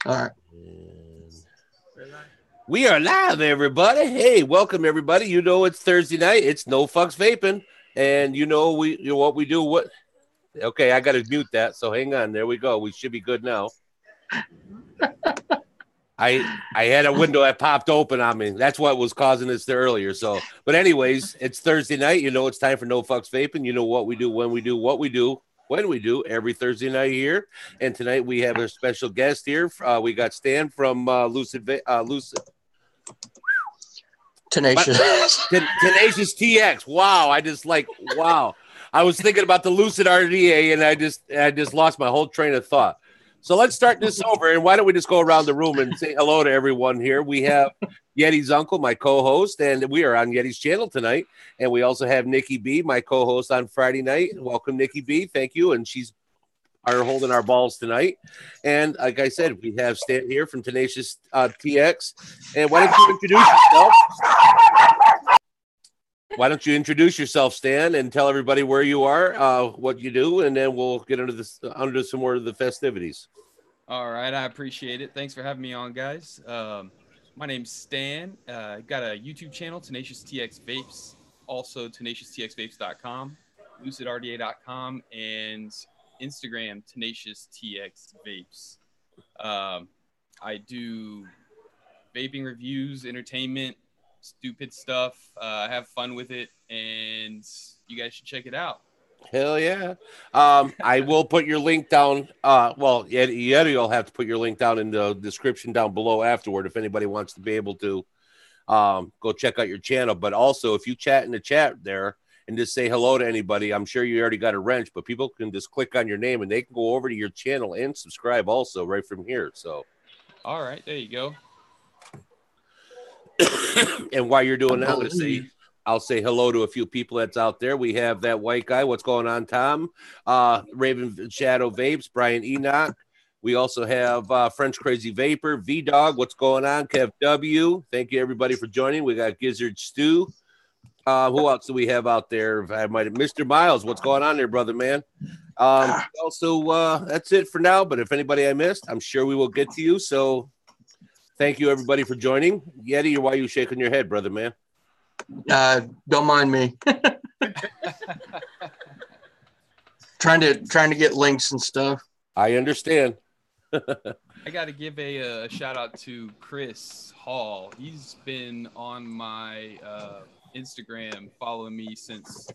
All right. We are live, everybody. Hey, welcome, everybody. You know it's Thursday night. It's No Fucks Vaping. And you know what we do. What? Okay, I got to mute that. So hang on. There we go. We should be good now. I had a window that popped open on me. That's what was causing this earlier. So, but anyways, it's Thursday night. You know it's time for No Fucks Vaping. You know what we do, when we do, what we do, when we do every Thursday night here. And tonight we have a special guest here. We got Stan from LUCID. Tenacious. Tenacious TX. Wow. Wow. I was thinking about the LUCID RDA and I just lost my whole train of thought. So let's start this over. And why don't we just go around the room and say hello to everyone here? We have yetisuncle, my co-host, and we are on Yeti's channel tonight. And we also have Nikki B, my co-host on Friday night. Welcome, Nikki B. Thank you. And she's holding our balls tonight. And like I said, we have Stan here from Tenacious TX. And why don't you introduce yourself? Why don't you introduce yourself, Stan, and tell everybody where you are, what you do, and then we'll get under some more of the festivities. All right, I appreciate it. Thanks for having me on, guys. My name's Stan. I got a YouTube channel, Tenacious TX Vapes, also tenacious-txvapes.com, lucidrda.com, and Instagram, Tenacious TX Vapes. I do vaping reviews, entertainment, stupid stuff. I have fun with it, and you guys should check it out. Hell yeah. I will put your link down. Yeti will have to put your link down in the description down below afterward if anybody wants to be able to go check out your channel. But also, if you chat in the chat there and just say hello to anybody, I'm sure you already got a wrench, but people can just click on your name and they can go over to your channel and subscribe also right from here. So, all right, there you go. And while you're doing that, I'll say hello to a few people that's out there. We have that white guy. What's going on, Tom? Raven Shadow Vapes, Brian Enoch. We also have French Crazy Vapor, V Dog. What's going on? Kev W. Thank you everybody for joining. We got Gizzard Stew. Who else do we have out there? Mr. Miles. What's going on there, brother man? Also, that's it for now. But if anybody I missed, I'm sure we will get to you. So. Thank you, everybody, for joining. Yeti, why are you shaking your head, brother, man? Don't mind me. trying to get links and stuff. I understand. I got to give a shout out to Chris Hall. He's been on my Instagram, following me since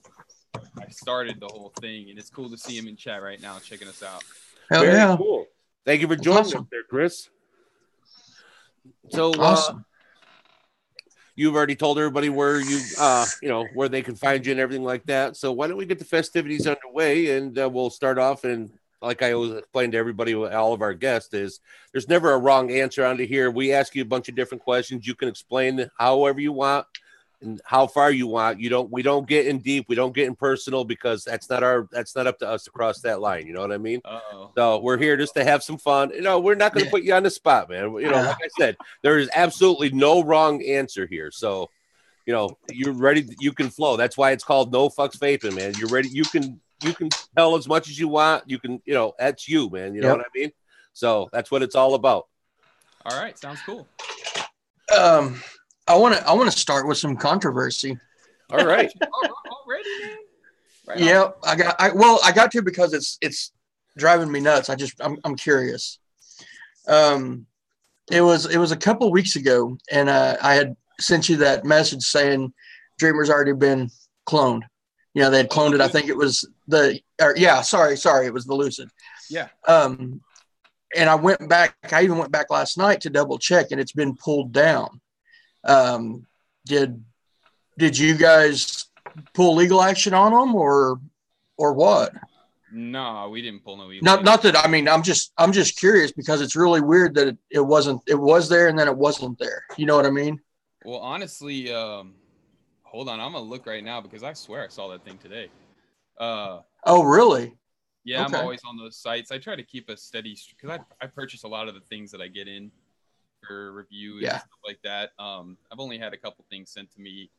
I started the whole thing, and it's cool to see him in chat right now, checking us out. Very cool. Thank you for joining us there, Chris. So, awesome. You've already told everybody where where they can find you and everything like that. So why don't we get the festivities underway and we'll start off. And like I always explain to everybody, all of our guests, is there's never a wrong answer under here. We ask you a bunch of different questions. You can explain however you want and how far you want. We don't get in deep. We don't get in personal because that's not up to us to cross that line. You know what I mean? Uh-oh. So we're here just to have some fun. We're not going to put you on the spot, man. Like I said, there is absolutely no wrong answer here. So, you're ready. You can flow. That's why it's called No Fucks Vaping, man. You're ready. You can tell as much as you want. You can, that's you, man. You know what I mean? So that's what it's all about. All right. Sounds cool. I want to start with some controversy. All right. Already, man. Right yeah, on. I got to because it's driving me nuts. I'm curious. It was a couple weeks ago, and I had sent you that message saying Dreamer's already been cloned. They had cloned it. I think it was sorry, it was the Lucid. Yeah. And I went back. I even went back last night to double check, and it's been pulled down. Did you guys pull legal action on them or what? No, we didn't pull no legal action. Not that, I mean, I'm just curious because it's really weird that it was there and then it wasn't there. You know what I mean? Well, honestly, hold on. I'm going to look right now because I swear I saw that thing today. Oh, really? Yeah, okay. I'm always on those sites. I try to keep a steady, because I purchase a lot of the things that I get in for review and stuff like that. I've only had a couple things sent to me,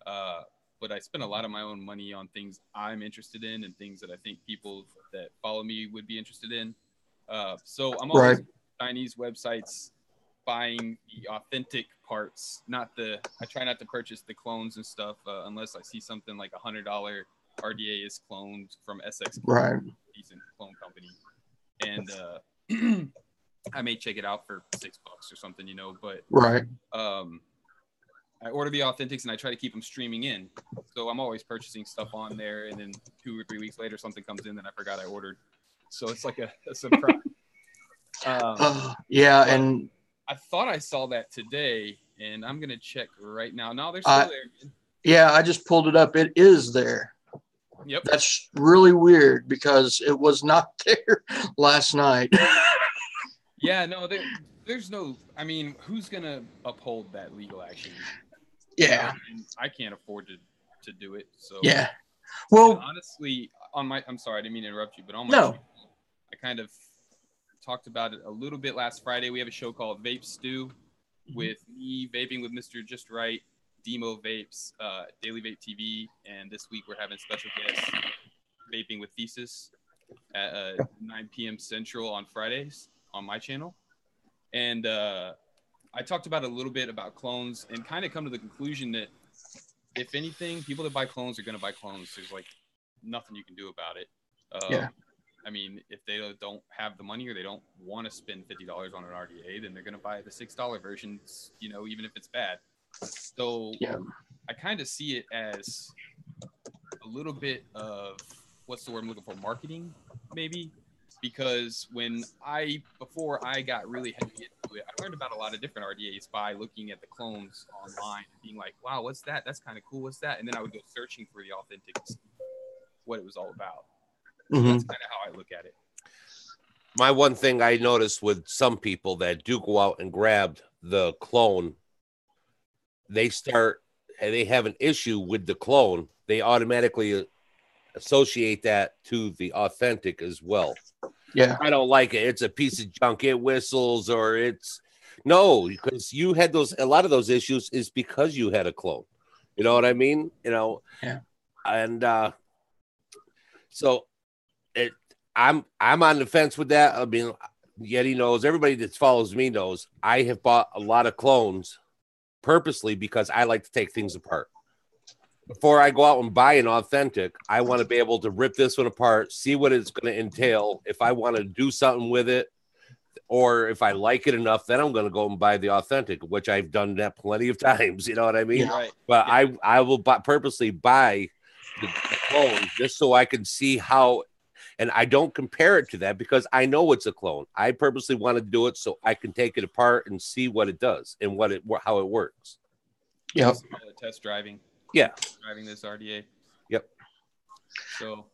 but I spend a lot of my own money on things I'm interested in and things that I think people that follow me would be interested in. So I'm always Chinese websites buying the authentic parts, not the. I try not to purchase the clones and stuff unless I see something like $100 RDA is cloned from SX, right? Decent clone company, and I may check it out for $6 or something, you know. But right. I order the authentics and I try to keep them streaming in, so I'm always purchasing stuff on there, and then 2 or 3 weeks later something comes in that I forgot I ordered, so it's like a surprise. Yeah, and I thought I saw that today, and I'm gonna check right now. No, they're still there. Yeah, I just pulled it up. It is there. Yep. That's really weird because it was not there last night. Yeah, no, there's no. I mean, who's gonna uphold that legal action? Yeah, you know, I can't afford to do it. So yeah. Well, and honestly, I'm sorry, I didn't mean to interrupt you, but on my no. channel, I kind of talked about it a little bit last Friday. We have a show called Vape Stew with me vaping with Mr. Just Right, Demo Vapes, Daily Vape TV, and this week we're having special guests vaping with Thesis at 9 p.m. Central on Fridays on my channel. And I talked about a little bit about clones and kind of come to the conclusion that if anything, people that buy clones are going to buy clones. There's like nothing you can do about it. Yeah. I mean, if they don't have the money or they don't want to spend $50 on an RDA, then they're going to buy the $6 versions, you know, even if it's bad. So Yeah. I kind of see it as a little bit of, what's the word I'm looking for, marketing, maybe. Because before I got really heavy into it, I learned about a lot of different RDAs by looking at the clones online and being like, wow, what's that? That's kind of cool. What's that? And then I would go searching for the authentic, what it was all about. So that's kind of how I look at it. My one thing I noticed with some people that do go out and grab the clone, they have an issue with the clone. They automatically associate that to the authentic as well. Yeah. I don't like it. It's a piece of junk. It whistles, or no, because you had a lot of those issues is because you had a clone. You know what I mean? You know, yeah. And so I'm on the fence with that. I mean, Yeti knows, everybody that follows me knows I have bought a lot of clones purposely because I like to take things apart. Before I go out and buy an authentic, I want to be able to rip this one apart, see what it's going to entail. If I want to do something with it, or if I like it enough, then I'm going to go and buy the authentic, which I've done that plenty of times. You know what I mean? Yeah. Right. But yeah. I will purposely buy the clone just so I can see how, and I don't compare it to that because I know it's a clone. I purposely want to do it so I can take it apart and see what it does and how it works. Yeah. Test driving. Yeah. Driving this RDA. Yep. So.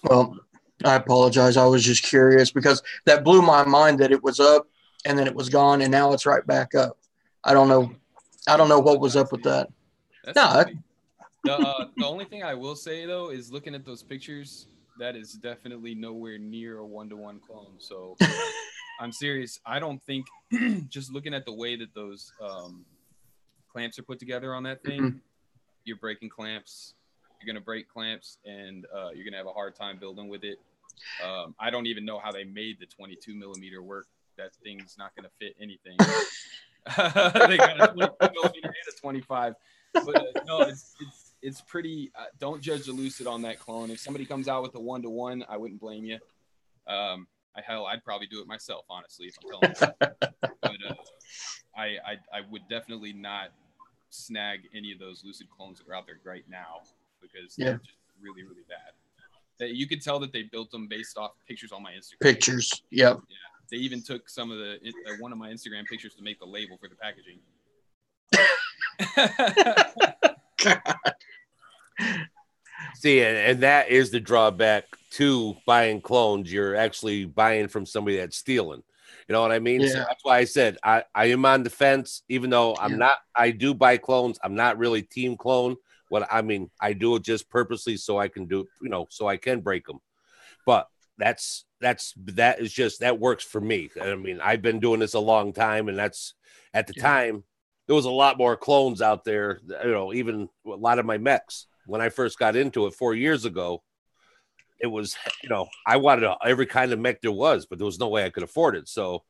Well, I apologize. I was just curious because that blew my mind that it was up and then it was gone and now it's right back up. I don't know what was up with that. The only thing I will say though is looking at those pictures, that is definitely nowhere near a 1-to-1 clone. So I'm serious. I don't think just looking at the way that those clamps are put together on that thing, you're breaking clamps. You're going to break clamps and you're going to have a hard time building with it. I don't even know how they made the 22 millimeter work. That thing's not going to fit anything. They got a 22 millimeter and a 25. But no, it's pretty. Don't judge the Lucid on that clone. If somebody comes out with a 1-to-1, I wouldn't blame you. I'd probably do it myself, honestly, if I'm telling you. But I would definitely not snag any of those Lucid clones that are out there right now because they're just really, really bad. You could tell that they built them based off pictures on my Instagram. Pictures, yep. Yeah, they even took some of one of my Instagram pictures to make the label for the packaging. See, and that is the drawback to buying clones. You're actually buying from somebody that's stealing. You know what I mean? Yeah. So that's why I said I am on the fence, even though I'm not. I do buy clones. I'm not really team clone. I do it just purposely so I can do, so I can break them. But that works for me. I mean, I've been doing this a long time, and that's at the time there was a lot more clones out there. Even a lot of my mechs when I first got into it 4 years ago, it was, I wanted every kind of mech there was, but there was no way I could afford it. So,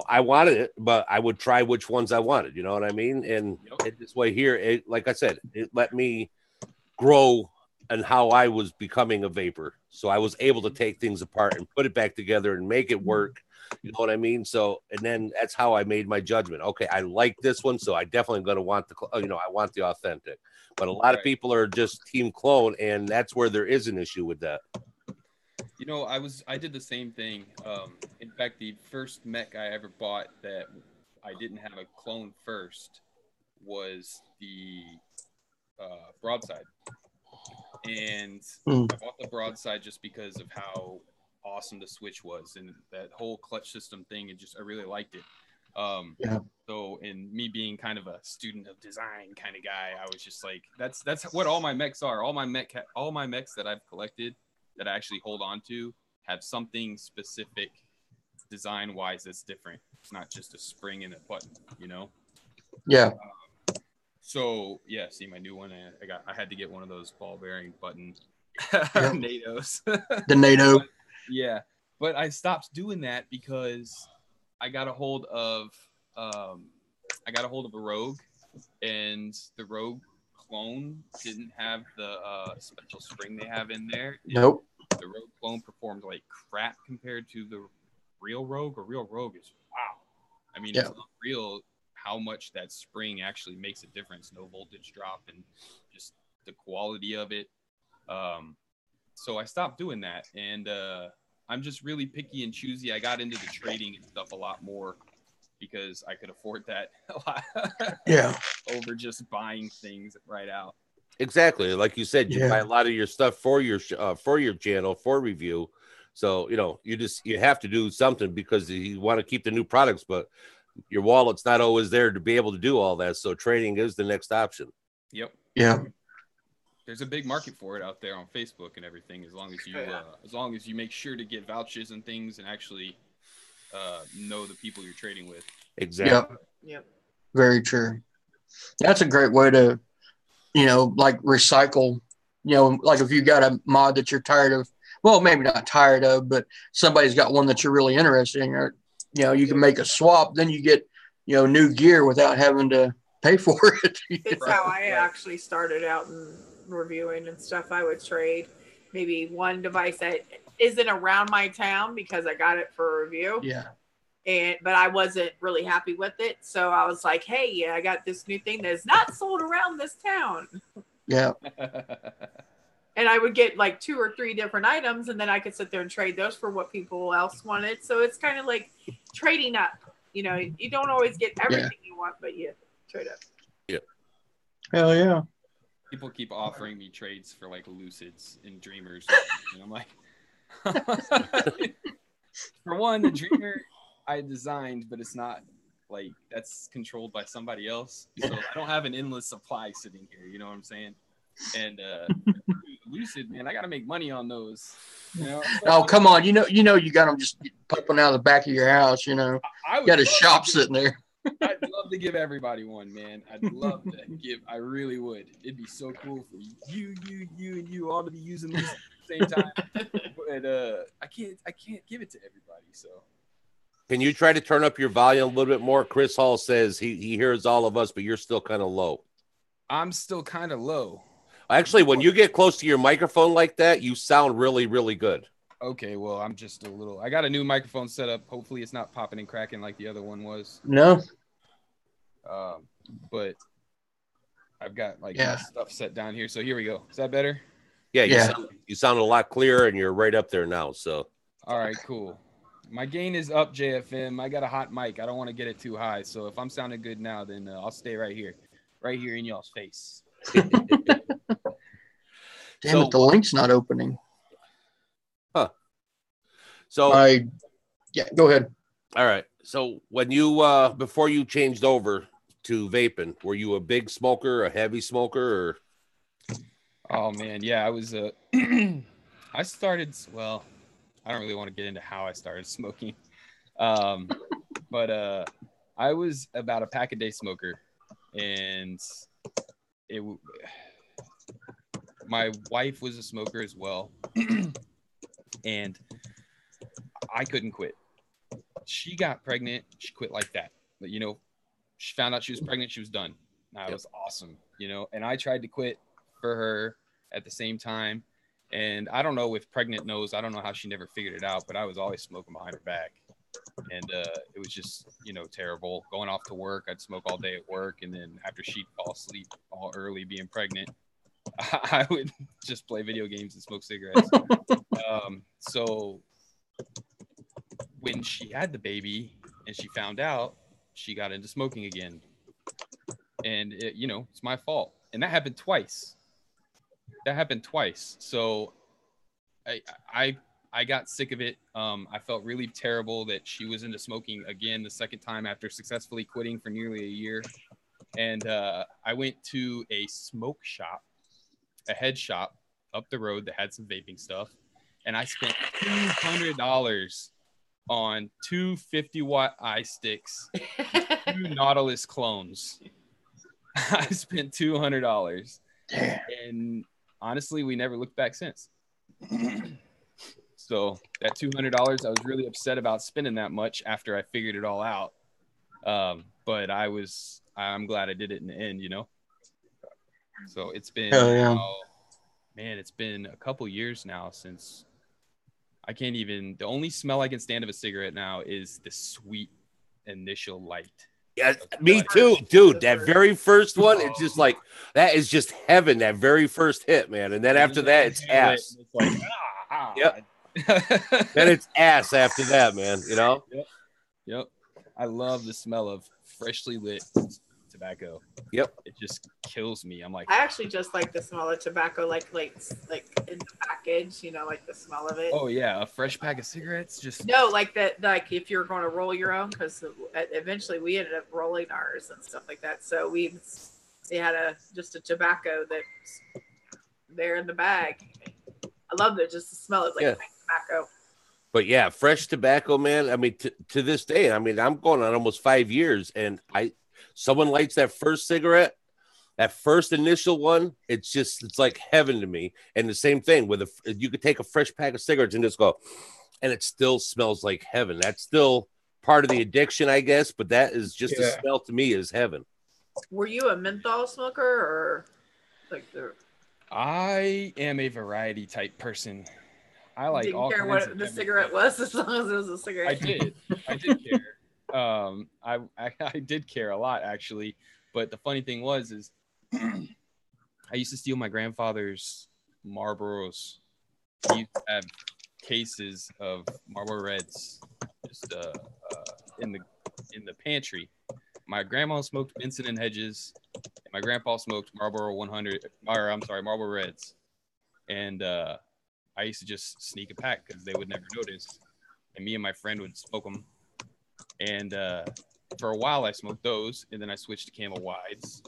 I wanted it, but I would try which ones I wanted. You know what I mean? And this way here, like I said, it let me grow and how I was becoming a vapor. So I was able to take things apart and put it back together and make it work. You know what I mean? So, and then that's how I made my judgment. Okay, I like this one, so I definitely going to want I want the authentic. But a lot of people are just team clone, and that's where there is an issue with that. I did the same thing. In fact, the first mech I ever bought that I didn't have a clone first was the broadside. And I bought the broadside just because of how awesome the switch was and that whole clutch system thing. I really liked it. So, and me being kind of a student of design kind of guy, I was just like, that's what all my mechs are. All my mechs that I've collected that I actually hold on to have something specific design wise that's different. It's not just a spring and a button, Yeah. So yeah, see my new one. I had to get one of those ball bearing button NATOs. The NATO. But I stopped doing that because I got a hold of a Rogue, and the Rogue clone didn't have the special spring they have in there. Nope. The Rogue clone performed like crap compared to the real Rogue. A real Rogue is wow. I mean, it's not real how much that spring actually makes a difference. No voltage drop and just the quality of it. So I stopped doing that, and I'm just really picky and choosy. I got into the trading and stuff a lot more because I could afford that a lot. Over just buying things right out. Exactly, like you said, you buy a lot of your stuff for your channel for review. So you have to do something because you want to keep the new products, but your wallet's not always there to be able to do all that. So trading is the next option. Yep. Yeah. There's a big market for it out there on Facebook and everything. As long as you make sure to get vouchers and things and actually know the people you're trading with. Exactly. Yep. Very true. That's a great way to, like recycle. Like if you got a mod that you're tired of, well, maybe not tired of, but somebody's got one that you're really interested in, or you can make a swap, then you get, new gear without having to pay for it. It's how I actually started out in reviewing and stuff. I would trade maybe one device that isn't around my town because I got it for a review. But I wasn't really happy with it. So I was like, hey, I got this new thing that's not sold around this town. Yeah. And I would get like 2 or 3 different items, and then I could sit there and trade those for what people else wanted. So it's kind of like trading up. You don't always get everything you want, but you trade up. Yeah. Hell yeah. People keep offering me trades for like Lucids and Dreamers. And I'm like, for one, the Dreamer I designed, but it's not like that's controlled by somebody else. So I don't have an endless supply sitting here. You know what I'm saying? And Lucid, man, I got to make money on those. Oh, come on. You got them just popping out of the back of your house, you got a shop sitting there. I'd love to give everybody one, man. I'd love to give. I really would. It'd be so cool for you, and you all to be using these at the same time. But I can't give it to everybody. So can you try to turn up your volume a little bit more? Chris Hall says he hears all of us, but you're still kind of low. I'm still kind of low. Actually, when you get close to your microphone like that, you sound really, really good. Okay, well, I'm just a little. I got a new microphone set up. Hopefully, it's not popping and cracking like the other one was. No. But I've got my stuff set down here. So here we go. Is that better? Yeah, you sound a lot clearer, and you're right up there now. So. All right, cool. My gain is up, JFM. I got a hot mic. I don't want to get it too high. So if I'm sounding good now, then I'll stay right here in y'all's face. Damn it, the link's not opening. Huh. So go ahead. All right. So when you before you changed over to vaping, were you a big smoker, a heavy smoker, or? Oh man, yeah, I was I started, well, I don't really want to get into how I started smoking. But I was about a pack a day smoker, and my wife was a smoker as well. and I couldn't quit. She got pregnant. She quit like that. But, you know, she found out she was pregnant. She was done. That was awesome, you know, and I tried to quit for her at the same time. And I don't know, with pregnant nose, I don't know how she never figured it out, but I was always smoking behind her back. And it was just, you know, terrible. Going off to work, I'd smoke all day at work. And then after she'd fall asleep all early being pregnant, I would just play video games and smoke cigarettes. So when she had the baby and she found out, she got into smoking again. And, you know, it's my fault. And that happened twice. So I got sick of it. I felt really terrible that she was into smoking again the second time after successfully quitting for nearly a year. And I went to a smoke shop, a head shop up the road that had some vaping stuff. And I spent $200 on 2 50-watt eye sticks, 2 Nautilus clones. I spent $200. And honestly, we never looked back since. So that $200, I was really upset about spending that much after I figured it all out. But I'm glad I did it in the end, you know? So it's been, man, it's been a couple years now since the only smell I can stand of a cigarette now is the sweet initial light. Yeah, me too, dude. That very first one, it's just like, that is just heaven, that very first hit, man. And then after that, it's ass. It's like, yep. Then it's ass after that, man, you know? Yep. I love the smell of freshly lit tobacco. Yep. It just kills me. I'm like, I actually just like the smell of tobacco, like in the package, you know, like the smell of it. Oh yeah, a fresh pack of cigarettes. Just no, like that, like if you're going to roll your own, because eventually we ended up rolling ours and stuff like that. So we had just a tobacco that's there in the bag. I love it. Just the smell of tobacco. But yeah, fresh tobacco, man. I mean, to this day, I mean, I'm going on almost 5 years, and someone lights that first cigarette, that first initial one, it's like heaven to me. And the same thing with you could take a fresh pack of cigarettes and just go, and it still smells like heaven. That's still part of the addiction, I guess, but that is just the smell to me is heaven. Were you a menthol smoker or I am a variety type person. I like didn't all care kinds what of the everything. cigarette was, as long as it was a cigarette. I did care. I did care a lot, actually. But the funny thing is I used to steal my grandfather's Marlboros. He used to have cases of Marlboro Reds just in the pantry. My grandma smoked Benson and Hedges, and my grandpa smoked Marlboro Marlboro Reds. And I used to just sneak a pack because they would never notice. And me and my friend would smoke them. And for a while, I smoked those. And then I switched to Camel Wides.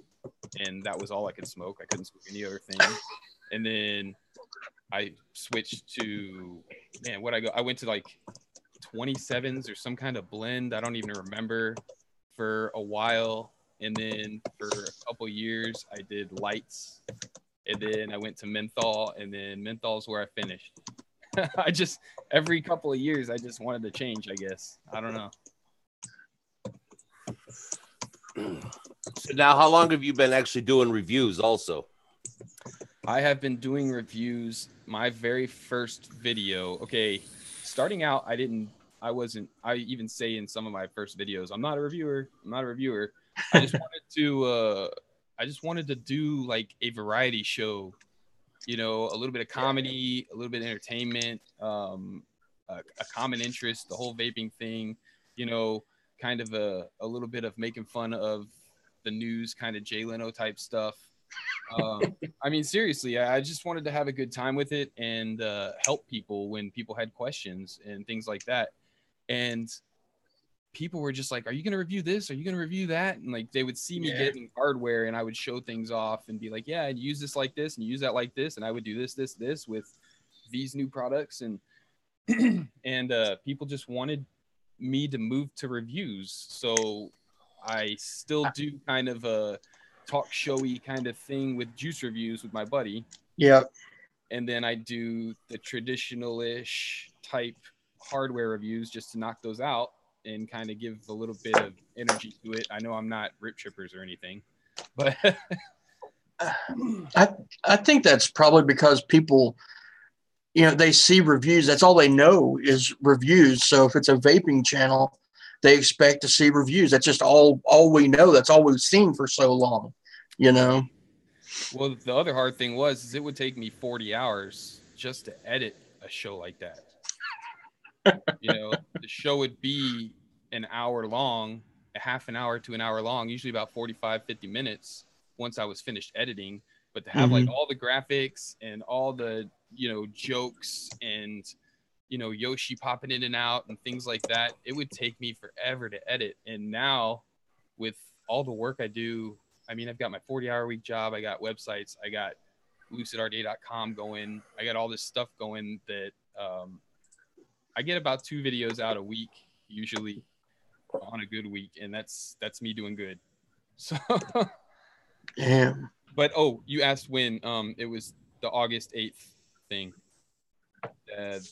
And that was all I could smoke. I couldn't smoke any other thing. And then I switched to, I went to like 27s or some kind of blend. I don't even remember, for a while. And then for a couple years, I did lights. And then I went to menthol, and then menthol's where I finished. Every couple of years, I just wanted to change, I guess. I don't know. So now, how long have you been actually doing reviews also? I have been doing reviews. My very first video, starting out, I even say in some of my first videos, I'm not a reviewer. I just wanted to do like a variety show, you know, a little bit of comedy, a little bit of entertainment, a common interest, the whole vaping thing, you know, kind of a little bit of making fun of the news, kind of Jay Leno type stuff. I mean, seriously, I just wanted to have a good time with it and help people when people had questions and things like that. And people were just like, are you going to review this? Are you going to review that? And like, they would see me getting hardware, and I would show things off and be like, yeah, I'd use this like this and use that like this. And I would do this with these new products. And, and people just wanted me to move to reviews. So I still do kind of a talk showy kind of thing with juice reviews with my buddy. Yeah. And then I do the traditional-ish type hardware reviews just to knock those out and kind of give a little bit of energy to it. I know I'm not rip trippers or anything, but I think that's probably because people, they see reviews. That's all they know is reviews. So if it's a vaping channel, they expect to see reviews. That's just all we know. That's all we've seen for so long, Well, the other hard thing is it would take me 40 hours just to edit a show like that. The show would be an hour long, a half an hour to an hour long, usually about 45, 50 minutes once I was finished editing. But to have like all the graphics and all the, jokes and, Yoshi popping in and out and things like that, it would take me forever to edit. And now with all the work I do, I mean, I've got my 40-hour week job. I got websites. I got LUCID going. I got all this stuff going that I get about 2 videos out a week, usually on a good week. And that's me doing good. So, damn. But, you asked when it was the August 8th thing.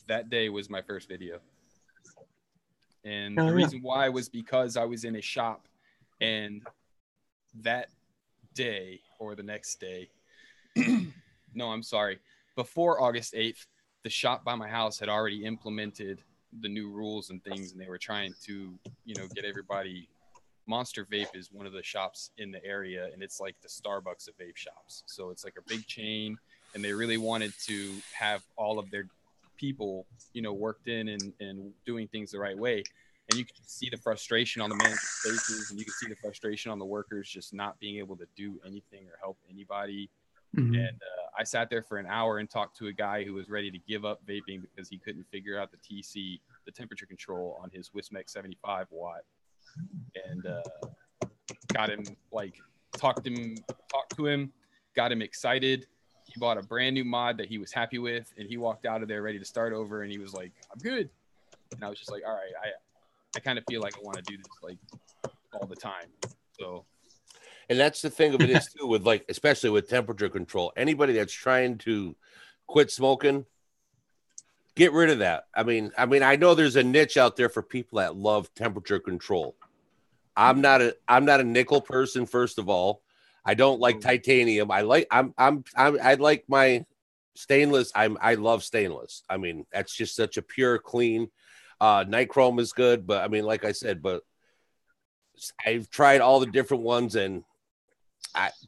That day was my first video. And the reason why was because I was in a shop, and that day or the next day, no, I'm sorry, before August 8th, the shop by my house had already implemented the new rules and things, and they were trying to, get everybody. Monster Vape is one of the shops in the area, and it's like the Starbucks of vape shops. So it's like a big chain, and they really wanted to have all of their people, worked in and doing things the right way. And you can see the frustration on the manager's faces, and you can see the frustration on the workers just not being able to do anything or help anybody. And I sat there for an hour and talked to a guy who was ready to give up vaping because he couldn't figure out the TC, the temperature control on his Wismec 75 watt. And got him, talked to him, got him excited. He bought a brand new mod that he was happy with, and he walked out of there ready to start over, and he was like, I'm good. And I was just like, all right, I kind of feel like I want to do this all the time. So, and that's the thing of it is too, with especially with temperature control, anybody that's trying to quit smoking, get rid of that. I mean, I know there's a niche out there for people that love temperature control. I'm not a nickel person. First of all, I don't like titanium. I like my stainless. I love stainless. I mean, that's just such a pure, clean. Nichrome is good, but I mean, like I said, but I've tried all the different ones, and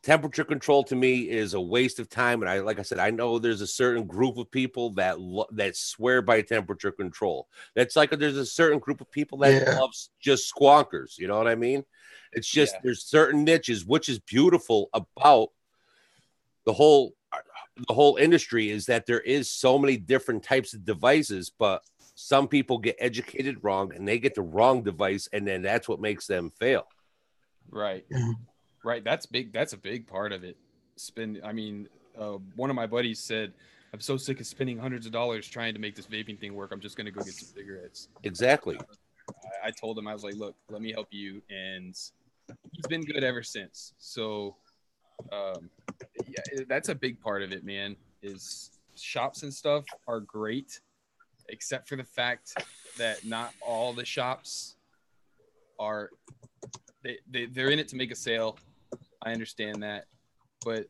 temperature control to me is a waste of time. And like I said, I know there's a certain group of people that swear by temperature control. That's there's a certain group of people that loves just squonkers. You know what I mean? It's just there's certain niches, which is beautiful about the whole industry, is that there is so many different types of devices, but some people get educated wrong and they get the wrong device, and then that's what makes them fail. Right. Right. That's big. That's a big part of it. One of my buddies said, I'm so sick of spending hundreds of dollars trying to make this vaping thing work. I'm just going to go get some cigarettes. Exactly. I told him, I was like, look, let me help you. And he's been good ever since. So, that's a big part of it, man, is shops and stuff are great, except for the fact that not all the shops are, they're in it to make a sale. I understand that, but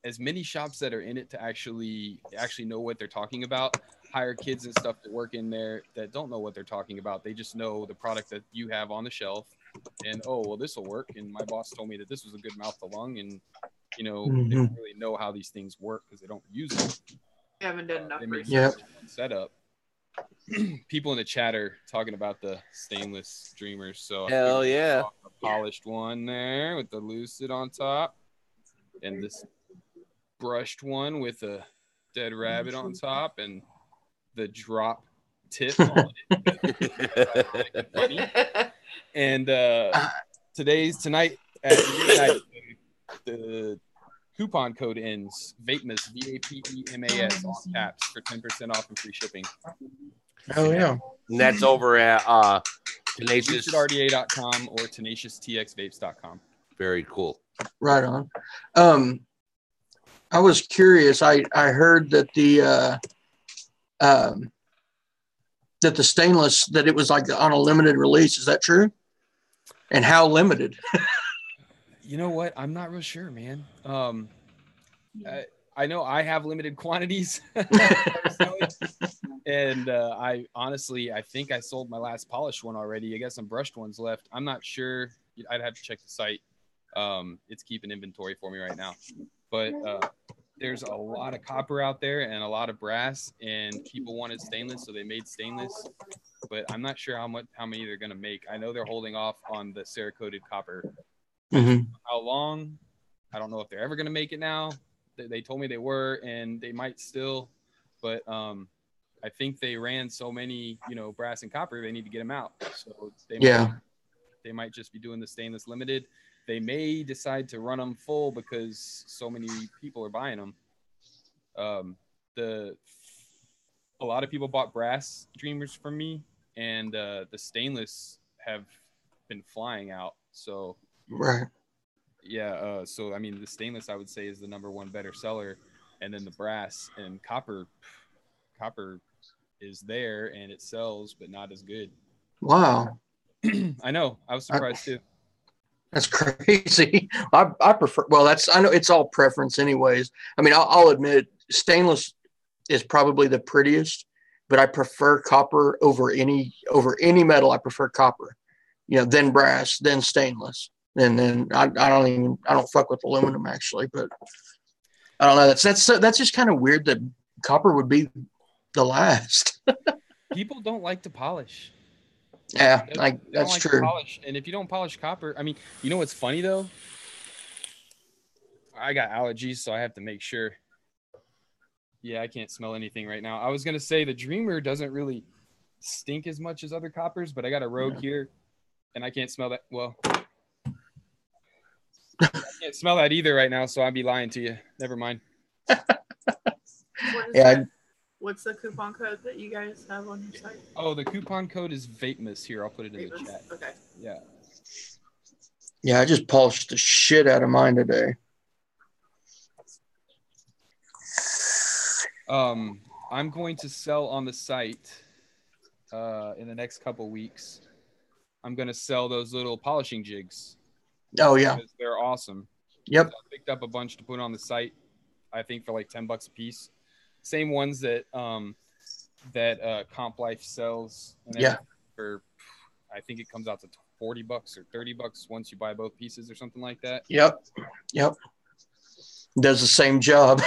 as many shops that are in it to actually know what they're talking about, hire kids and stuff to work in there that don't know what they're talking about. They just know the product that you have on the shelf, and this will work. And my boss told me that this was a good mouth to lung, and they don't really know how these things work because they don't use them. I haven't done enough setup. People in the chat are talking about the stainless Dreamers. So hell yeah, a polished one there with the Lucid on top, and this brushed one with a dead rabbit on top, and the drop tip on it. And tonight at midnight, the coupon code ends VAPEMAS, VAPEMAS on taps for 10% off and free shipping. Oh yeah. And that's over at tenacious LucidRDA.com or tenacious-txvapes.com. Very cool. Right on. I was curious. I heard that the stainless, that it was like on a limited release. Is that true? And how limited? You know what? I'm not real sure, man. I know I have limited quantities, and I honestly, I think I sold my last polished one already. I got some brushed ones left. I'm not sure. I'd have to check the site. It's keeping inventory for me right now, but there's a lot of copper out there and a lot of brass, and people wanted stainless, so they made stainless. But I'm not sure how many they're gonna make. I know they're holding off on the Cerakoted copper. Mm-hmm. How long? I don't know if they're ever gonna make it now. They told me they were, and they might still, but I think they ran so many, brass and copper, they need to get them out. So they might just be doing the stainless limited. They may decide to run them full because so many people are buying them. A lot of people bought brass Dreamers from me, and the stainless have been flying out. So right. Yeah, so I mean, the stainless I would say is the #1 better seller, and then the brass and copper is there and it sells, but not as good. Wow. I know. I was surprised too. That's crazy. I prefer. Well, I know it's all preference, anyways. I mean, I'll admit stainless is probably the prettiest, but I prefer copper over any metal. I prefer copper. Then brass, then stainless. And then I don't fuck with aluminum actually, but I don't know. That's just kind of weird that copper would be the last. People don't like to polish. Yeah, that's true. Polish. And if you don't polish copper, I mean, you know what's funny though? I got allergies, so I have to make sure. Yeah, I can't smell anything right now. I was gonna say the Dreamer doesn't really stink as much as other coppers, but I got a Rogue here, and I can't smell that. Well, I can't smell that either right now, so I'd be lying to you. Never mind. What's the coupon code that you guys have on your site? Oh, the coupon code is Vapemas. Here, I'll put it in the chat. Okay. Yeah. Yeah, I just polished the shit out of mine today. I'm going to sell on the site in the next couple weeks. I'm going to sell those little polishing jigs. Oh, yeah. Because they're awesome. Yep. I picked up a bunch to put on the site, I think for like $10 a piece. Same ones that Comp Life sells. For, I think it comes out to $40 or $30 once you buy both pieces or something like that. Yep. Does the same job.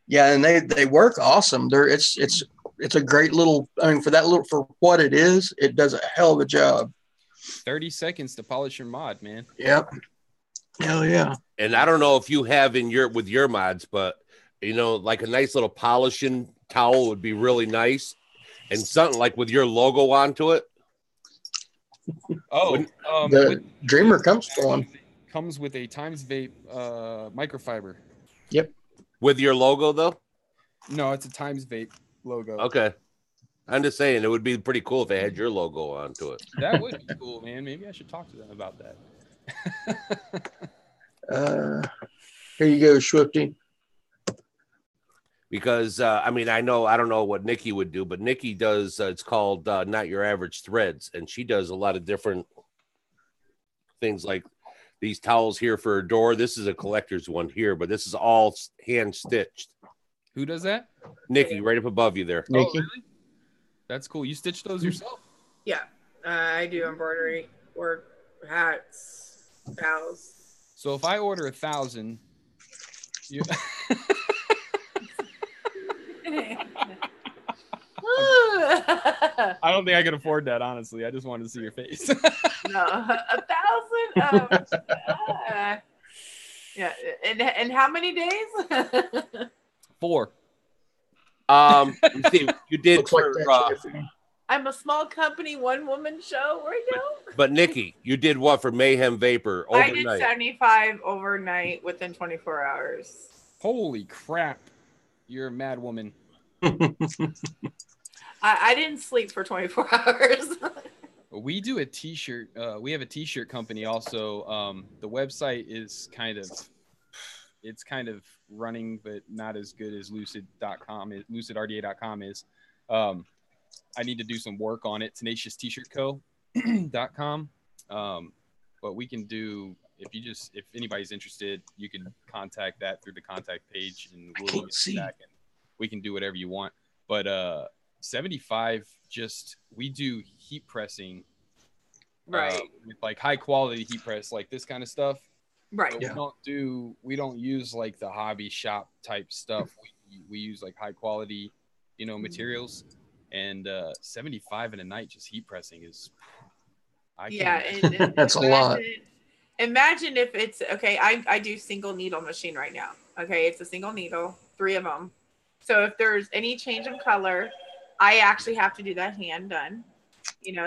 Yeah, and they work awesome. It's a great little. I mean, for what it is, it does a hell of a job. 30 seconds to polish your mod, man. Yep. Hell yeah. And I don't know if you have with your mods, but like a nice little polishing towel would be really nice, and something like with your logo onto it. Oh, the Dreamer comes with a Times Vape microfiber. Yep. With your logo though? No, it's a Times Vape logo. Okay. I'm just saying it would be pretty cool if it had your logo onto it. That would be cool, man. Maybe I should talk to them about that. Here you go, Swifty. Because I don't know what Nikki would do, but Nikki does. It's called Not Your Average Threads, and she does a lot of different things like these towels here for her door. This is a collector's one here, but this is all hand stitched. Who does that? Nikki, right up above you there. Nikki. Oh, really? That's cool. You stitch those yourself? Yeah, I do embroidery work, hats, towels. So if I order 1,000, you. I don't think I can afford that, honestly. I just wanted to see your face. No, 1,000. Yeah, and how many days? 4. See, you did for. I'm a small company, one-woman show. Where you go? But Nikki, you did what for Mayhem Vapor overnight? I did 75 overnight within 24 hours. Holy crap! You're a mad woman. I didn't sleep for 24 hours. We do a t-shirt. We have a t-shirt company also. The website is kind of it's kind of running, but not as good as lucid.com is, lucidrda.com is. I need to do some work on it. Tenacious T-shirt co.com. But we can do, if anybody's interested, you can contact that through the contact page, and we'll get back, and we can do whatever you want. But 75, we do heat pressing, right? With like high quality heat press, like this kind of stuff. Right. We don't use like the hobby shop type stuff. We use like high quality, materials. And 75 in a night just heat pressing is, that's a lot. Imagine if it's okay. I do single needle machine right now. Okay, it's a single needle, 3 of them. So if there's any change in color, I actually have to do that hand done.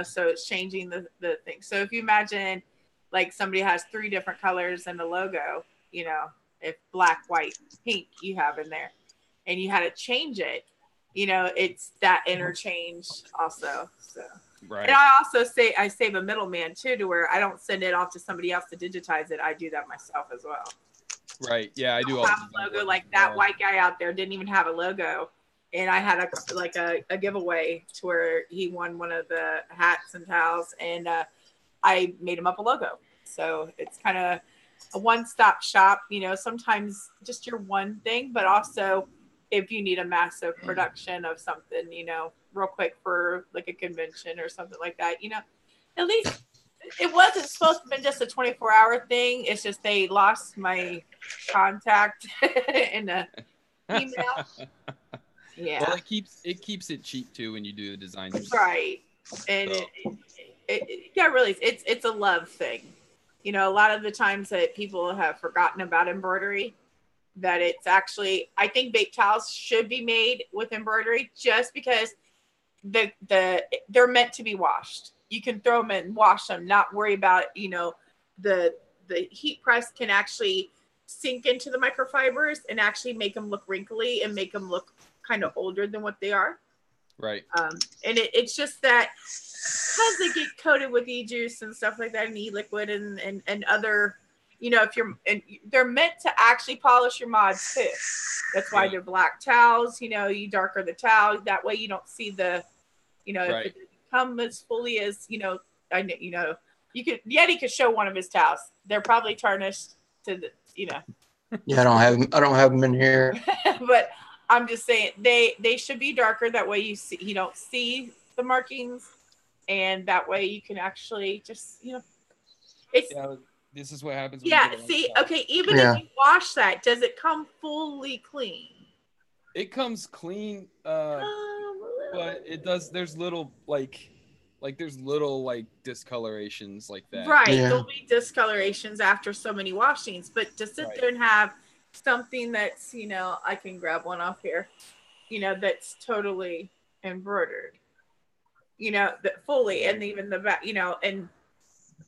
So it's changing the thing. So if you imagine like somebody has 3 different colors in the logo, if black, white, pink you have in there, and you had to change it, it's that interchange also. So right. And I also I save a middleman too, to where I don't send it off to somebody else to digitize it. I do that myself as well. Right. Yeah, I do. Have a logo like that white guy out there didn't even have a logo, and I had a giveaway to where he won one of the hats and towels, and I made him up a logo. So it's kind of a one-stop shop. Sometimes just your one thing, but also if you need a massive production of something, real quick for like a convention or something like that, at least it wasn't supposed to be just a 24-hour thing. It's just they lost my contact in the email. Yeah. Well, it keeps it cheap too when you do the design. Right. And so. Really, it's a love thing. A lot of the times that people have forgotten about embroidery, that it's actually, I think vape towels should be made with embroidery just because they're meant to be washed. You can throw them in, wash them, not worry about, the heat press can actually sink into the microfibers and actually make them look wrinkly and make them look kind of older than what they are. Right. And it's just that because they get coated with e-juice and stuff like that, and e-liquid and other, they're meant to actually polish your mods too. That's why they're black towels. You darker the towel, that way you don't see the, right. If it come as fully as Yeti could show one of his towels. They're probably tarnished to the, Yeah, I don't have them in here. But I'm just saying they should be darker. That way you don't see the markings, and that way you can actually just it's. Yeah, this is what happens. When see, okay, even if you wash that, does it come fully clean? It comes clean, but it does. There's little there's little discolorations like that. Right, there'll be discolorations after so many washings, but to sit there and have something that's I can grab one off here, that's totally embroidered, that fully, and even the back, and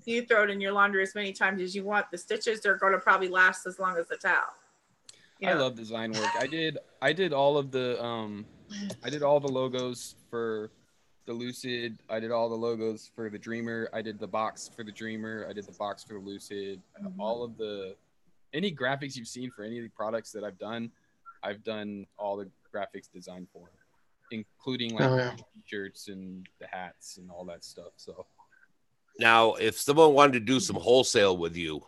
you throw it in your laundry as many times as you want. The stitches are going to probably last as long as the towel. I love design work. I did all of the I did all the logos for the Lucid. I did all the logos for the Dreamer. I did the box for the Dreamer. I did the box for the Lucid. All of any graphics you've seen for any of the products that I've done all the graphics design for, including t-shirts and the hats and all that stuff. So now, if someone wanted to do some wholesale with you,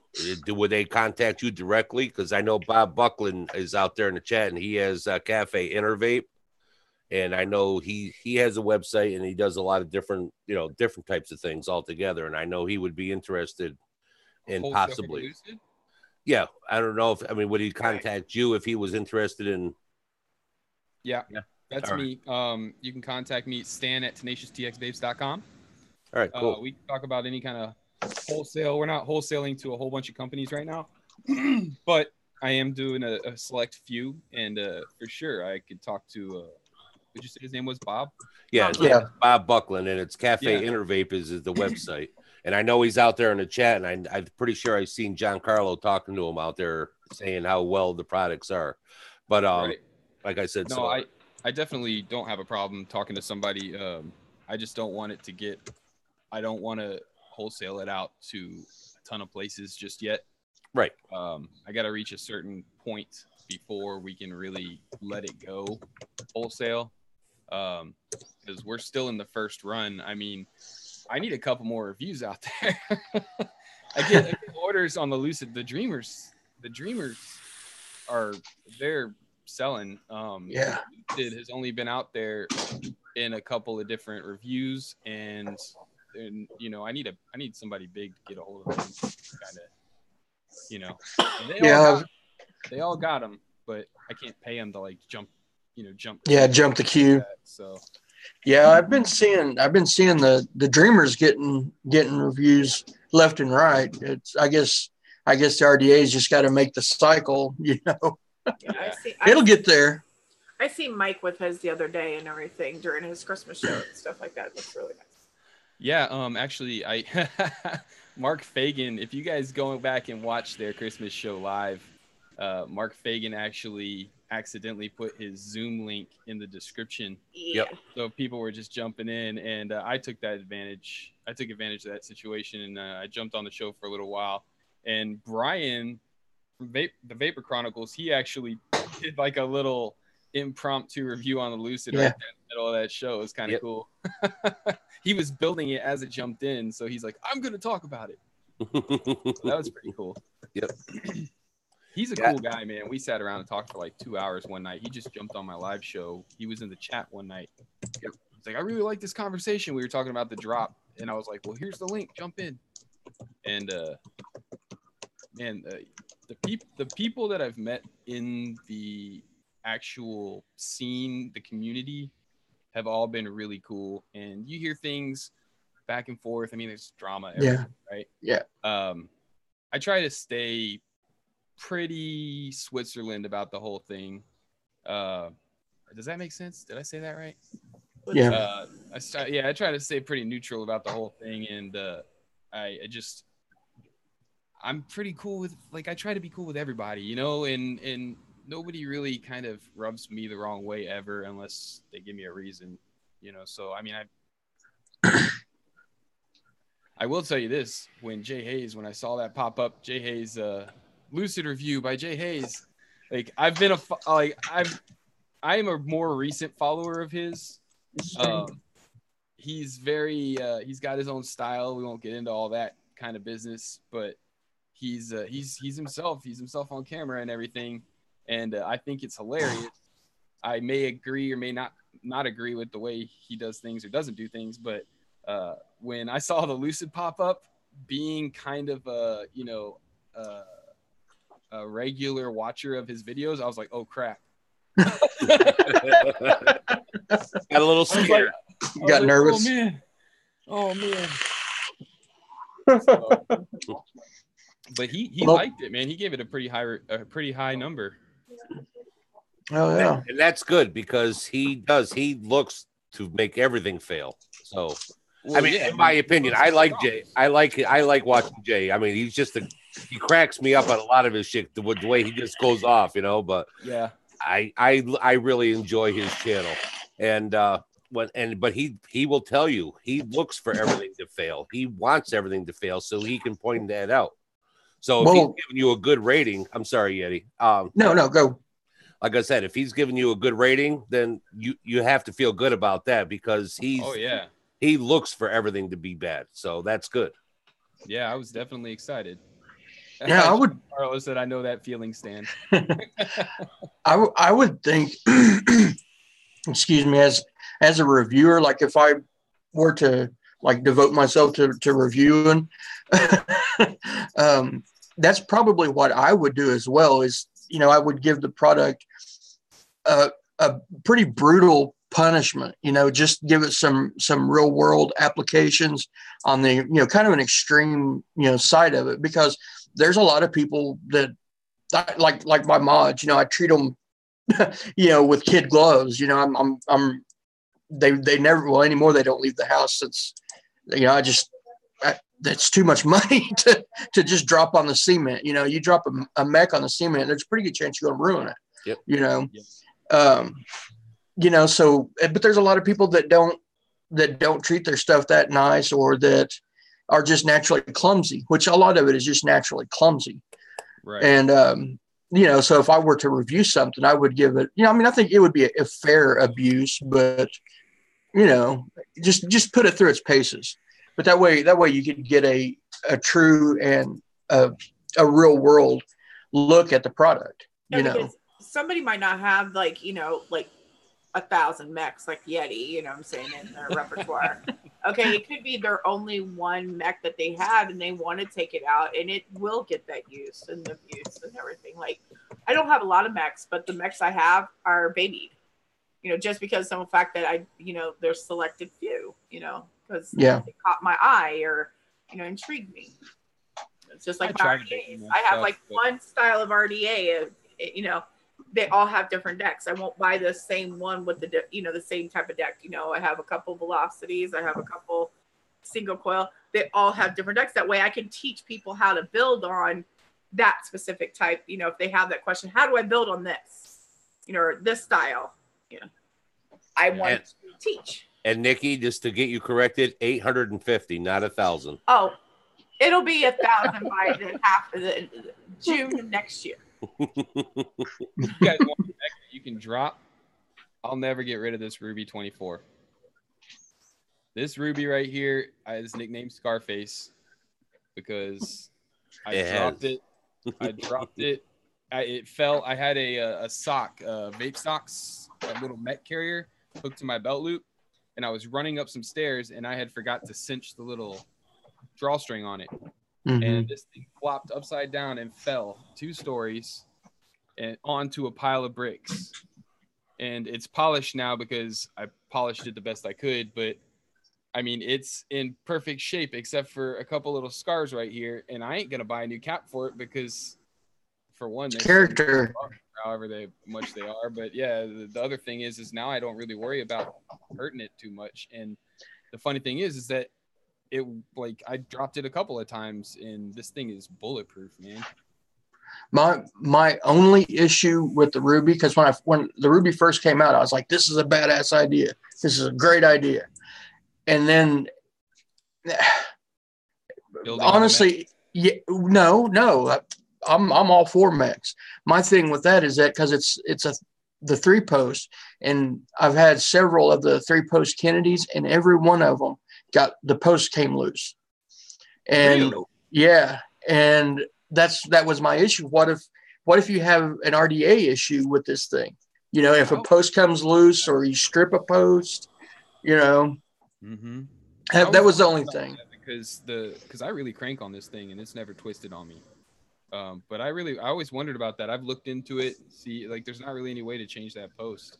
would they contact you directly? Because I know Bob Buckland is out there in the chat, and he has Cafe Vape, and I know he has a website, and he does a lot of different types of things altogether. And I know he would be interested in wholesale possibly. Yeah, I don't know would he contact you if he was interested in? Yeah, that's me. You can contact me, Stan at tenacious.vapes.com. All right, cool. We can talk about any kind of wholesale. We're not wholesaling to a whole bunch of companies right now, but I am doing a select few, and for sure I could talk to. Would you say his name was Bob? Yeah, Bob Buckland, and it's Cafe Vape is the website. And I know he's out there in the chat, and I'm pretty sure I've seen Giancarlo talking to him out there saying how well the products are. But like I said, no, I definitely don't have a problem talking to somebody. I just don't want it to get. I don't want to wholesale it out to a ton of places just yet. Right. I got to reach a certain point before we can really let it go wholesale. Because we're still in the first run. I mean, I need a couple more reviews out there. I get orders on the Lucid. The Dreamers they're selling. Lucid has only been out there in a couple of different reviews, and you know, I need somebody big to get a hold of them, kind of, you know. They all got them, but I can't pay them to like jump the queue. Like that, so yeah, I've been seeing the Dreamers getting reviews left and right. It's I guess the RDA's just got to make the cycle, you know. Yeah, it'll get there. I see Mike with his the other day and everything during his Christmas show and stuff like that. It looks really nice. Yeah, actually, Mark Fagan, if you guys go back and watch their Christmas show live, Mark Fagan actually accidentally put his Zoom link in the description. Yep. So people were just jumping in, and I took advantage of that situation, and I jumped on the show for a little while. And Brian from the Vapor Chronicles, he actually did like a little impromptu review on the Lucid right there in the middle of that show. It was kind of cool. He was building it as it jumped in, so he's like, I'm going to talk about it. That was pretty cool. Yep. He's a cool guy, man. We sat around and talked for like 2 hours one night. He just jumped on my live show. He was in the chat one night. He's like, I really like this conversation. We were talking about the drop, and I was like, well, here's the link. Jump in. And the people that I've met in the actual scene, the community, have all been really cool. And you hear things back and forth. I mean, there's drama everywhere, right? Yeah. I try to stay pretty Switzerland about the whole thing. Does that make sense? Did I say that right? Yeah. I try to stay pretty neutral about the whole thing, and I'm pretty cool with, like, I try to be cool with everybody, you know, and nobody really kind of rubs me the wrong way ever unless they give me a reason, you know. So I mean, I will tell you this: when I saw that pop up, Jay Hayes Lucid review by Jay Hayes, like, I've been I am a more recent follower of his. He's very he's got his own style. We won't get into all that kind of business, but he's himself. He's himself on camera and everything, and I think it's hilarious. I may agree or may not agree with the way he does things or doesn't do things, but when I saw the Lucid pop up, being kind of a regular watcher of his videos, I was like, oh crap. Got a little scared. Got nervous. Oh man. So, but he liked it, man. He gave it a pretty high number. Oh yeah. And that's good, because he looks to make everything fail. So I mean, in my opinion, I like Jay. I like watching Jay. I mean, he's just he cracks me up on a lot of his shit, the way he just goes off, you know. But yeah, I really enjoy his channel, and but he will tell you he looks for everything to fail. He wants everything to fail so he can point that out. So if he's giving you a good rating, I'm sorry, Yeti. No, go. Like I said, if he's giving you a good rating, then you have to feel good about that, because he looks for everything to be bad. So that's good. Yeah, I was definitely excited. Yeah, I would. Carlos said, I know that feeling, Stan. I would think, excuse me, as a reviewer, like if I were to like devote myself to reviewing, that's probably what I would do as well. Is, you know, I would give the product a pretty brutal punishment, you know, just give it some real world applications on the, you know, kind of an extreme, you know, side of it, because there's a lot of people that like my mods, you know, I treat them, you know, with kid gloves, you know, they never, well, anymore, they don't leave the house. It's, you know, that's too much money to just drop on the cement. You know, you drop a mech on the cement, there's a pretty good chance you're going to ruin it. Yep. You know, you know, so, but there's a lot of people that don't treat their stuff that nice, or that are just naturally clumsy, which a lot of it is just naturally clumsy. Right. And, so if I were to review something, I would give it, I think it would be a fair abuse, but, just put it through its paces. But that way you could get a true and a real world look at the product, Because somebody might not have like 1,000 mechs like Yeti, I'm saying, in their repertoire. Okay, it could be their only one mech that they have and they want to take it out, and it will get that use and abuse and everything. Like, I don't have a lot of mechs, but the mechs I have are babied, just because of the fact that there's selected few, because they caught my eye or, intrigued me. It's just like my RDAs. I have like one style of RDA, they all have different decks. I won't buy the same one with the same type of deck. I have a couple velocities. I have a couple single coil. They all have different decks. That way I can teach people how to build on that specific type. If they have that question, how do I build on this? Or this style? I want to teach. And Nikki, just to get you corrected, 850, not 1,000. Oh, it'll be 1,000 by the half of the June of next year. You guys want a deck that you can drop? I'll never get rid of this Ruby 24. This Ruby right here is nicknamed Scarface because I dropped it. It fell. I had a sock, vape socks, a little mech carrier hooked to my belt loop, and I was running up some stairs, and I had forgot to cinch the little drawstring on it. Mm-hmm. And this thing flopped upside down and fell 2 stories and onto a pile of bricks. And it's polished now because I polished it the best I could, but I mean, it's in perfect shape except for a couple little scars right here. And I ain't going to buy a new cap for it because, for one, there's character, however much they are. But yeah, the other thing is now I don't really worry about hurting it too much. And the funny thing is that I dropped it a couple of times and this thing is bulletproof, man. My only issue with the Ruby, because when the Ruby first came out, I was like, this is a badass idea. This is a great idea. And then honestly, no, I'm all for mechs. My thing with that is that because it's the 3-post, and I've had several of the 3-post Kennedys, and every one of them the post came loose. And really? Yeah, and that was my issue. What if you have an RDA issue with this thing? If a post comes loose or you strip a post, Mm-hmm. That was the only thing. Because I really crank on this thing and it's never twisted on me. But I always wondered about that. I've looked into it. See, like, there's not really any way to change that post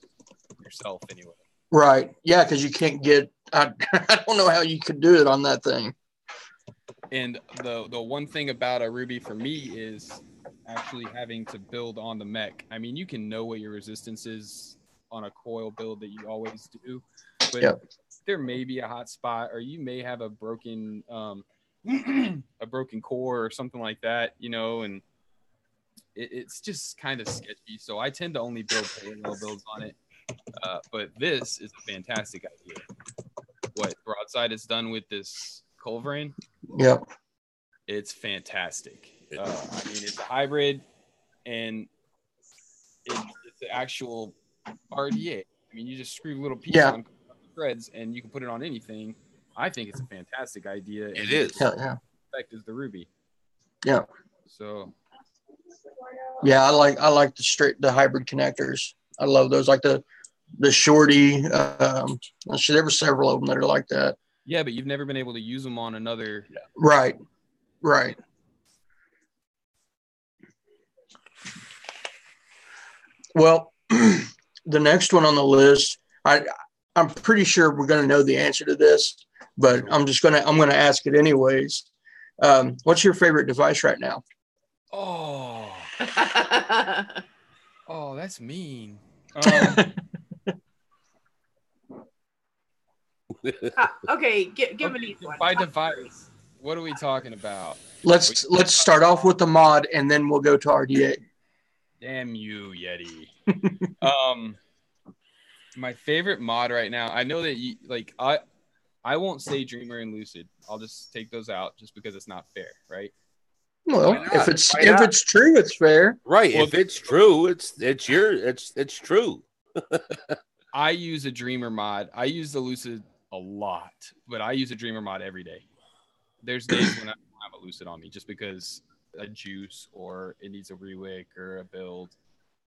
yourself anyway. Right. Yeah, because you can't get. I don't know how you could do it on that thing. And the one thing about a Ruby for me is actually having to build on the mech. I mean, you can know what your resistance is on a coil build that you always do, but there may be a hot spot, or you may have a broken core or something like that, and it's just kind of sketchy. So I tend to only build parallel builds on it. But this is a fantastic idea. What Broadside has done with this culverin, it's fantastic. I mean, it's a hybrid, and it's the actual RDA. I mean, you just screw little pieces on threads, and you can put it on anything. I think it's a fantastic idea. It is. Effect is the Ruby. Yeah. So. Yeah, I like the hybrid connectors. I love those, like the shorty. There were several of them that are like that. Yeah, but you've never been able to use them on another. Right. Well, the next one on the list, I'm pretty sure we're going to know the answer to this, but I'm going to ask it anyways. What's your favorite device right now? Oh, that's mean. Okay, give me these one. By device, what are we talking about? Let's start off with the mod, and then we'll go to RDA. Damn you, Yeti. My favorite mod right now, I know that you like. I won't say Dreamer and Lucid. I'll just take those out just because it's not fair, right? Well, if it's true, it's fair. Right. Well, if it's true, it's true. I use a Dreamer mod. I use the Lucid a lot, but I use a Dreamer mod every day. There's days when I don't have a Lucid on me just because a juice or it needs a rewick or a build.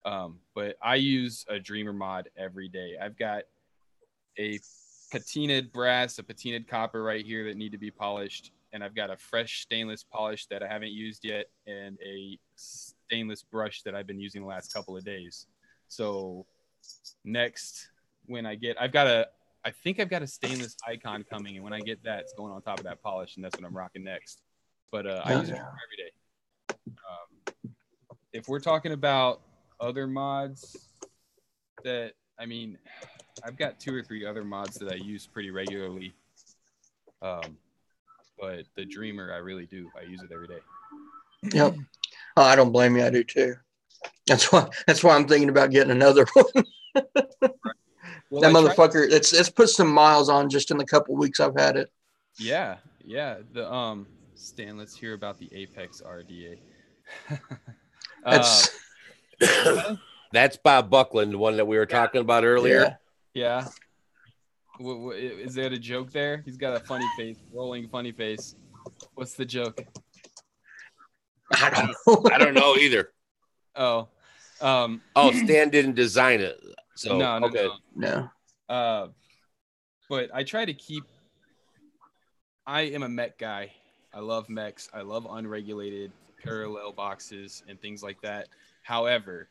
But I use a Dreamer mod every day. I've got a patinaed brass, a patinaed copper right here that need to be polished, and I've got a fresh stainless polish that I haven't used yet, and a stainless brush that I've been using the last couple of days. So next, when I think I've got a stainless icon coming, and when I get that, it's going on top of that polish, and that's what I'm rocking next. But I use it every day. If we're talking about other mods that, I mean, I've got 2 or 3 other mods that I use pretty regularly. But the Dreamer, I really do. I use it every day. Yep. Oh, I don't blame you. I do too. That's why I'm thinking about getting another one. Well, that motherfucker, it's put some miles on just in the couple weeks I've had it. Yeah. The Stan, let's hear about the Apex RDA. That's Bob Buckland, the one that we were talking about earlier. Yeah. Is that a joke there? He's got a funny face, rolling funny face. What's the joke? I don't know either. Oh, Stan didn't design it. So no. But I try to keep. I am a mech guy. I love mechs. I love unregulated parallel boxes and things like that. However,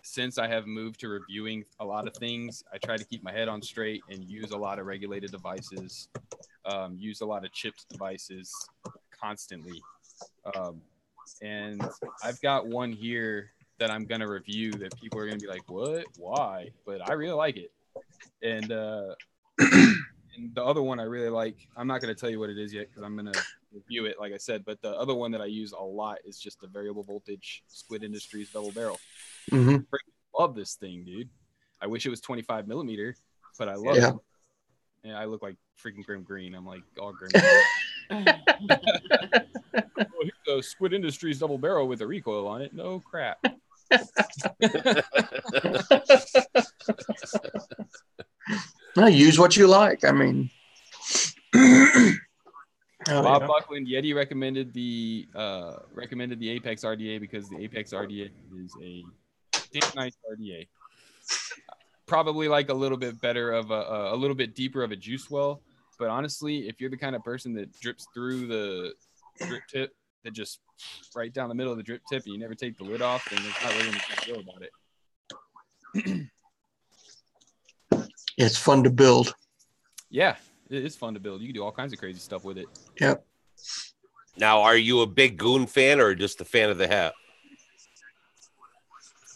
since I have moved to reviewing a lot of things, I try to keep my head on straight and use a lot of regulated devices, use a lot of chips devices constantly. And I've got one here that I'm going to review that people are going to be like, what? Why? But I really like it. And, and the other one I really like, I'm not going to tell you what it is yet because I'm going to review it, like I said. But the other one that I use a lot is just a variable voltage Squid Industries double barrel. Mm-hmm. Love this thing, dude. I wish it was 25 millimeter, but I love it. And I look like freaking Grim Green. I'm like all Grim Green. Well, here's a Squid Industries double barrel with a recoil on it. No crap. Use what you like. I mean, Bob Buckland Yeti recommended the Apex RDA because the Apex RDA is a damn nice RDA. Probably like a little bit better of a little bit deeper of a juice well. But honestly, if you're the kind of person that drips through the drip tip, that just right down the middle of the drip tip, and you never take the lid off, then there's not really anything to feel about it. It's fun to build. Yeah, it is fun to build. You can do all kinds of crazy stuff with it. Yep. Now, are you a big Goon fan or just a fan of the hat?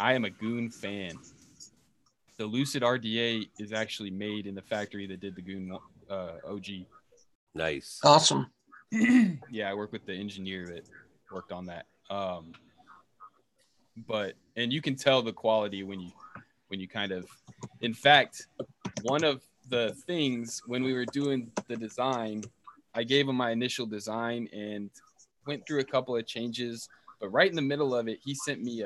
I am a Goon fan. The Lucid RDA is actually made in the factory that did the Goon OG. Nice. Awesome. Yeah, I work with the engineer that worked on that. And you can tell the quality when you kind of, in fact, one of the things when we were doing the design, I gave him my initial design and went through a couple of changes, but right in the middle of it, he sent me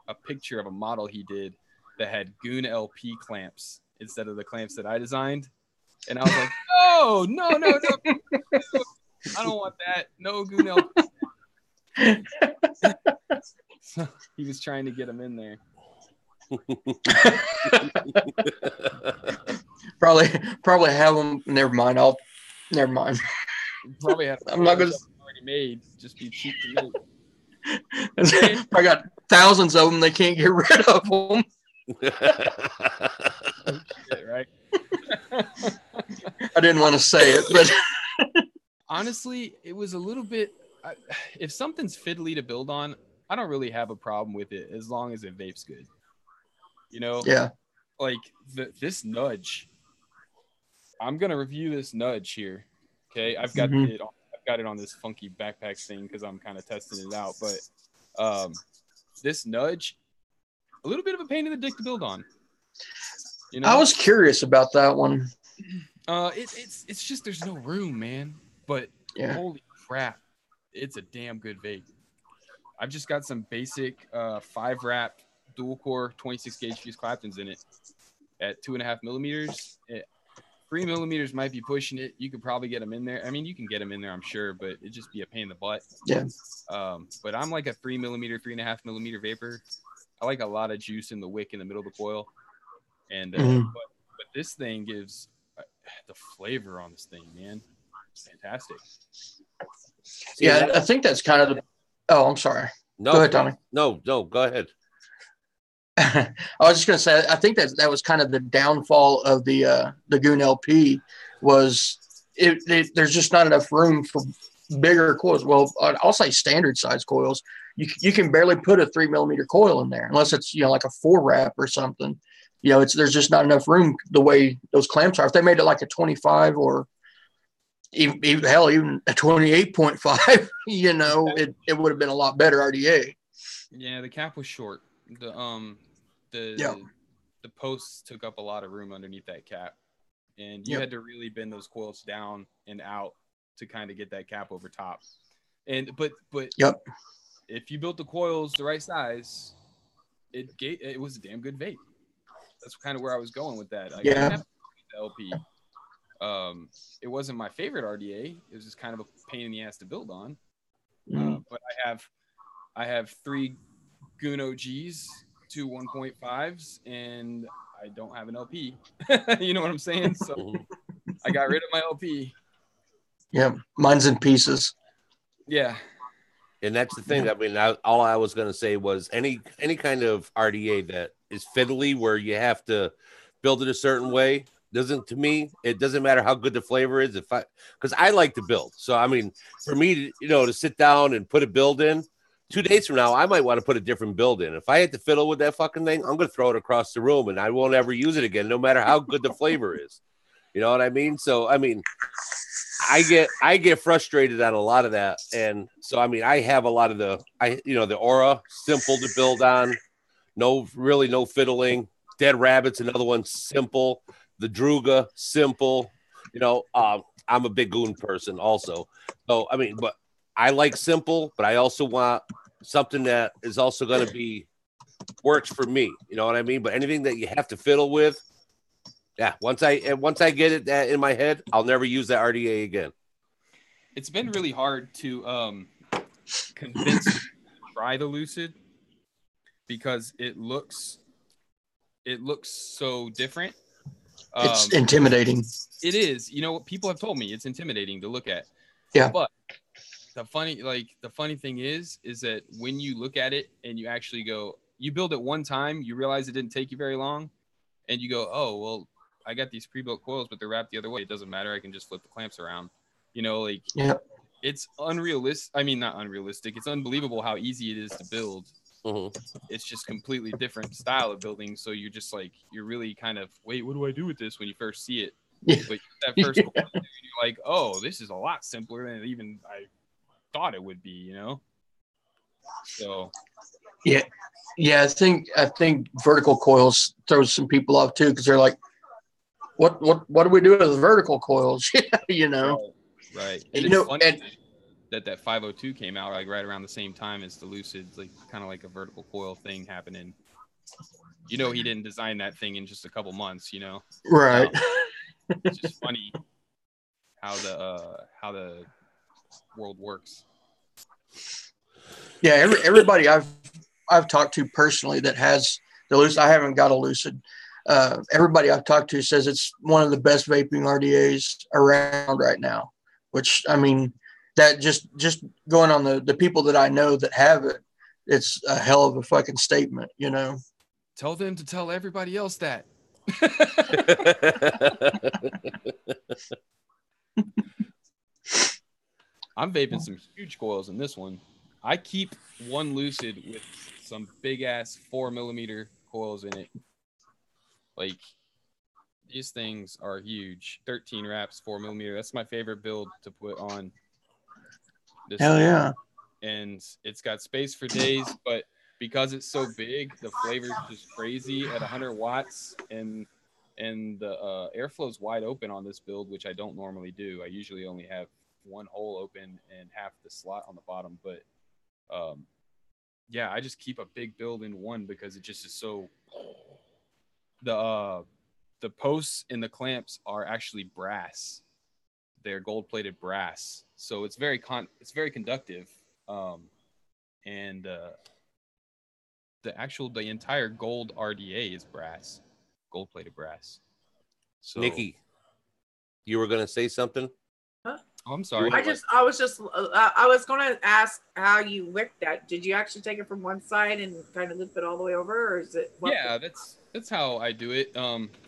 a picture of a model he did that had Goon LP clamps instead of the clamps that I designed. And I was like, no. I don't want that. No Goon LP. So he was trying to get them in there. Probably have them. Never mind. Never mind. Probably have. I'm not gonna. Already made. Just be cheap to make. I got thousands of them. They can't get rid of them. Shit, right? I didn't want to say it, but honestly, it was a little bit. If something's fiddly to build on, I don't really have a problem with it as long as it vapes good. You know? Yeah. Like this nudge. I'm gonna review this nudge here. Okay, I've got it. I've got it on this funky backpack thing because I'm kind of testing it out. But this nudge, a little bit of a pain in the dick to build on. You know? I was curious about that one. It's just there's no room, man. But holy crap, it's a damn good vape. I've just got some basic 5-wrap dual core 26 gauge fused Claptons in it at 2.5 millimeters. 3 millimeters might be pushing it. You could probably get them in there. I mean, you can get them in there, I'm sure, but it'd just be a pain in the butt. Yeah. But I'm like a 3 millimeter, 3.5 millimeter vapor. I like a lot of juice in the wick in the middle of the coil. And but this thing gives the flavor on this thing, man. It's fantastic. Yeah, I think that's kind of the. Oh, I'm sorry. No, go ahead, Tommy. No, go ahead. I was just going to say, I think that was kind of the downfall of the Goon LP was there's just not enough room for bigger coils. Well, I'll say standard size coils. You can barely put a 3 millimeter coil in there unless it's, like a 4-wrap or something. There's just not enough room the way those clamps are. If they made it like a 25 or even a 28.5, it would have been a lot better RDA. Yeah, the cap was short. The posts took up a lot of room underneath that cap, and you had to really bend those coils down and out to kind of get that cap over top. And but if you built the coils the right size, it was a damn good vape. That's kind of where I was going with that. I didn't have the LP. It wasn't my favorite RDA. It was just kind of a pain in the ass to build on. But I have 3 Goon OGs, 2 1.5s, and I don't have an LP. You know what I'm saying? So I got rid of my LP. Yeah, mine's in pieces. Yeah. And that's the thing. I mean, all I was going to say was any kind of RDA that is fiddly, where you have to build it a certain way, to me, it doesn't matter how good the flavor is. Because I like to build. So, I mean, for me, to sit down and put a build in, 2 days from now, I might want to put a different build in. If I had to fiddle with that fucking thing, I'm going to throw it across the room and I won't ever use it again, no matter how good the flavor is. You know what I mean? So, I mean, I get frustrated on a lot of that. And so, I mean, I have a lot of the Aura, simple to build on. No fiddling. Dead Rabbit's another one, simple. The Druga, simple. I'm a big Goon person also. So, I mean, but I like simple, but I also want something that is also going to be works for me. You know what I mean? But anything that you have to fiddle with, once I get it in my head, I'll never use that RDA again. It's been really hard to convince you to try the Lucid because it looks so different. It's intimidating. It is. People have told me it's intimidating to look at. Yeah. But the funny thing is that when you look at it and you actually go, you build it one time, you realize it didn't take you very long, and you go, oh, well, I got these pre-built coils, but they're wrapped the other way. It doesn't matter. I can just flip the clamps around. It's unrealistic. I mean, not unrealistic. It's unbelievable how easy it is to build. It's just completely different style of building. So you're just like, you're really kind of, wait, what do I do with this when you first see it? But that first coil, you're like, oh, this is a lot simpler than even I thought it would be, So I think vertical coils throws some people off too, because they're like, what do we do with vertical coils? Right. And it's funny that 502 came out like right around the same time as the Lucid, like kind of like a vertical coil thing happening. He didn't design that thing in just a couple months, Right. It's just funny how the world works. Yeah, everybody I've talked to personally that has the Lucid, I haven't got a Lucid. Everybody I've talked to says it's one of the best vaping RDAs around right now, which, I mean, that just going on the people that I know that have it, it's a hell of a fucking statement, Tell them to tell everybody else that. I'm vaping some huge coils in this one. I keep one Lucid with some big ass 4 millimeter coils in it. Like, these things are huge. 13 wraps, 4 millimeter. That's my favorite build to put on this. Hell yeah. And it's got space for days, but because it's so big, the flavor's just crazy at 100 watts, and the airflow's wide open on this build, which I don't normally do. I usually only have one hole open and half the slot on the bottom. But yeah, I just keep a big build in one because it just is so. The posts and the clamps are actually brass. They're gold-plated brass, so it's very conductive. And the entire gold RDA is brass, gold-plated brass. So, Nikki, you were gonna say something? Huh? Oh, I'm sorry. I was going to ask how you wicked that. Did you actually take it from one side and kind of loop it all the way over, or is it? Yeah, that's how I do it.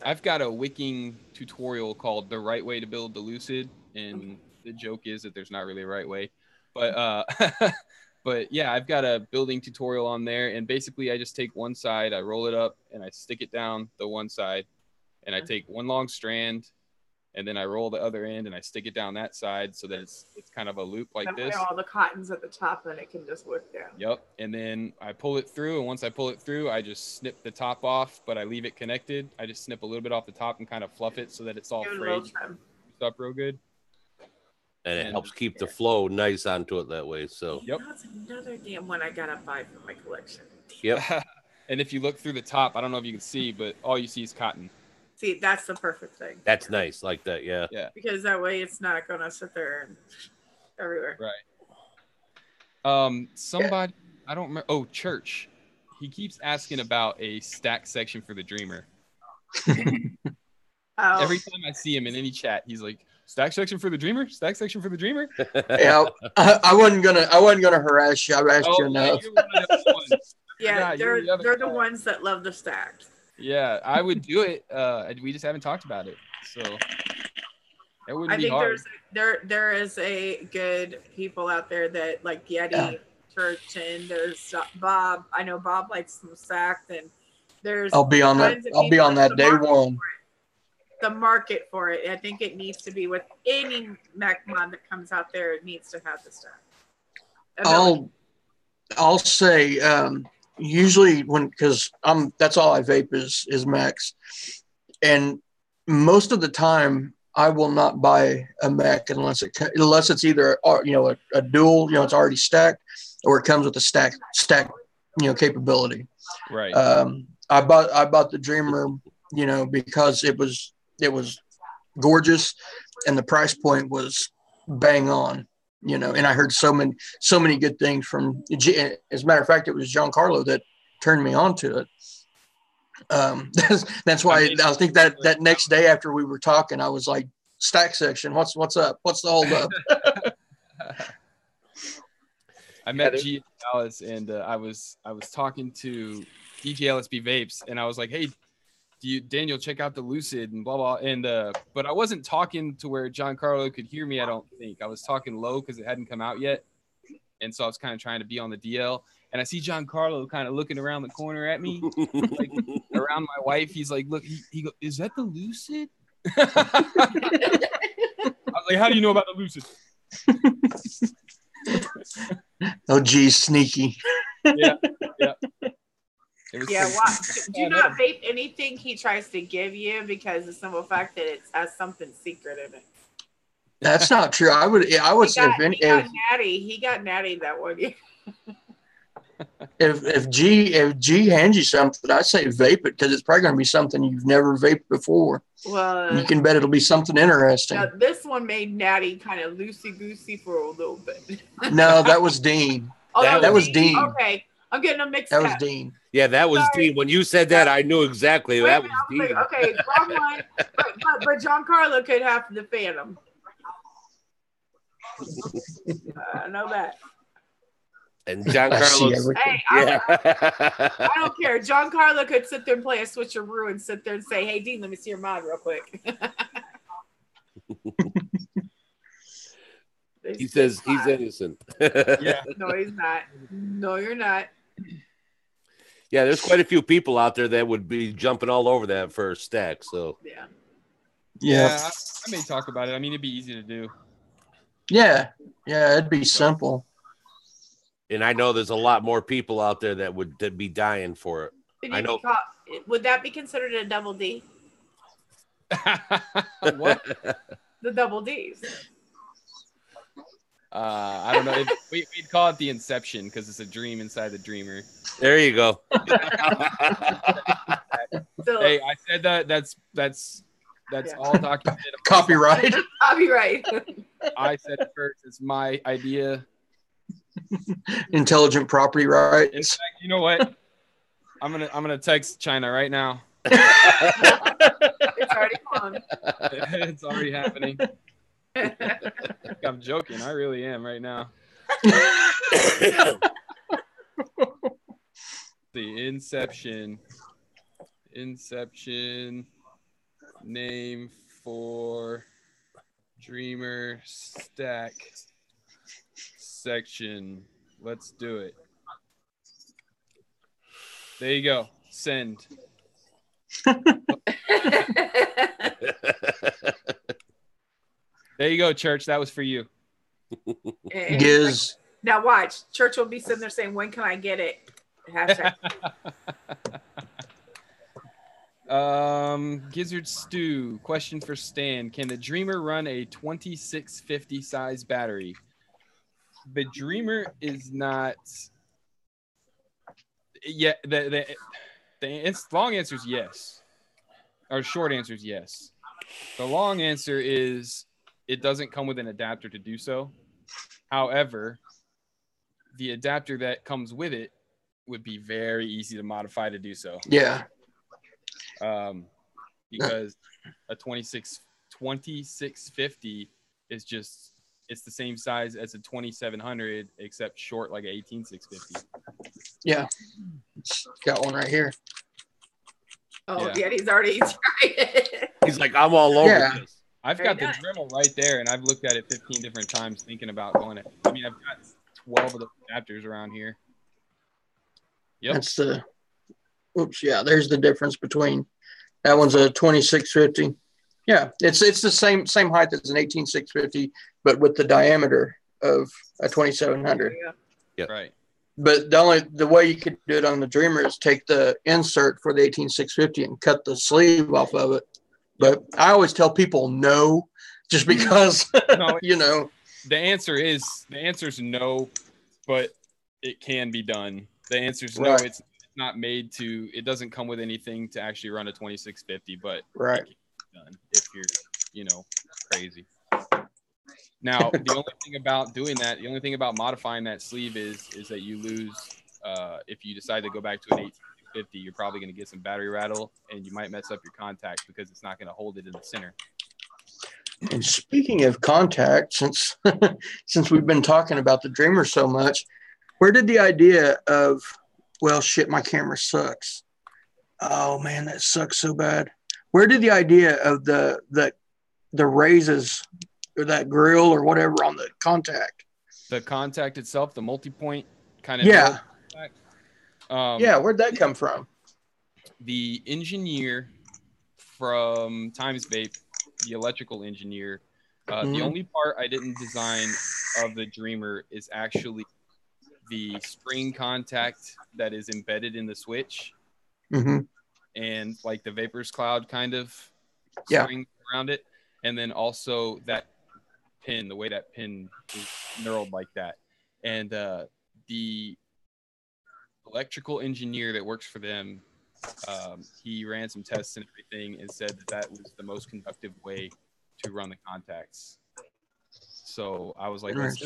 I've got a wicking tutorial called "The Right Way to Build the Lucid," and the joke is that there's not really a right way, but but yeah, I've got a building tutorial on there, and basically I just take one side, I roll it up, and I stick it down the one side, and I take one long strand. And then I roll the other end and I stick it down that side so that it's kind of a loop like this. All the cotton's at the top and it can just wick down. Yep. And then I pull it through. And once I pull it through, I just snip the top off, but I leave it connected. I just snip a little bit off the top and kind of fluff it so that it's all frayed. It's up real good. And it helps keep the flow nice onto it that way. So yep. That's another damn one I gotta buy for my collection. Yep. And if you look through the top, I don't know if you can see, but all you see is cotton. See, that's the perfect thing. That's nice, like that, yeah. Yeah. Because that way it's not gonna sit there and everywhere. Right. Somebody, I don't remember. Oh, Church. He keeps asking about a stack section for the Dreamer. Every time I see him in any chat, he's like, "Stack section for the Dreamer. Stack section for the Dreamer." Yeah, I wasn't gonna harass you. I've asked you enough. Yeah, they're the ones that love the stacks. Yeah, I would do it. We just haven't talked about it, so it wouldn't be hard. There is a good people out there that like Yeti Church, and there's Bob. I know Bob likes some stacked, and there's. I'll be on that day one. The market for it. I think it needs to be with any Mac mod that comes out there. It needs to have the stack. I'll say. Usually because that's all I vape is Max, and most of the time I will not buy a Mac unless it's either a dual, it's already stacked, or it comes with a stack capability. Right. I bought the Dreamer because it was gorgeous and the price point was bang on. And I heard so many good things from. As a matter of fact, it was Giancarlo that turned me on to it. That's why I think that next day after we were talking, I was like, "Stack section, what's up? What's the hold up?" I met G in Dallas, and I was talking to DJ LSB Vapes, and I was like, "Hey, Daniel, check out the Lucid and blah blah." And but I wasn't talking to where Giancarlo could hear me. I don't think I was talking low because it hadn't come out yet, and so I was kind of trying to be on the DL. And I see Giancarlo kind of looking around the corner at me, like around my wife. He's like, "Look, he goes, is that the Lucid?" I was like, "How do you know about the Lucid?" Oh, geez, sneaky. Yeah. Yeah, do not vape anything he tries to give you because of the simple fact that it has something secret in it. That's not true. I would. He got natty that one year. If G hands you something, I say vape it because it's probably going to be something you've never vaped before. Well, you can bet it'll be something interesting. Now this one made Natty kind of loosey goosey for a little bit. No, that was Dean. Oh, that was Dean. Okay, I'm getting a mixed. That was Dean. Yeah, that was Dean. When you said that, I knew exactly that was Dean. Like, okay, wrong one. But Giancarlo could have the Phantom. I know that. And Giancarlo. Hey, I don't care. Giancarlo could sit there and play a switcheroo and sit there and say, "Hey, Dean, let me see your mod real quick." He says he's innocent. Yeah. No, he's not. No, you're not. Yeah, there's quite a few people out there that would be jumping all over that for a stack. So yeah, I may talk about it. I mean, it'd be easy to do. Yeah, it'd be simple. And I know there's a lot more people out there that would be dying for it. I know. Would that be considered a double D? What? The double Ds. I don't know. We'd call it the inception because it's a dream inside the dreamer. There you go. Hey, I said that. That's all documented. Copyright. Copyright. I said it first. It's my idea. Intelligent property rights. In fact, you know what? I'm gonna text China right now. It's already on. It's already happening. I'm joking. I really am right now. The inception name for dreamer stack section. Let's do it. There you go. Send. There you go, Church. That was for you. Giz. Now watch. Church will be sitting there saying, "When can I get it?" Hashtag. Gizzard Stew. Question for Stan. Can the Dreamer run a 2650 size battery? The Dreamer is not. Yeah, the long answer is yes. Or short answer is yes. The long answer is it doesn't come with an adapter to do so. However, the adapter that comes with it would be very easy to modify to do so. Yeah. Because a 2650 is just, it's the same size as a 2700 except short like an 18650. Yeah. Got one right here. Oh, yeah, he's already tried it. He's like, I'm all over this. I've got the Dremel right there, and I've looked at it 15 different times thinking about going it. I mean, I've got 12 of the adapters around here. Yep. That's the, oops, yeah, there's the difference between, that one's a 2650. Yeah, it's the same height as an 18650, but with the diameter of a 2700. Yeah. Right. But the way you could do it on the Dreamer is take the insert for the 18650 and cut the sleeve off of it. But I always tell people no, just because no, you know. The answer is no, but it can be done. The answer is no. It's not made to. It doesn't come with anything to actually run a 2650, but it can be done if you're, crazy. Now, the only thing about doing that, the only thing about modifying that sleeve is that you lose. If you decide to go back to an 1850, you're probably going to get some battery rattle, and you might mess up your contact because it's not going to hold it in the center. And speaking of contact, since we've been talking about the Dreamer so much, where did the idea of, well, shit, my camera sucks. Oh man, that sucks so bad. Where did the idea of the raises or that grill or whatever on the contact? The contact itself, the multi-point kind of. Yeah. Where'd that come from? The engineer from Times Vape, the electrical engineer, the only part I didn't design of the Dreamer is actually the spring contact that is embedded in the switch, and like the Vapors Cloud kind of spring around it, and then also that pin, the way that pin is knurled like that, and the electrical engineer that works for them, he ran some tests and everything and said that was the most conductive way to run the contacts. So I was like, let's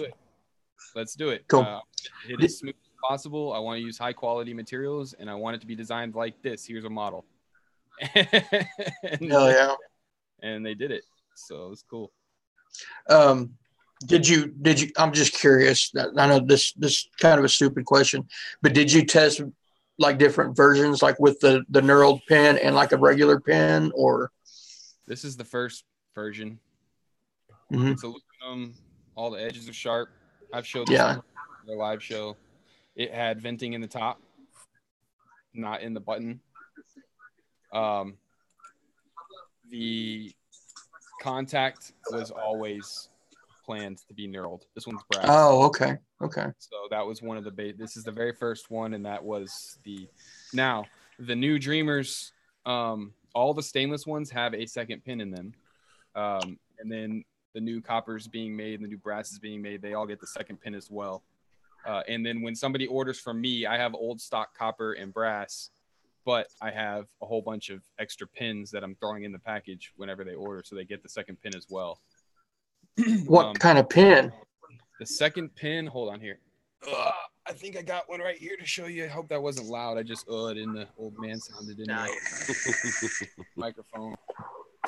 do it. Cool. It is smooth as possible. I want to use high quality materials, and I want it to be designed like this. Here's a model. And they did it. So it's cool. Did you, I'm just curious. I know this kind of a stupid question, but did you test like different versions, like with the knurled pen and like a regular pen, or? This is the first version. It's aluminum. All the edges are sharp. I've showed this on the live show. It had venting in the top, not in the button. The contact was always planned to be knurled. This one's brass. Oh, okay. So that was one of the this is the very first one, and that was now the new Dreamers. All the stainless ones have a second pin in them, and then new coppers being made, the new brasses being made, they all get the second pin as well. And then when somebody orders from me, I have old stock copper and brass, but I have a whole bunch of extra pins that I'm throwing in the package whenever they order, so they get the second pin as well. What kind of pin? The second pin, hold on here. I think I got one right here to show you. I hope that wasn't loud. I just it in the old man sounded in my microphone.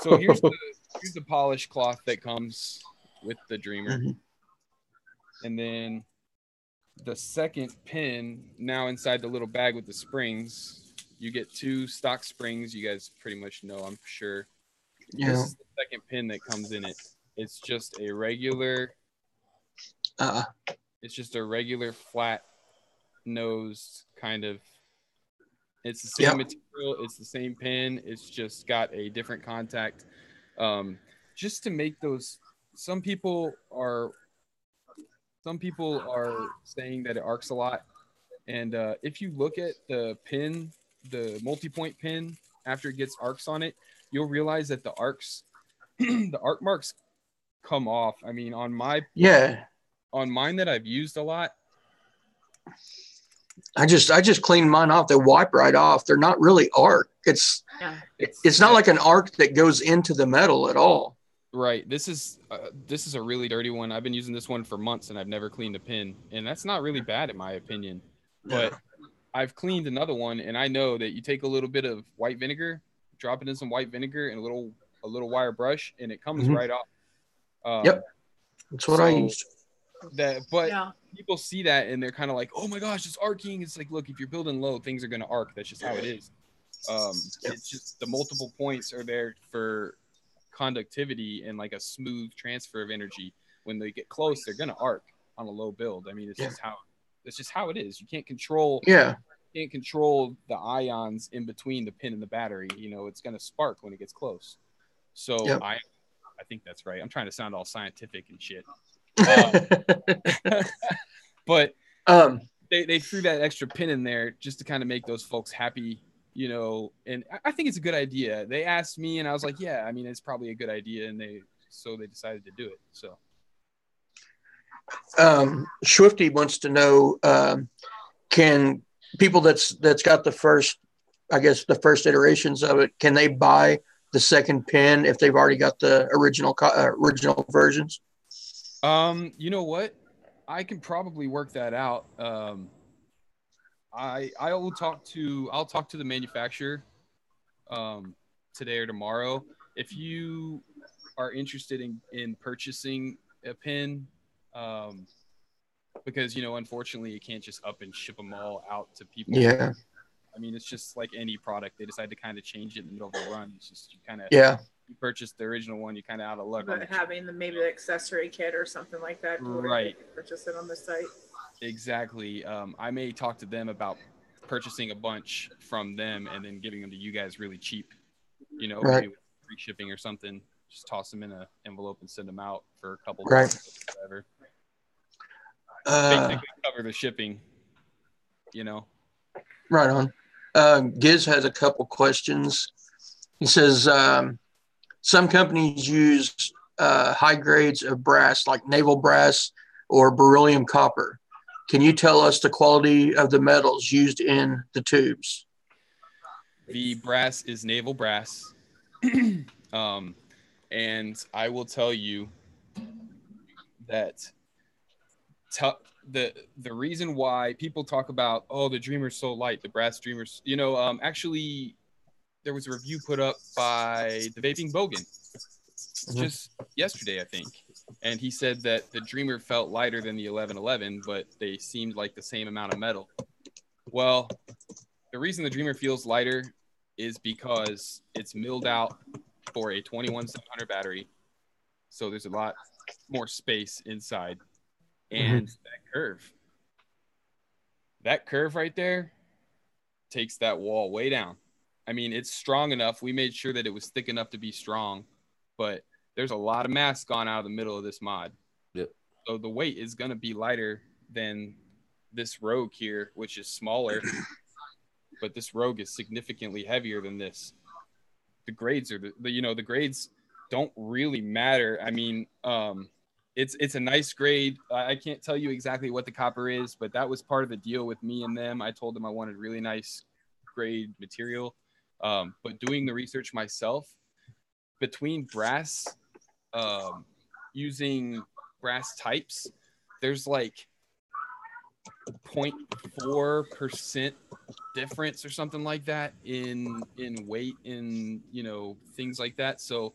So here's the polished cloth that comes with the Dreamer. And then the second pin, now inside the little bag with the springs, you get 2 stock springs. You guys pretty much know, I'm sure. Yeah. This is the second pin that comes in it. It's just a regular it's just a regular flat nosed kind of, it's the same material, it's the same pin, it's just got a different contact, just to make those. Some people are saying that it arcs a lot, and if you look at the pin, the multi-point pin, after it gets arcs on it, you'll realize that the arcs the arc marks come off. I mean, on mine that I've used a lot, I just clean mine off. They wipe right off. They're not really arc. It's not like an arc that goes into the metal at all. Right. This is a really dirty one. I've been using this one for months and I've never cleaned a pin, and that's not really bad in my opinion. But I've cleaned another one, and I know that you take a little bit of white vinegar, drop it in some white vinegar and a little wire brush, and it comes right off. That's what I used. People see that and they're kind of like, oh my gosh, it's arcing. It's like, look, if you're building low, things are going to arc. That's just how it is. It's just the multiple points are there for conductivity and like a smooth transfer of energy. When they get close, they're going to arc on a low build. I mean, it's just how it is. You can't control the ions in between the pin and the battery. You know, it's going to spark when it gets close. So I think that's right. I'm trying to sound all scientific and shit. But they threw that extra pin in there just to kind of make those folks happy, you know, and I think it's a good idea. They asked me and I was like, yeah, I mean, it's probably a good idea, and they decided to do it. So Swifty wants to know, can people that's got the first iterations of it, can they buy the second pin if they've already got the original versions? You know what? I can probably work that out. I'll talk to the manufacturer today or tomorrow. If you are interested in purchasing a pin, because, you know, unfortunately you can't just up and ship them all out to people. Yeah. I mean, it's just like any product. They decide to kind of change it in the middle of the run. It's just you purchased the original one, you kind of out of luck. But having maybe the accessory kit or something like that, right? Purchase it on the site. Exactly. I may talk to them about purchasing a bunch from them and then giving them to you guys really cheap. You know, maybe with free shipping or something. Just toss them in an envelope and send them out for a couple bucks or whatever. Basically cover the shipping. You know. Right on. Giz has a couple questions. He says, some companies use high grades of brass, like naval brass or beryllium copper. Can you tell us the quality of the metals used in the tubes? The brass is naval brass. And I will tell you that the reason why people talk about, oh, the Dreamer's so light, the brass Dreamers, you know, actually there was a review put up by the Vaping Bogan just yesterday, I think. And he said that the Dreamer felt lighter than the 1111, but they seemed like the same amount of metal. Well, the reason the Dreamer feels lighter is because it's milled out for a 21700 battery. So there's a lot more space inside. And that curve right there takes that wall way down. I mean, it's strong enough. We made sure that it was thick enough to be strong, but there's a lot of mass gone out of the middle of this mod. Yep. So the weight is going to be lighter than this Rogue here, which is smaller, but this Rogue is significantly heavier than this. The grades are the grades don't really matter. I mean, it's a nice grade. I can't tell you exactly what the copper is, but that was part of the deal with me and them. I told them I wanted really nice grade material. But doing the research myself, between brass, using brass types, there's like 0.4% difference or something like that in weight, in, you know, things like that. So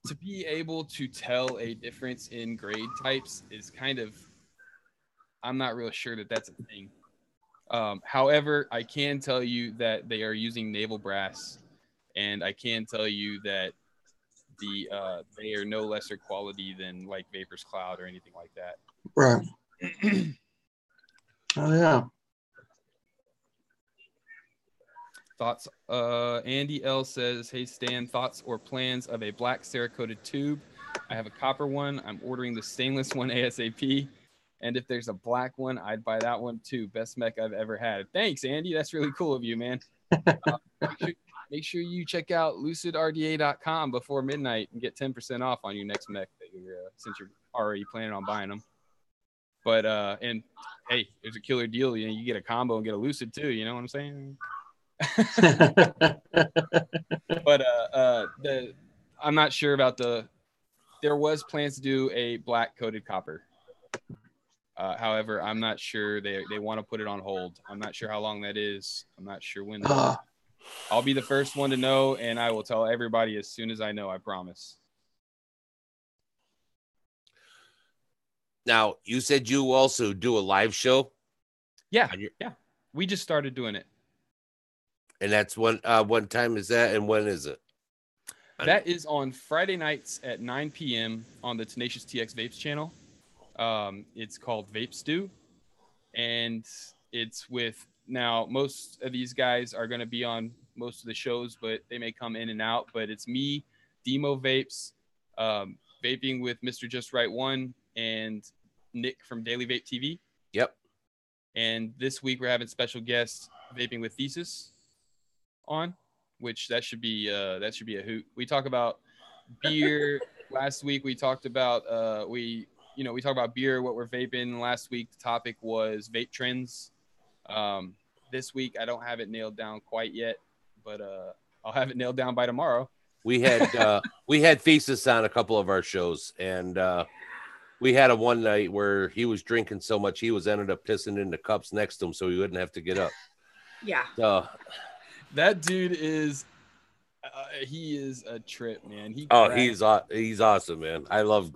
to be able to tell a difference in grade types is kind of, I'm not really sure that that's a thing. However, I can tell you that they are using naval brass, and I can tell you that they are no lesser quality than like Vapor's Cloud or anything like that. Right. Oh yeah. Thoughts? Andy L says, "Hey Stan, thoughts or plans of a black Cerakoted tube? I have a copper one. I'm ordering the stainless one ASAP. And if there's a black one, I'd buy that one too. Best mech I've ever had." Thanks, Andy. That's really cool of you, man. Make sure you check out lucidrda.com before midnight and get 10% off on your next mech that you're since you're already planning on buying them. But and hey, there's a killer deal. You know, you get a combo and get a Lucid too. You know what I'm saying? But I'm not sure about there was plans to do a black coated copper. However, I'm not sure they want to put it on hold. I'm not sure how long that is. I'm not sure when. I'll be the first one to know, and I will tell everybody as soon as I know, I promise. Now, you said you also do a live show? Yeah, yeah. We just started doing it. And that's what time is that, and when is it? That is on Friday nights at 9 p.m. on the Tenacious TX Vapes channel. It's called Vape Stew, and it's with, now most of these guys are going to be on most of the shows, but they may come in and out. But it's me, Demo Vapes, vaping with Mr. Just Right One, and Nick from Daily Vape TV. Yep. And this week we're having special guests vaping with Thesis on, which that should be a hoot. We talk about beer. Last week we talked about we talked about beer, what we're vaping. Last week the topic was vape trends. This week I don't have it nailed down quite yet, but I'll have it nailed down by tomorrow. We had Thesis on a couple of our shows, and we had a one night where he was drinking so much he was ended up pissing in the cups next to him so he wouldn't have to get up. Yeah. That dude is he is a trip, man. He's awesome, man. I love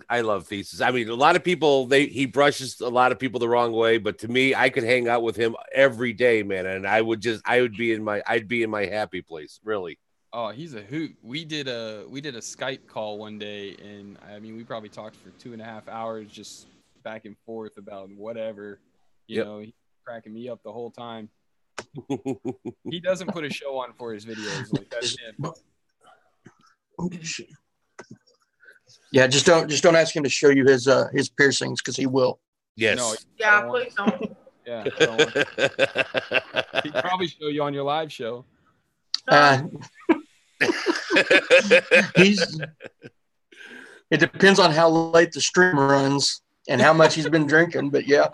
Thesis. I mean, a lot of people he brushes a lot of people the wrong way, but to me, I could hang out with him every day, man, and I'd be in my happy place, really. Oh, he's a hoot. We did a Skype call one day, and I mean, we probably talked for 2.5 hours just back and forth about whatever. You know, he's cracking me up the whole time. He doesn't put a show on for his videos. Like, that's him. Oh, shit. Yeah, just don't ask him to show you his piercings, because he will. Yes. No, yeah, please don't. Yeah. He'd probably show you on your live show. It depends on how late the stream runs and how much he's been drinking, but yeah.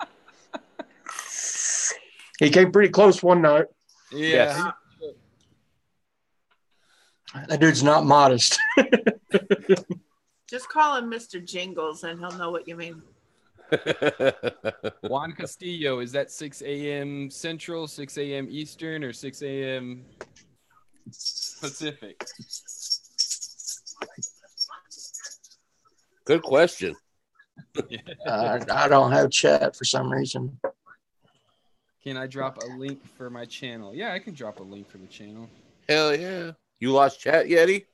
He came pretty close one night. Yeah. That dude's not modest. Just call him Mr. Jingles and he'll know what you mean. Juan Castillo, is that 6 a.m. Central, 6 a.m. Eastern, or 6 a.m. Pacific? Good question. I don't have chat for some reason. Can I drop a link for my channel? Yeah, I can drop a link for the channel. Hell yeah. You lost chat, Yeti?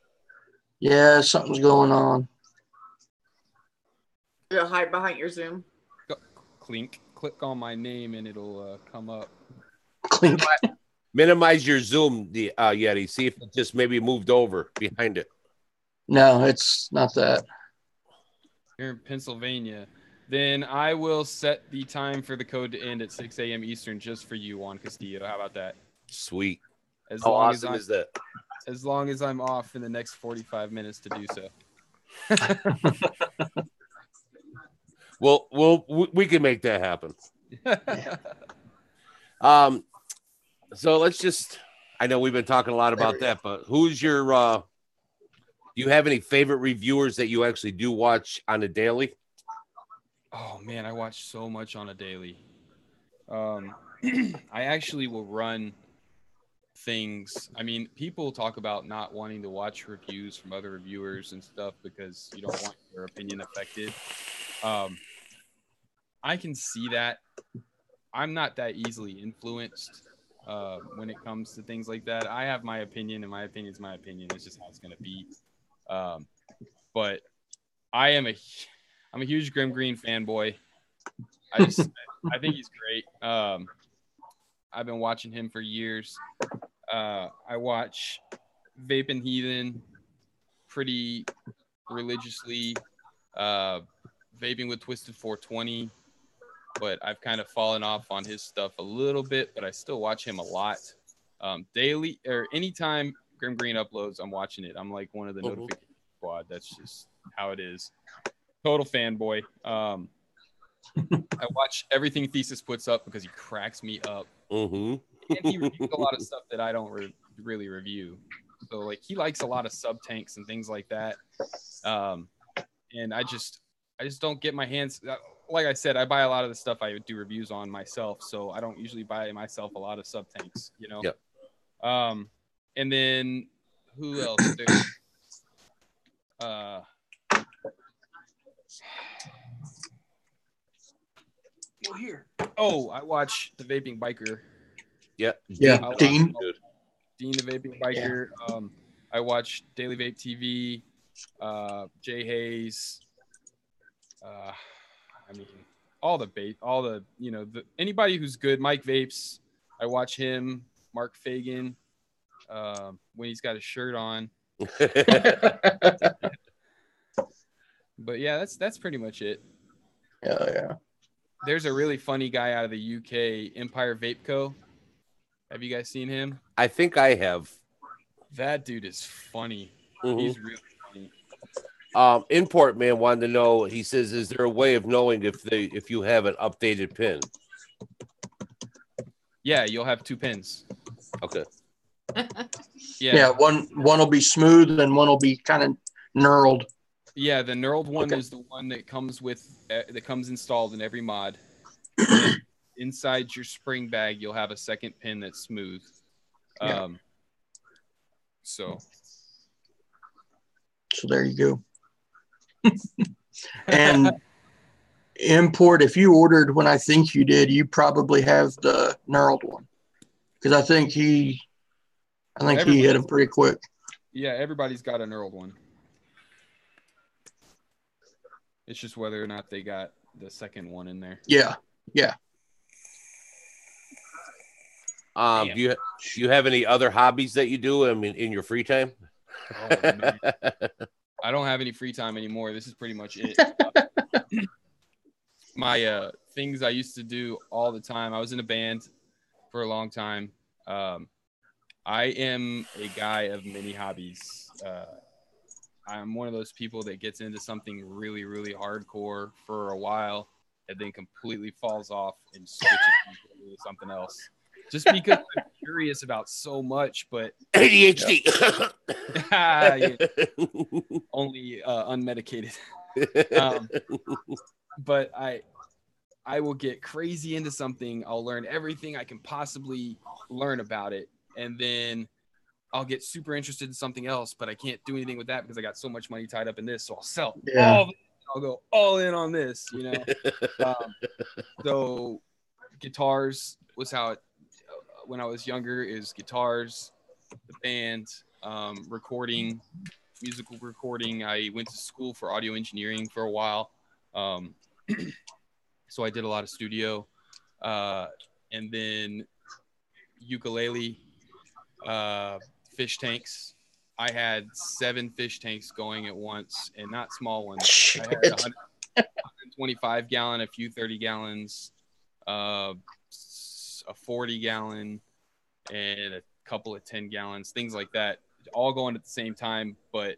Yeah, something's going on. You'll hide behind your Zoom. Click on my name and it'll come up. Clink. Minimize your Zoom, Yeti. See if it just maybe moved over behind it. No, it's not that. You're in Pennsylvania. Then I will set the time for the code to end at 6 a.m. Eastern just for you, Juan Castillo. How about that? Sweet. As How long awesome as is that? as long as I'm off in the next 45 minutes to do so. We can make that happen. So let's just, I know we've been talking a lot about that, but who's your, do you have any favorite reviewers that you actually do watch on a daily? Oh man, I watch so much on a daily. I actually will run things. I mean, people talk about not wanting to watch reviews from other reviewers and stuff because you don't want your opinion affected. I can see that. I'm not that easily influenced when it comes to things like that. I have my opinion, and my opinion is my opinion. It's just how it's going to be. But I'm a huge Grim Green fanboy. I think he's great. I've been watching him for years. I watch Vape and Heathen pretty religiously. Vaping with Twisted 420, but I've kind of fallen off on his stuff a little bit, but I still watch him a lot. Daily or anytime Grim Green uploads, I'm watching it. I'm like one of the notification squad. That's just how it is. Total fanboy. I watch everything Thesis puts up because he cracks me up. And he reviews a lot of stuff that I don't really review. So like he likes a lot of sub tanks and things like that. And I just don't get my hands. Like I said, I buy a lot of the stuff I do reviews on myself, so I don't usually buy myself a lot of sub tanks, you know. Yep. And then who else? There's here. Oh, I watch the Vaping Biker. Yeah. Dean. Dean the Vaping Biker. Yeah. I watch Daily Vape TV. Jay Hayes. I mean, anybody who's good. Mike Vapes, I watch him. Mark Fagan, when he's got his shirt on. But yeah, that's pretty much it. Yeah. There's a really funny guy out of the UK, Empire Vape Co. Have you guys seen him? I think I have. That dude is funny. He's really funny. Import man wanted to know. He says, "Is there a way of knowing if you have an updated pin?" Yeah, you'll have 2 pins. Okay. Yeah, one will be smooth and one will be kind of knurled. Yeah, the knurled one is the one that comes installed in every mod. Inside your spring bag, you'll have a second pin that's smooth. So there you go. And import, if you ordered when I think you did, you probably have the knurled one because I think he hit him pretty quick. Yeah, everybody's got a knurled one. It's just whether or not they got the second one in there. Yeah. Do you have any other hobbies that you do? I mean, in your free time? Oh, man. I don't have any free time anymore. This is pretty much it. My things I used to do all the time. I was in a band for a long time. I am a guy of many hobbies. I'm one of those people that gets into something really, really hardcore for a while and then completely falls off and switches to something else. Just because I'm curious about so much, but ADHD. Only unmedicated. But I will get crazy into something. I'll learn everything I can possibly learn about it, and then I'll get super interested in something else, but I can't do anything with that because I got so much money tied up in this. So I'll sell all of it. I'll go all in on this, you know. So guitars was how it, when I was younger, is guitars, the band, recording, musical recording. I went to school for audio engineering for a while. So I did a lot of studio, and then ukulele, fish tanks. I had 7 fish tanks going at once, and not small ones. Shit. I had 125 gallon, a few 30 gallons, a 40 gallon, and a couple of 10 gallons, things like that. all going at the same time, but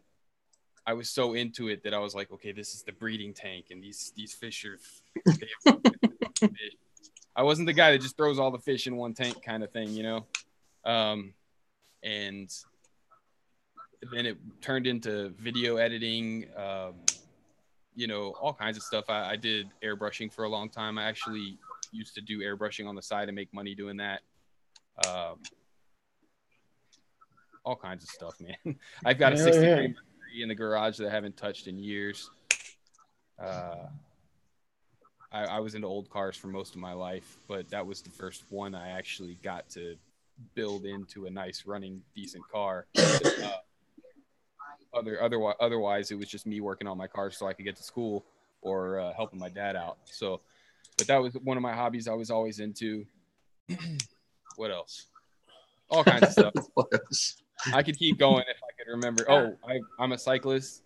I was so into it that I was like, okay, this is the breeding tank, and these fish are. Fish. I wasn't the guy that just throws all the fish in one tank kind of thing, you know. And then it turned into video editing, you know, all kinds of stuff. I did airbrushing for a long time. I actually used to do airbrushing on the side and make money doing that. All kinds of stuff, man. I've got a 63 in the garage that I haven't touched in years. I was into old cars for most of my life, but that was the first one I actually got to build into a nice running decent car. Otherwise it was just me working on my cars so I could get to school or helping my dad out. So, but that was one of my hobbies I was always into. What else? All kinds of stuff. I could keep going if I could remember. Oh, I'm a cyclist.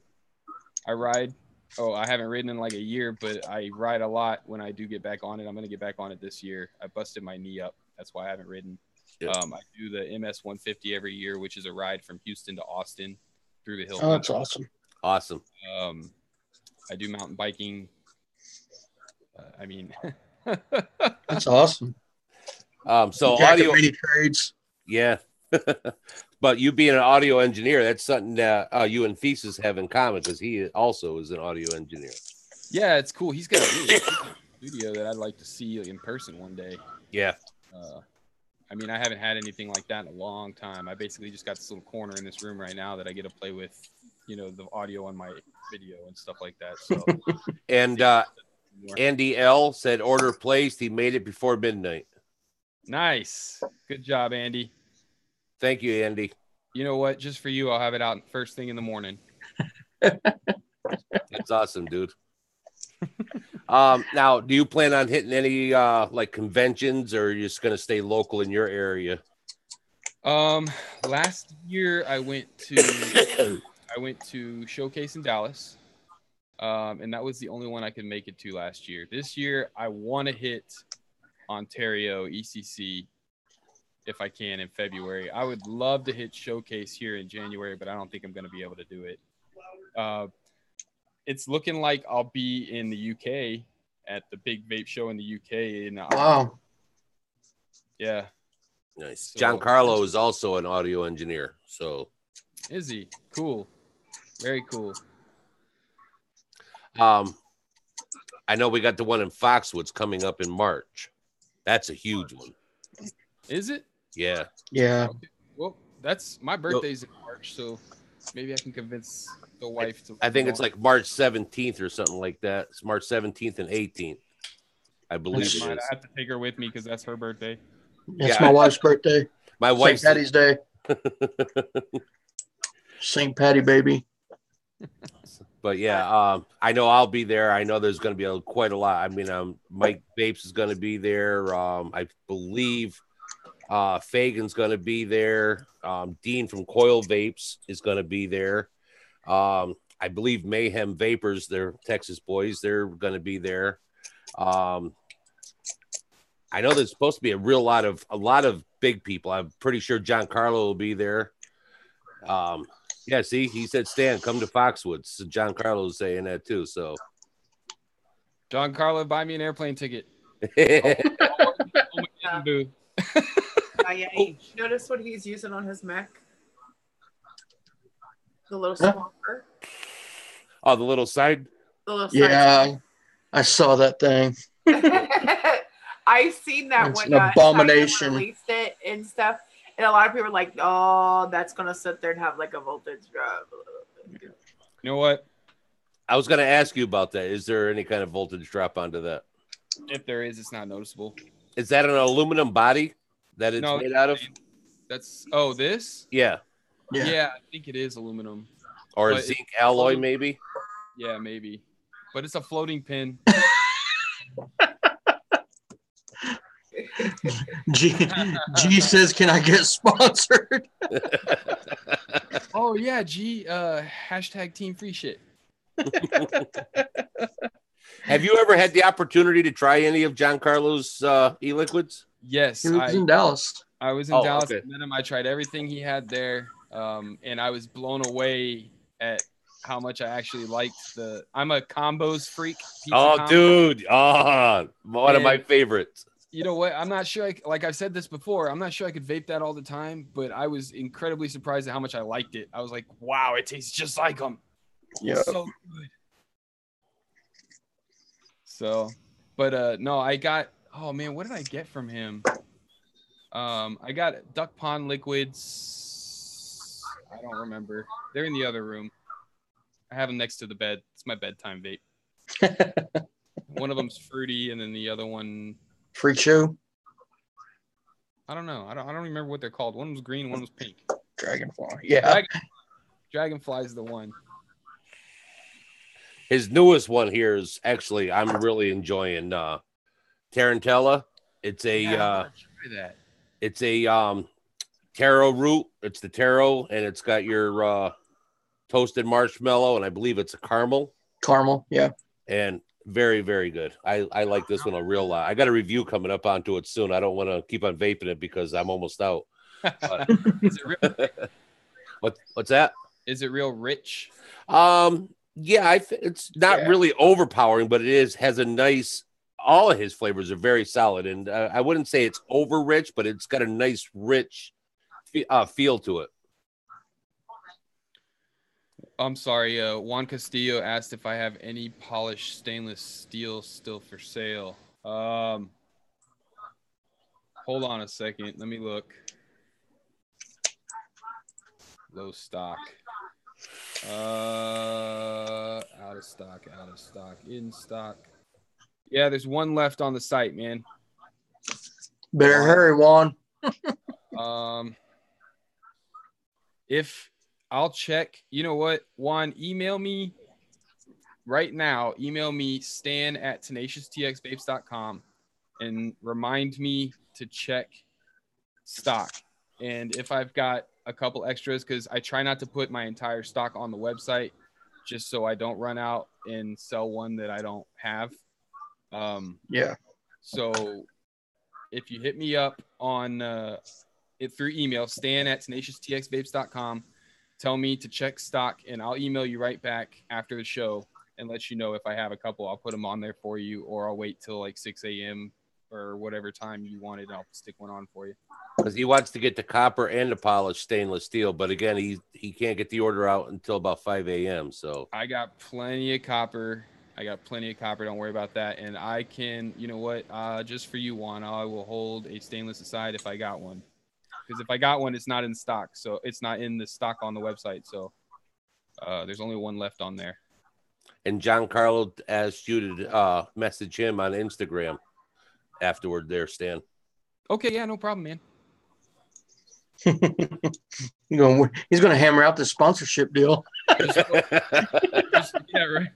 I ride. Oh, I haven't ridden in like a year, but I ride a lot when I do get back on it. I'm going to get back on it this year. I busted my knee up. That's why I haven't ridden. Yeah. I do the MS 150 every year, which is a ride from Houston to Austin through the hills. Oh, that's awesome. Awesome. I do mountain biking. I mean, that's awesome. So audio many trades. Yeah. But you being an audio engineer, that's something that you and Thesis have in common because he also is an audio engineer. Yeah, it's cool. He's got a really studio that I'd like to see in person one day. Yeah. I mean, I haven't had anything like that in a long time. I basically just got this little corner in this room right now that I get to play with, you know, the audio on my video and stuff like that. So, and Andy L said order placed. He made it before midnight. Nice. Good job, Andy. Thank you, Andy. You know what? Just for you, I'll have it out first thing in the morning. That's awesome, dude. Now, do you plan on hitting any like conventions, or are you just gonna stay local in your area? Last year I went to Showcase in Dallas, and that was the only one I could make it to last year. This year I want to hit Ontario ECC if I can in February. I would love to hit Showcase here in January, but I don't think I'm going to be able to do it. It's looking like I'll be in the UK at the big vape show in the UK. Wow. Yeah. Nice. So, Giancarlo is also an audio engineer. So is he? Cool. Very cool. I know we got the one in Foxwoods coming up in March. That's a huge one. Is it? Yeah. Yeah. Okay. Well, that's my birthday's in March, so maybe I can convince the wife to. I think it's like March 17th or something like that. It's March 17th and 18th. I believe it is. I have to take her with me because that's her birthday. It's my wife's birthday. My wife's St. Patty's Day. St. Patty, baby. But yeah, I know I'll be there. I know there's going to be quite a lot. I mean, Mike Vapes is going to be there. I believe Fagan's going to be there. Dean from Coil Vapes is going to be there. I believe Mayhem Vapors, they're Texas boys. They're going to be there. I know there's supposed to be a lot of big people. I'm pretty sure Giancarlo will be there. Yeah, see, he said, Stan, come to Foxwoods. So Giancarlo is saying that too. So, Giancarlo, buy me an airplane ticket. Notice what he's using on his Mac? The little swapper. Oh, the little side? Yeah, I saw that thing. I've seen that it's when an abomination. Released it and stuff. And a lot of people are like, oh, that's going to sit there and have like a voltage drop. You know what? I was going to ask you about that. Is there any kind of voltage drop onto that? If there is, it's not noticeable. Is that an aluminum body that it's made out of? This? Yeah. Yeah, I think it is aluminum. Or a zinc alloy, maybe? Yeah, maybe. But it's a floating pin. G says, can I get sponsored? Oh yeah, G hashtag team free shit. Have you ever had the opportunity to try any of Giancarlo's e-liquids? Yes. He was in Dallas. I was in Dallas. Okay. I met him. I tried everything he had there. And I was blown away at how much I actually liked I'm a combos freak. Dude. Oh, one of my favorites. You know what? I'm not sure. Like I've said this before, I'm not sure I could vape that all the time, but I was incredibly surprised at how much I liked it. I was like, wow, it tastes just like them. Yeah. So good. So, but no, I got, oh man, what did I get from him? I got Duck Pond liquids. I don't remember. They're in the other room. I have them next to the bed. It's my bedtime vape. One of them's fruity, and then the other one, Freak Show. I don't know. I don't remember what they're called. One was green, one was pink. Dragonfly. Yeah. Dragonfly is the one. His newest one here is actually, I'm really enjoying Tarantella. It's a it's a taro root. It's the taro, and it's got your toasted marshmallow, and I believe it's a caramel. Yeah. And very, very good. I like this one a real lot. I got a review coming up onto it soon. I don't want to keep on vaping it because I'm almost out. But, is it real? What's that? Is it real rich? Yeah, it's not really overpowering, but it has a nice. All of his flavors are very solid, and I wouldn't say it's over rich, but it's got a nice rich feel to it. I'm sorry, Juan Castillo asked if I have any polished stainless steel still for sale. Hold on a second. Let me look. Low stock. Out of stock, in stock. Yeah, there's one left on the site, man. Better hurry, Juan. If I'll check, you know what, Juan, email me right now. Email me stan@tenacious.vapes.com and remind me to check stock. And if I've got a couple extras, because I try not to put my entire stock on the website just so I don't run out and sell one that I don't have. So if you hit me up on it through email, stan@tenacious.vapes.com, tell me to check stock, and I'll email you right back after the show and let you know if I have a couple. I'll put them on there for you, or I'll wait till like 6 a.m. or whatever time you want it. I'll stick one on for you. Because he wants to get the copper and the polished stainless steel, but again, he can't get the order out until about 5 a.m. So I got plenty of copper. Don't worry about that. And I can, you know what? Just for you, Juan, I will hold a stainless aside if I got one. Because if I got one, it's not in stock. So it's not in the stock on the website. So there's only one left on there. And Giancarlo asked you to message him on Instagram afterward there, Stan. Okay, yeah, no problem, man. He's going to hammer out the sponsorship deal. Yeah, right.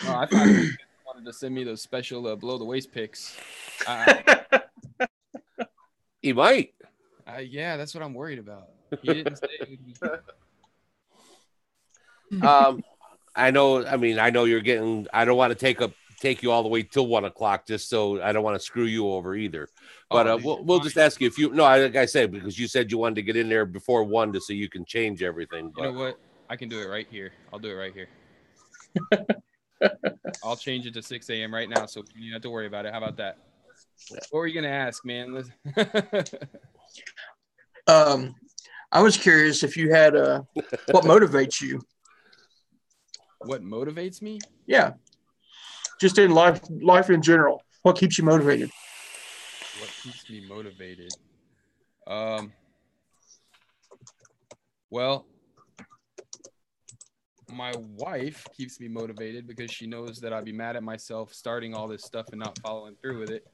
Oh, I thought he wanted to send me those special below the waist pics. He might. Yeah, that's what I'm worried about. He didn't say. I know you're getting. I don't want to take you all the way till 1 o'clock, just so I don't want to screw you over either. But we'll just ask you if you. No, like I said, because you said you wanted to get in there before 1 so you can change everything. But. You know what? I can do it right here. I'll do it right here. I'll change it to 6 a.m. right now, so you don't have to worry about it. How about that? Yeah. What were you gonna ask, man? I was curious if you had what motivates you. What motivates me? Yeah, just in life in general. What keeps you motivated? What keeps me motivated? Well, my wife keeps me motivated because she knows that I'd be mad at myself starting all this stuff and not following through with it.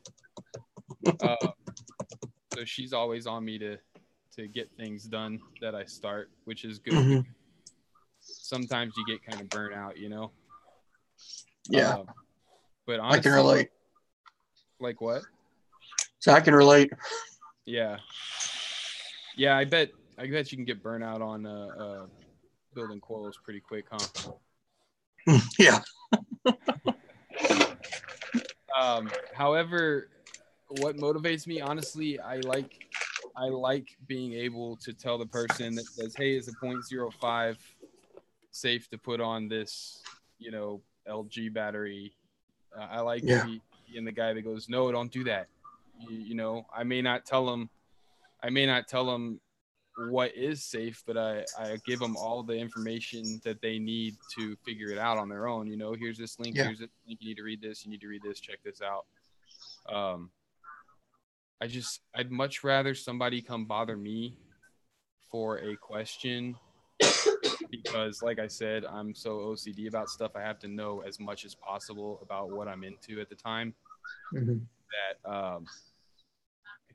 So she's always on me to get things done that I start, which is good. Mm-hmm. Sometimes you get kind of burnt out, you know? Yeah. But honestly, I can relate. Like what? So I can relate. Yeah. Yeah, I bet you can get burnt out on building coils pretty quick, huh? Yeah. However, what motivates me, honestly, I like I like being able to tell the person that says, hey, is a 0.05 safe to put on this, you know, LG battery? I like being the guy that goes, no, don't do that. You know, I may not tell them what is safe, but I give them all the information that they need to figure it out on their own. You know, here's this link, here's this link, you need to read this, check this out. I'd much rather somebody come bother me for a question because, like I said, I'm so OCD about stuff. I have to know as much as possible about what I'm into at the time. That I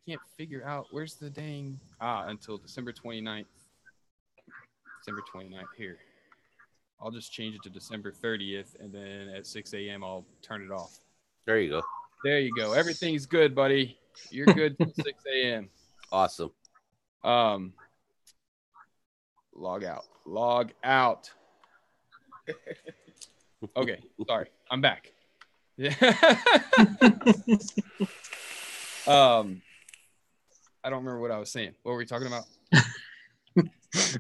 can't figure out where's the dang until December 29th. December 29th here. I'll just change it to December 30th, and then at 6 a.m. I'll turn it off. There you go. There you go. Everything's good, buddy. You're good till 6 a.m. Awesome. Log out. Okay, sorry. I'm back. Yeah. I don't remember what I was saying. What were we talking about?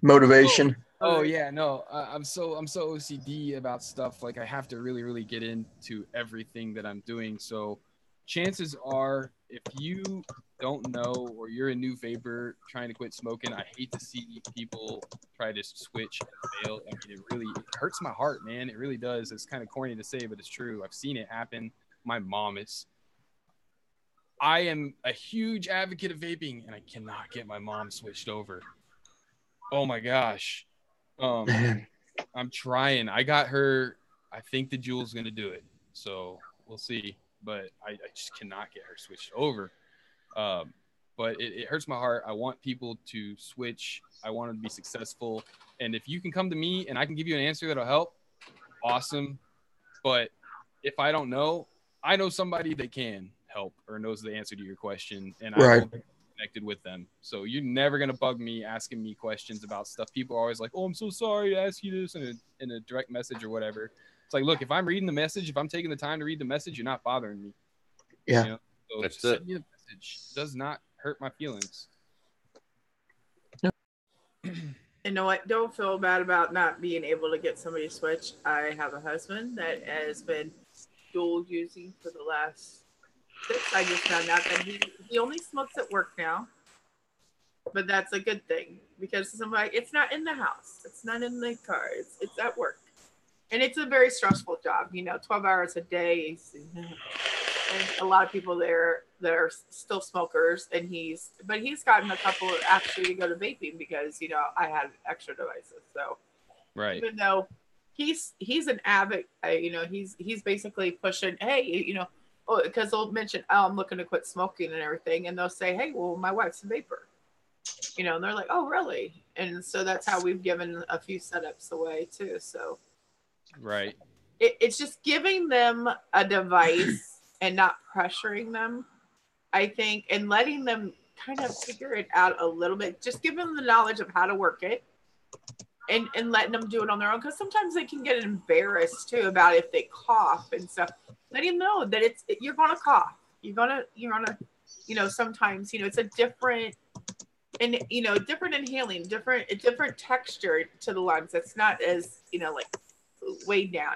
Motivation. Oh yeah, no. I'm so OCD about stuff. Like I have to really get into everything that I'm doing. So chances are, if you don't know or you're a new vapor trying to quit smoking, I hate to see people try to switch and fail. I mean, it hurts my heart, man. It really does. It's kind of corny to say, but it's true. I've seen it happen. My mom is. I am a huge advocate of vaping, and I cannot get my mom switched over. Oh my gosh. I'm trying. I got her. I think the Juul's going to do it. So we'll see. But I just cannot get her switched over. But it hurts my heart. I want people to switch. I want them to be successful. And if you can come to me and I can give you an answer that'll help, awesome. But if I don't know, I know somebody that can help or knows the answer to your question. And I will be connected with them. So you're never going to bug me asking me questions about stuff. People are always like, oh, I'm so sorry to ask you this in a direct message or whatever. It's like, look, if I'm reading the message, if I'm taking the time to read the message, you're not bothering me. Yeah. You know? So that's send me a message. It does not hurt my feelings. You know what? Don't feel bad about not being able to get somebody to switch. I have a husband that has been dual using for the last 6. I just found out that he only smokes at work now. But that's a good thing because it's not in the house. It's not in the car. It's at work. And it's a very stressful job, 12 hours a day. And a lot of people there that are still smokers, and he's gotten a couple actually to go to vaping because I had extra devices. So right, even though he's an avid, he's basically pushing, hey, because they'll mention, oh, I'm looking to quit smoking and everything, and they'll say, hey, well, my wife's a vapor, and they're like, oh, really? And so that's how we've given a few setups away too. So right, it's just giving them a device and not pressuring them, I think, and letting them kind of figure it out a little bit. Just give them the knowledge of how to work it and letting them do it on their own. Because sometimes they can get embarrassed too about if they cough and stuff. Let them know that you're going to cough. You're going to, sometimes, it's a different, and, different inhaling, different texture to the lungs. That's not as, like weighed down,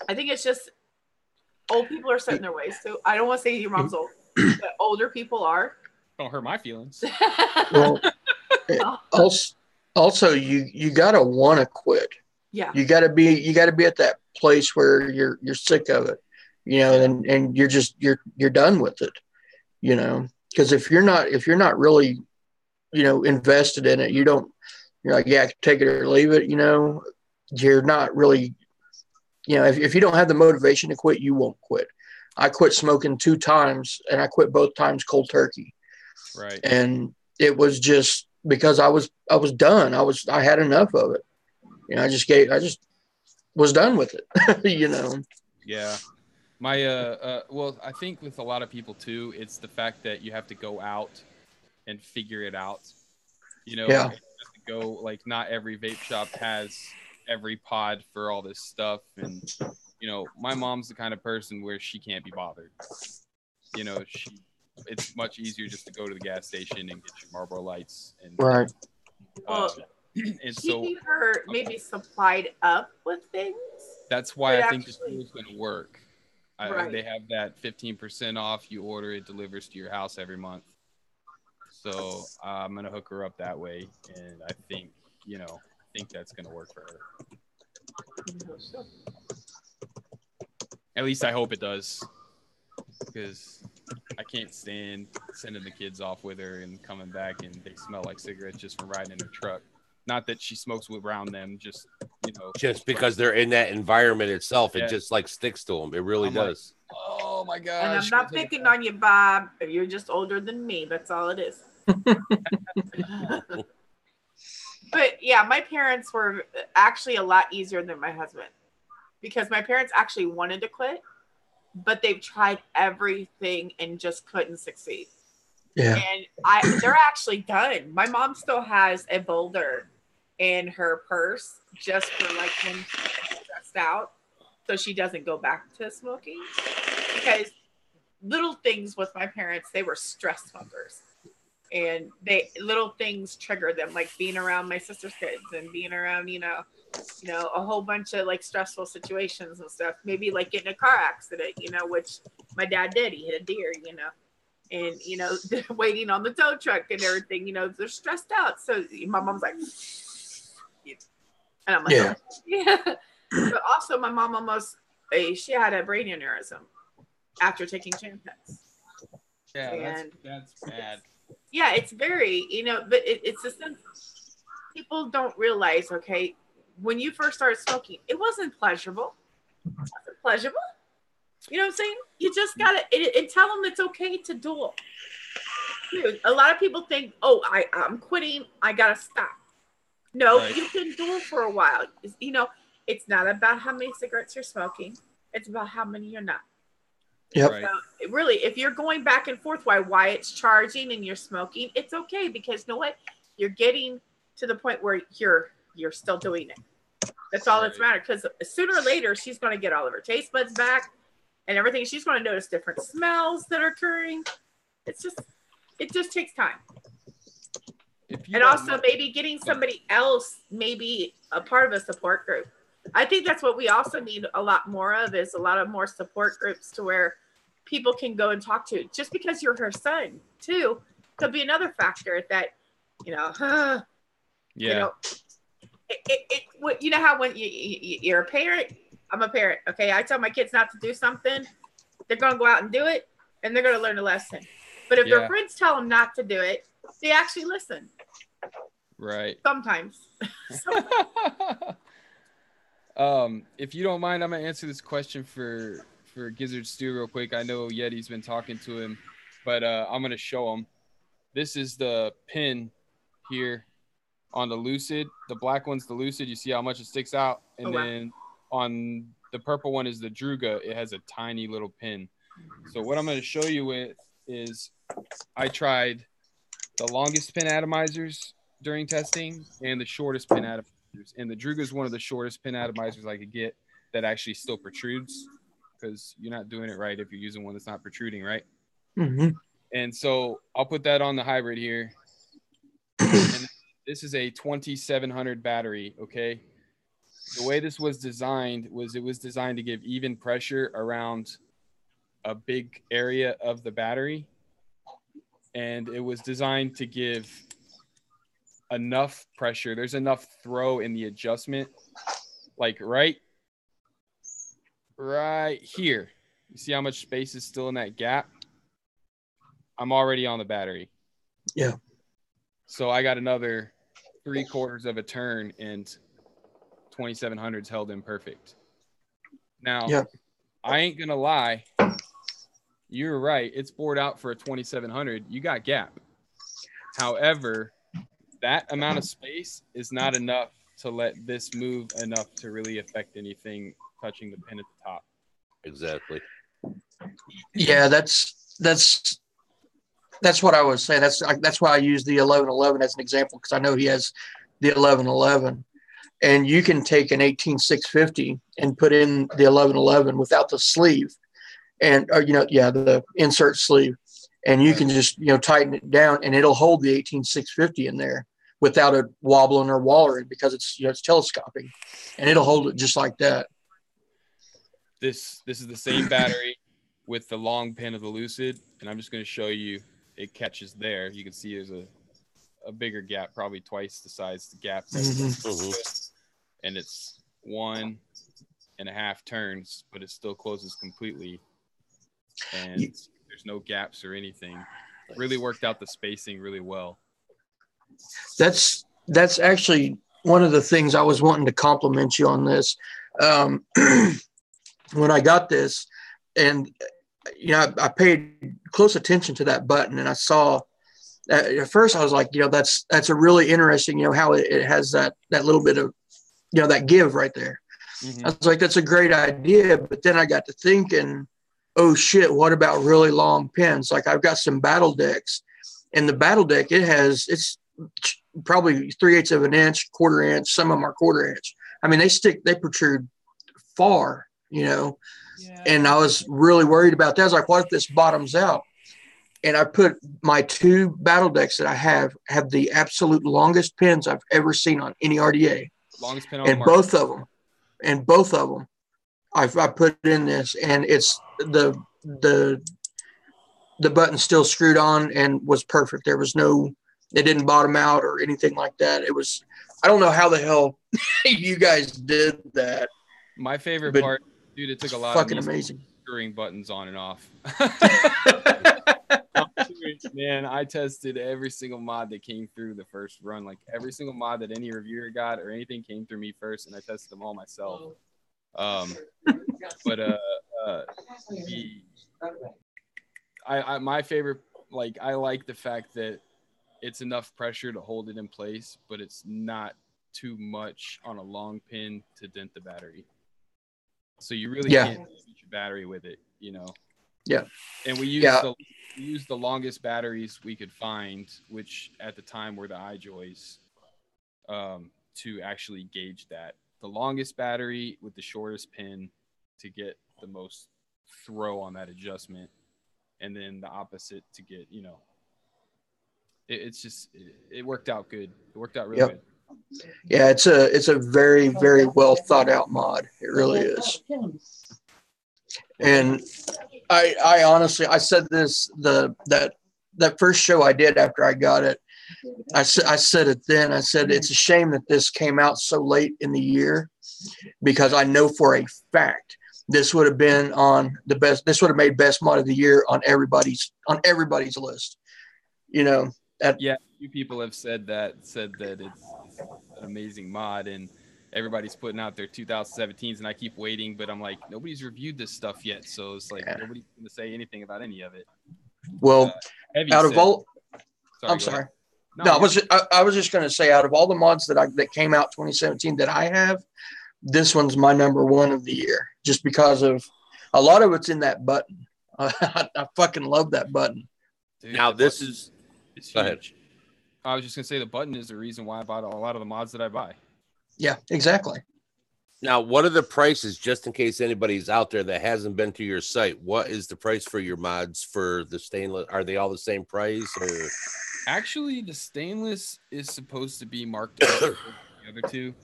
I think it's just, old people are set in their ways too. I don't want to say your mom's old, but older people are. Don't hurt my feelings. Well, also you gotta want to quit. Yeah. You gotta be at that place where you're sick of it, and you're done with it, because if you're not really, invested in it, you're like, yeah, take it or leave it, you're not really. If you don't have the motivation to quit, you won't quit. I quit smoking 2 times, and I quit both times cold turkey. Right. And it was just because I was done. I had enough of it. I just was done with it. Yeah. My well, I think with a lot of people too, it's the fact that you have to go out and figure it out. Yeah. You have to go, like, not every vape shop has every pod for all this stuff, and my mom's the kind of person where she can't be bothered. it's much easier just to go to the gas station and get your Marlboro Lights. And right. And so keeping her maybe supplied up with things. That's why I think the tool is going to work. Right. They have that 15% off. You order it, delivers to your house every month. So I'm going to hook her up that way. And I think, that's going to work for her. At least I hope it does. Because I can't stand sending the kids off with her and coming back and they smell like cigarettes just from riding in her truck. Not that she smokes around them, just because they're in that environment itself, Yeah. It just like sticks to them. It really does. Like, oh my gosh! And I'm not picking on you, Bob. You're just older than me. That's all it is. But yeah, my parents were actually a lot easier than my husband, because my parents actually wanted to quit, but they've tried everything and just couldn't succeed. Yeah. And they're actually done. My mom still has a boulder in her purse just for like when she's stressed out, so she doesn't go back to smoking. Because little things with my parents, they were stress smokers, and little things trigger them, like being around my sister's kids and being around, a whole bunch of like stressful situations and stuff. Maybe like getting a car accident, which my dad did. He hit a deer, and waiting on the tow truck and everything, they're stressed out. So my mom's like, and I'm like, yeah. Yeah. But also my mom she had a brain aneurysm after taking Champix. Yeah, that's bad. Yeah, it's very, but it's a sense people don't realize, okay, when you first started smoking, it wasn't pleasurable. It wasn't pleasurable. You know what I'm saying? You just gotta and tell them it's okay to duel. Dude, a lot of people think, oh, I'm quitting, I gotta stop. No, right. You can duel for a while. It's not about how many cigarettes you're smoking. It's about how many you're not. Yep. So really, if you're going back and forth why it's charging and you're smoking, it's okay, because you know what? You're getting to the point where you're still doing it. That's all that's matter, because sooner or later she's going to get all of her taste buds back and everything. She's going to notice different smells that are occurring. It just takes time. And also maybe getting somebody else, maybe a part of a support group. I think that's what we also need a lot more of, is a lot of more support groups to where people can go and talk to. Just because you're her son too could be another factor that, yeah. You know how when you're a parent, I'm a parent. Okay. I tell my kids not to do something, they're going to go out and do it, and they're going to learn a lesson. But if their friends tell them not to do it, they actually listen. Right. Sometimes. If you don't mind, I'm gonna answer this question for Gizzard Stew real quick. I know Yeti's been talking to him, but I'm gonna show him. This is the pin here on the LUCID. The black one's the LUCID. You see how much it sticks out, and then on the purple one is the Druga. It has a tiny little pin. So what I'm gonna show you with is I tried the longest pin atomizers during testing and the shortest pin atomizers. And the Druga is one of the shortest pin atomizers I could get that actually still protrudes, because you're not doing it right if you're using one that's not protruding, right? Mm-hmm. And so I'll put that on the hybrid here. And this is a 2700 battery, okay? The way this was designed was it was designed to give even pressure around a big area of the battery. And it was designed to give enough pressure. There's enough throw in the adjustment, like right here. You see how much space is still in that gap? I'm already on the battery. Yeah. So I got another 3/4 of a turn, and 2700's held in perfect. Now, I ain't gonna lie. You're right. It's bored out for a 2700. You got gap. However, that amount of space is not enough to let this move enough to really affect anything touching the pin at the top. Exactly. Yeah, that's what I was saying. That's why I use the 1111 as an example, because I know he has the 1111, and you can take an 18650 and put in the 1111 without the sleeve, and the insert sleeve, and you can just, you know, tighten it down and it'll hold the 18650 in there without it wobbling or wallering, because it's, you know, it's telescoping, and it'll hold it just like that. This is the same battery with the long pin of the Lucid, and I'm just going to show you it catches there. You can see there's a bigger gap, probably twice the size the gap that and it's 1.5 turns, but it still closes completely, and there's no gaps or anything. Really worked out the spacing really well. That's actually one of the things I was wanting to compliment you on this. When I got this, and you know, I paid close attention to that button, and I saw at first I was like, you know, that's a really interesting, you know, how it has that little bit of, you know, that give right there. I was like, that's a great idea. But then I got to thinking, oh shit, what about really long pins? Like, I've got some battle decks, and the battle deck, it's probably 3/8 of an inch, 1/4 inch. Some of them are 1/4 inch. I mean, they protrude far, you know. Yeah. And I was really worried about that. I was like, what if this bottoms out? And I put my 2 battle decks that I have the absolute longest pins I've ever seen on any RDA. Longest pin on and the market. both of them, I put in this, and it's the button still screwed on and was perfect. There was it didn't bottom out or anything like that. It was, I don't know how the hell you guys did that. My favorite part, dude, it took a lot fucking of amazing screwing buttons on and off. Man, I tested every single mod that came through the first run. Like, every single mod that any reviewer got or anything came through me first, and I tested them all myself. My favorite, like, I like the fact that it's enough pressure to hold it in place, but it's not too much on a long pin to dent the battery. So you really can't beat your battery with it, you know? Yeah. And we used the longest batteries we could find, which at the time were the iJoys, to actually gauge that. The longest battery with the shortest pin to get the most throw on that adjustment, and then the opposite to get, you know, it worked out good. It worked out really good. Yeah, it's a very, very well thought out mod. It really is. And I honestly, I said this, that first show I did after I got it, I said it then. I said, it's a shame that this came out so late in the year, because I know for a fact this would have been on the best. This would have made best mod of the year on everybody's list. You know. Yeah, a few people have said that it's an amazing mod, and everybody's putting out their 2017s, and I keep waiting, but I'm like, nobody's reviewed this stuff yet, so it's like nobody's going to say anything about any of it. Well, out of all, sorry, I'm sorry. No, I was just going to say, out of all the mods that came out 2017 that I have, this one's my number 1 of the year, just because of a lot of it's in that button. I fucking love that button. Dude, now this is huge. Go ahead. I was just going to say, the button is the reason why I bought a lot of the mods that I buy. Yeah, exactly. Now, what are the prices, just in case anybody's out there that hasn't been to your site? What is the price for your mods for the stainless? Are they all the same price? Or actually, the stainless is supposed to be marked up with the other 2.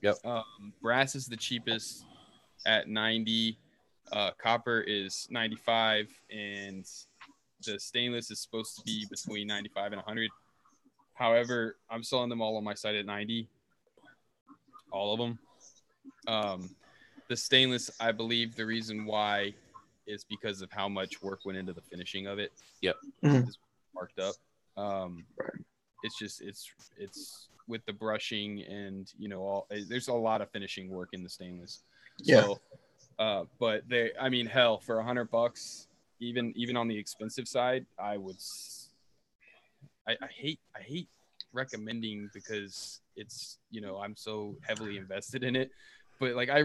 Yep. Brass is the cheapest at $90. Copper is $95, and the stainless is supposed to be between $95 and $100. However, I'm selling them all on my site at $90. All of them. The stainless, I believe the reason why is because of how much work went into the finishing of it. Yep. It's marked up. It's just, it's with the brushing and, you know, there's a lot of finishing work in the stainless. Yeah. So, but I mean, hell, for $100, even on the expensive side, I hate recommending, because it's, you know, I'm so heavily invested in it, but like, I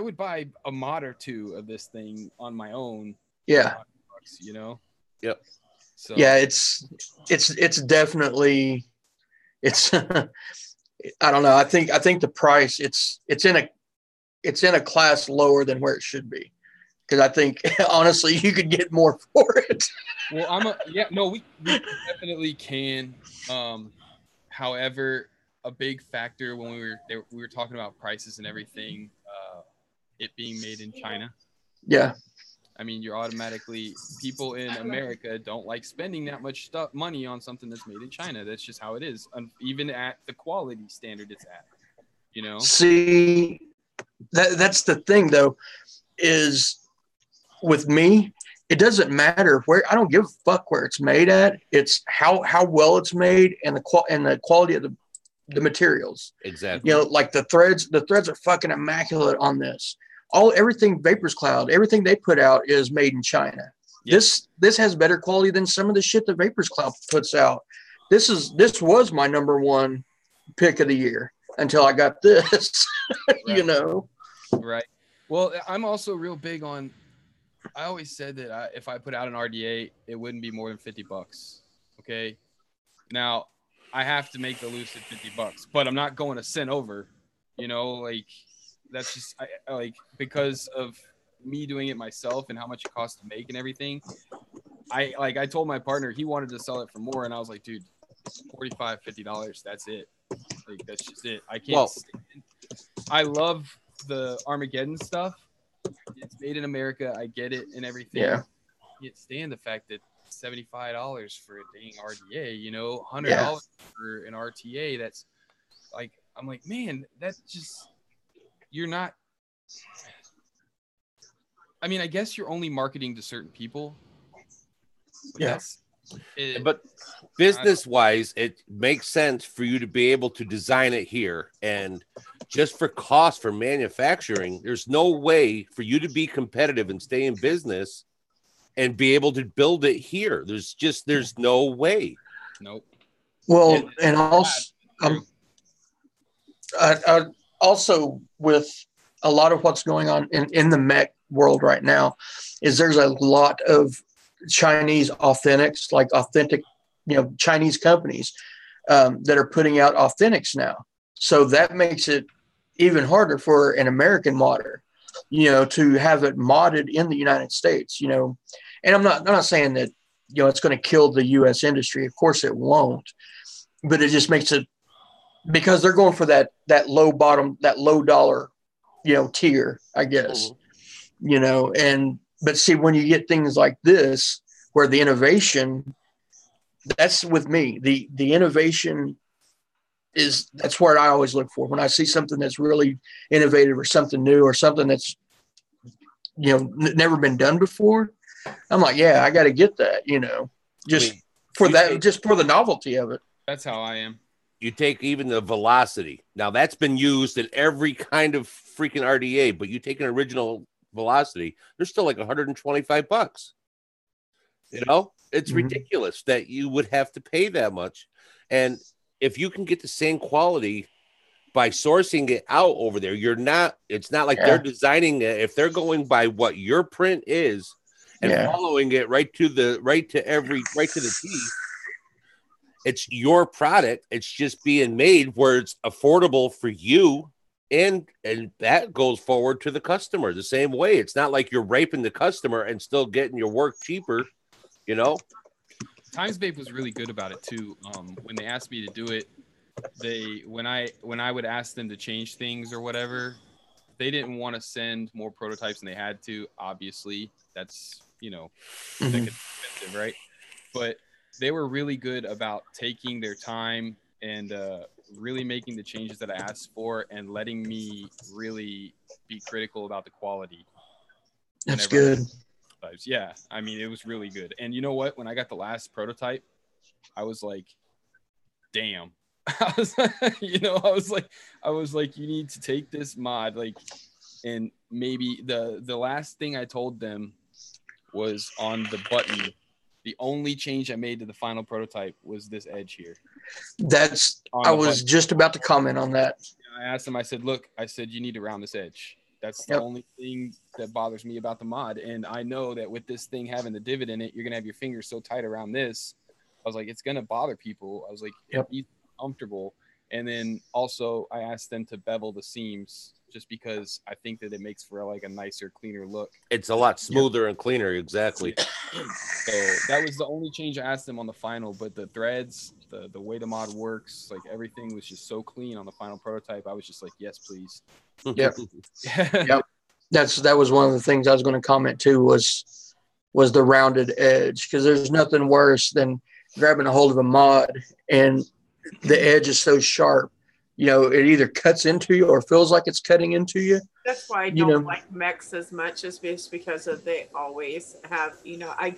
would buy a mod or 2 of this thing on my own. Yeah. $100, you know? Yep. So yeah, it's definitely, it's, I don't know. I think the price, it's in a class lower than where it should be. because I think honestly you could get more for it. Well, we definitely can. However, a big factor when we were talking about prices and everything, it being made in China. Yeah. I mean, you're automatically, people in America don't like spending that much money on something that's made in China. That's just how it is, even at the quality standard it's at. You know. See, that's the thing though, is with me, it doesn't matter where. I don't give a fuck where it's made at. It's how well it's made and the quality of the materials. Exactly. You know, like the threads are fucking immaculate on this. Everything Vapors Cloud, everything they put out is made in China. Yep. This has better quality than some of the shit that Vapors Cloud puts out. This was my number one pick of the year until I got this. Right. You know. Right. Well, I'm also real big on. I always said that if I put out an RDA, it wouldn't be more than $50. Okay. Now I have to make the Lucid $50, but I'm not going a cent over. You know, like. That's just I like, because of me doing it myself and how much it costs to make and everything. I told my partner, he wanted to sell it for more, and I was like, dude, $45-$50, that's it. Like, that's just it. I can't stand. I love the Armageddon stuff. It's made in America. I get it and everything. Yeah. I can't stand the fact that $75 for a dang RDA, you know, $100 for an RTA. That's like, I'm like, man, that's just. You're not. I mean, I guess you're only marketing to certain people. But business-wise, it makes sense for you to be able to design it here. And just for cost for manufacturing, there's no way for you to be competitive and stay in business and be able to build it here. There's no way. Nope. Well, and also with a lot of what's going on in the mech world right now is there's a lot of Chinese authentics, like authentic, you know, Chinese companies that are putting out authentics now. So that makes it even harder for an American modder, you know, to have it modded in the United States, you know. And I'm not saying that, you know, it's going to kill the U.S. industry. Of course it won't, but it just makes it, because they're going for that low dollar, you know, tier, I guess, you know. But see, when you get things like this, where the innovation, that's with me, the innovation that's where I always look for. When I see something that's really innovative or something new or something that's, you know, never been done before, I'm like, yeah, I got to get that, you know, just for the novelty of it. That's how I am. You take even the velocity. Now that's been used in every kind of freaking RDA, but you take an original velocity, they're still like $125. You know, it's ridiculous that you would have to pay that much. And if you can get the same quality by sourcing it out over there, it's not like they're designing it. If they're going by what your print is and following it right to the T, it's your product. It's just being made where it's affordable for you, and that goes forward to the customer the same way. It's not like you're raping the customer and still getting your work cheaper, you know. Times Vape was really good about it too. When they asked me to do it, when I would ask them to change things or whatever, they didn't want to send more prototypes than they had to. Obviously, that's, you know, that gets expensive, right? But they were really good about taking their time and really making the changes that I asked for and letting me really be critical about the quality. That's good. Yeah, I mean, it was really good. And you know what? When I got the last prototype, I was like, damn. I was like, you need to take this mod, like, and maybe the last thing I told them was on the button. The only change I made to the final prototype was this edge here. I was just about to comment on that. I asked them, I said, look, you need to round this edge. That's the only thing that bothers me about the mod. And I know that with this thing having the divot in it, you're going to have your fingers so tight around this. I was like, it's going to bother people. I was like, be comfortable. And then also I asked them to bevel the seams just because I think that it makes for like a nicer, cleaner look. It's a lot smoother and cleaner. Exactly. So that was the only change I asked them on the final, but the threads, the way the mod works, like everything was just so clean on the final prototype. I was just like, yes, please. Yep. Yep. That was one of the things I was going to comment too was the rounded edge, because there's nothing worse than grabbing a hold of a mod and the edge is so sharp. You know, it either cuts into you or feels like it's cutting into you. That's why I don't like mechs as much, is just because of they always have,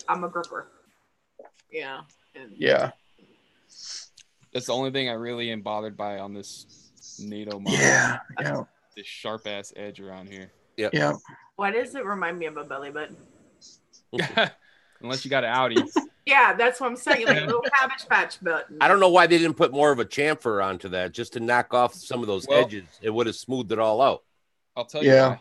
I'm a gripper. Yeah. Yeah. That's the only thing I really am bothered by on this NATO mod. Yeah. This sharp ass edge around here. Yep. Yeah. Why does it remind me of a belly button? Unless you got an Audi. Yeah, that's what I'm saying. Like a little Cabbage Patch button. I don't know why they didn't put more of a chamfer onto that, just to knock off some of those edges. It would have smoothed it all out. I'll tell you why.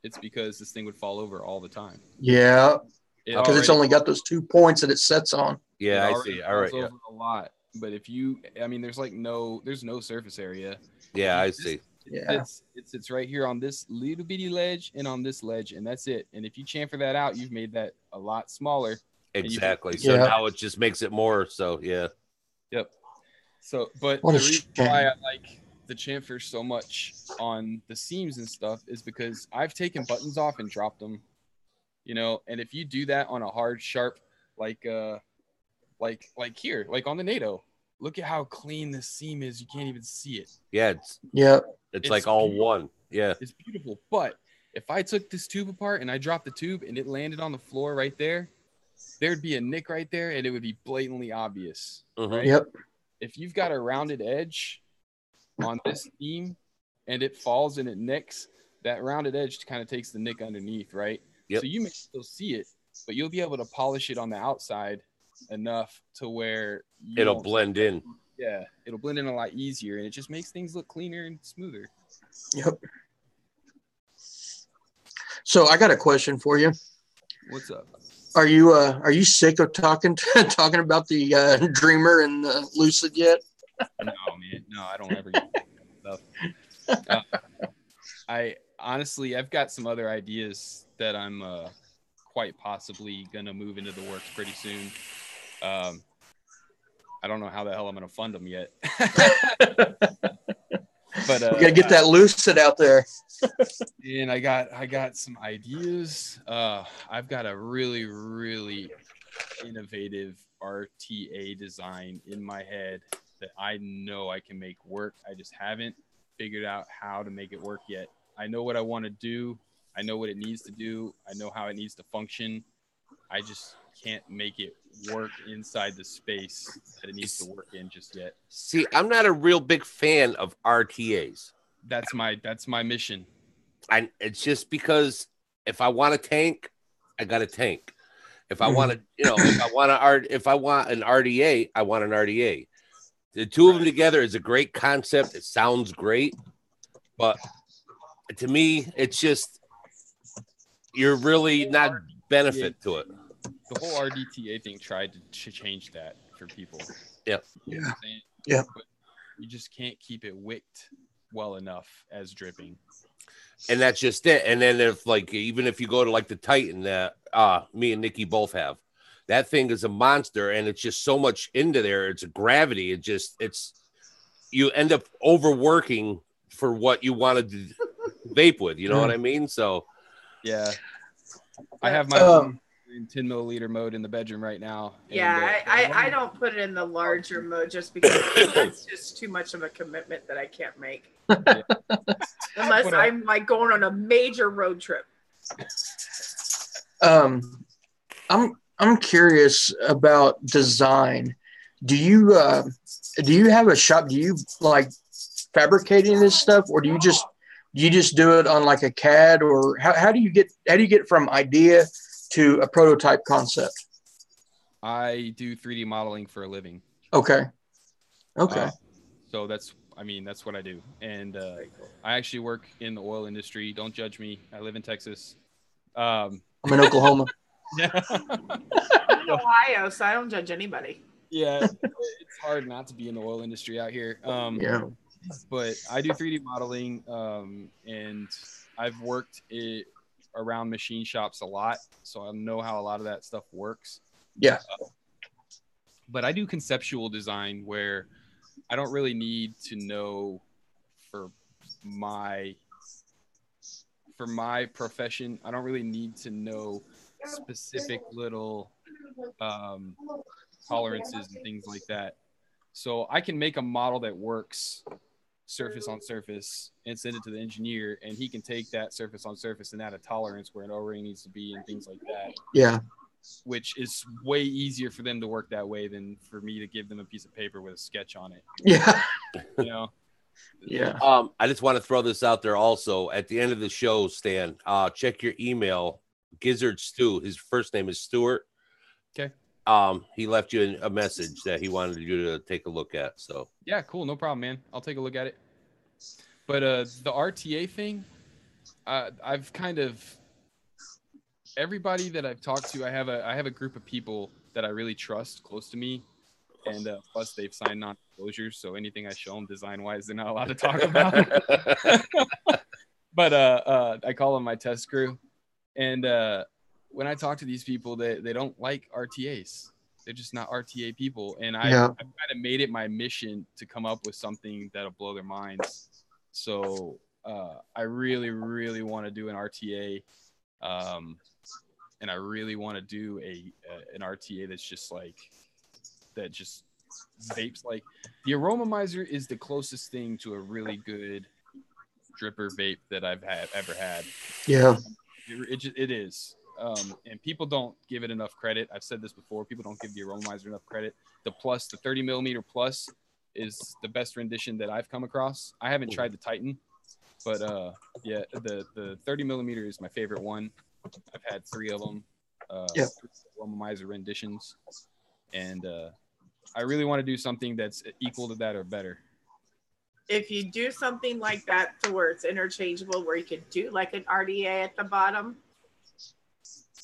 It's because this thing would fall over all the time. Yeah. Because it's only got those 2 points that it sets on. Yeah, I see. All right. Over a lot. But if you, there's no surface area. Yeah, I see. Yeah. It's right here on this little bitty ledge and on this ledge, and that's it. And if you chamfer that out, you've made that a lot smaller. Exactly. So now it just makes it more. So yeah. Yep. So, but the reason why I like the chamfer so much on the seams and stuff is because I've taken buttons off and dropped them. And if you do that on a hard, sharp, like here, like on the NATO, look at how clean this seam is. You can't even see it. Yeah. It's like all one. Yeah. It's beautiful. But if I took this tube apart and I dropped the tube and it landed on the floor right there, there'd be a nick right there and it would be blatantly obvious. Right? Yep. If you've got a rounded edge on this seam and it falls and it nicks, that rounded edge kind of takes the nick underneath, right? Yep. So you may still see it, but you'll be able to polish it on the outside enough to where it'll blend in. Yeah, it'll blend in a lot easier, and it just makes things look cleaner and smoother. Yep. So I got a question for you. What's up? Are you sick of talking about the Dreamer and the Lucid yet? No, man. No, I don't ever get stuff. I've got some other ideas that I'm quite possibly gonna move into the works pretty soon. I don't know how the hell I'm gonna fund them yet. But we gotta get that Lucid out there. And I got some ideas. I've got a really, really innovative RTA design in my head that I know I can make work. I just haven't figured out how to make it work yet. I know what I want to do. I know what it needs to do. I know how it needs to function. I just can't make it work inside the space that it needs to work in just yet. See, I'm not a real big fan of RTAs. That's my mission. It's just because if I want a tank, I got a tank. If I want to, if I want an RDA, I want an RDA. The two of them together is a great concept. It sounds great, but to me, it's just you're really not benefit to it. The whole RDTA thing tried to change that for people. Yep. Yeah. Yeah. But you just can't keep it wicked well enough as dripping. And that's just it. And then even if you go to like the Titan that me and Nikki both have, that thing is a monster, and it's just so much into there. It's a gravity. You end up overworking for what you wanted to vape with. You know what I mean? So yeah, I have my 10 milliliter mode in the bedroom right now. Yeah, I don't put it in the larger mode just because that's just too much of a commitment that I can't make. Yeah. Unless I'm like going on a major road trip. I'm curious about design. Do you have a shop? Do you like fabricating this stuff, or do you just do it on like a CAD, or how do you get from idea to a prototype concept? I do 3D modeling for a living. Okay. So that's what I do. And I actually work in the oil industry. Don't judge me. I live in Texas. I'm in Oklahoma. Yeah. I'm in Ohio, so I don't judge anybody. Yeah. It's hard not to be in the oil industry out here. Yeah. but I do 3D modeling, and I've worked around machine shops a lot, so I know how a lot of that stuff works. Yeah. But I do conceptual design where I don't really need to know for my profession. I don't really need to know specific little tolerances and things like that. So I can make a model that works surface on surface and send it to the engineer, and he can take that surface on surface and add a tolerance where an O-ring needs to be and things like that. Yeah. Which is way easier for them to work that way than for me to give them a piece of paper with a sketch on it. Yeah. You know? Yeah. I just want to throw this out there also. At the end of the show, Stan, check your email. Gizzard Stu, his first name is Stuart. Okay. He left you a message that he wanted you to take a look at. So yeah, cool, no problem, man. I'll take a look at it. But the RTA thing, I've kind of everybody that I've talked to, I have a group of people that I really trust close to me, and plus they've signed non-disclosures, so anything I show them design-wise, they're not allowed to talk about. But I call them my test crew, and when I talk to these people, they don't like RTAs. They're just not RTA people, and I've kind of made it my mission to come up with something that'll blow their minds. So I really, really want to do an RTA, and I really want to do an RTA that's just like that, just vapes. Like the Aromomizer is the closest thing to a really good dripper vape that I've ever had. Yeah, it is. And people don't give it enough credit. I've said this before. People don't give the Aromomizer enough credit. The 30 millimeter plus is the best rendition that I've come across. I haven't tried the Titan, but yeah, the 30 millimeter is my favorite one. I've had 3 of them, Aromomizer renditions, and I really want to do something that's equal to that or better. If you do something like that to where it's interchangeable, where you could do like an RDA at the bottom,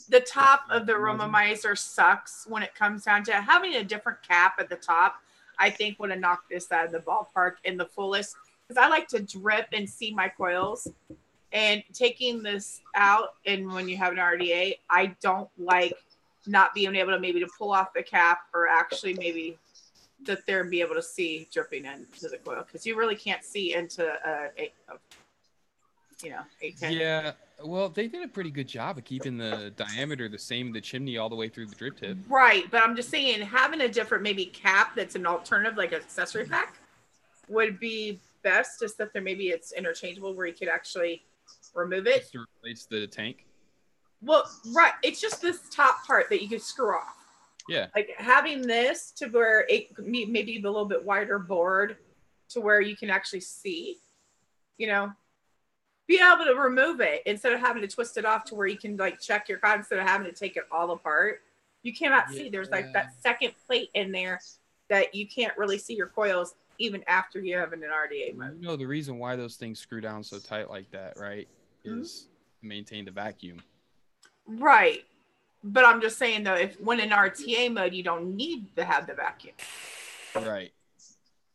the top of the Aromomizer sucks when it comes down to having a different cap at the top. I think would have knocked this out of the ballpark in the fullest, because I like to drip and see my coils. And taking this out, and when you have an RDA, I don't like not being able to maybe to pull off the cap, or actually maybe that there be able to see dripping into the coil, because you really can't see into a 810. Yeah, well, they did a pretty good job of keeping the diameter the same, the chimney all the way through the drip tip. Right, but I'm just saying having a different maybe cap that's an alternative, like an accessory pack, would be best. Just that there maybe it's interchangeable where you could actually remove it. Just to replace the tank? Well, right. It's just this top part that you can screw off. Yeah. Like having this to where it maybe a little bit wider board to where you can actually see, be able to remove it instead of having to twist it off to where you can like check your cotton instead of having to take it all apart. You cannot see. There's like that second plate in there that you can't really see your coils even after you have an RDA mode. The reason why those things screw down so tight like that, right, is to maintain the vacuum. Right. But I'm just saying though, if when in RTA mode, you don't need to have the vacuum. Right.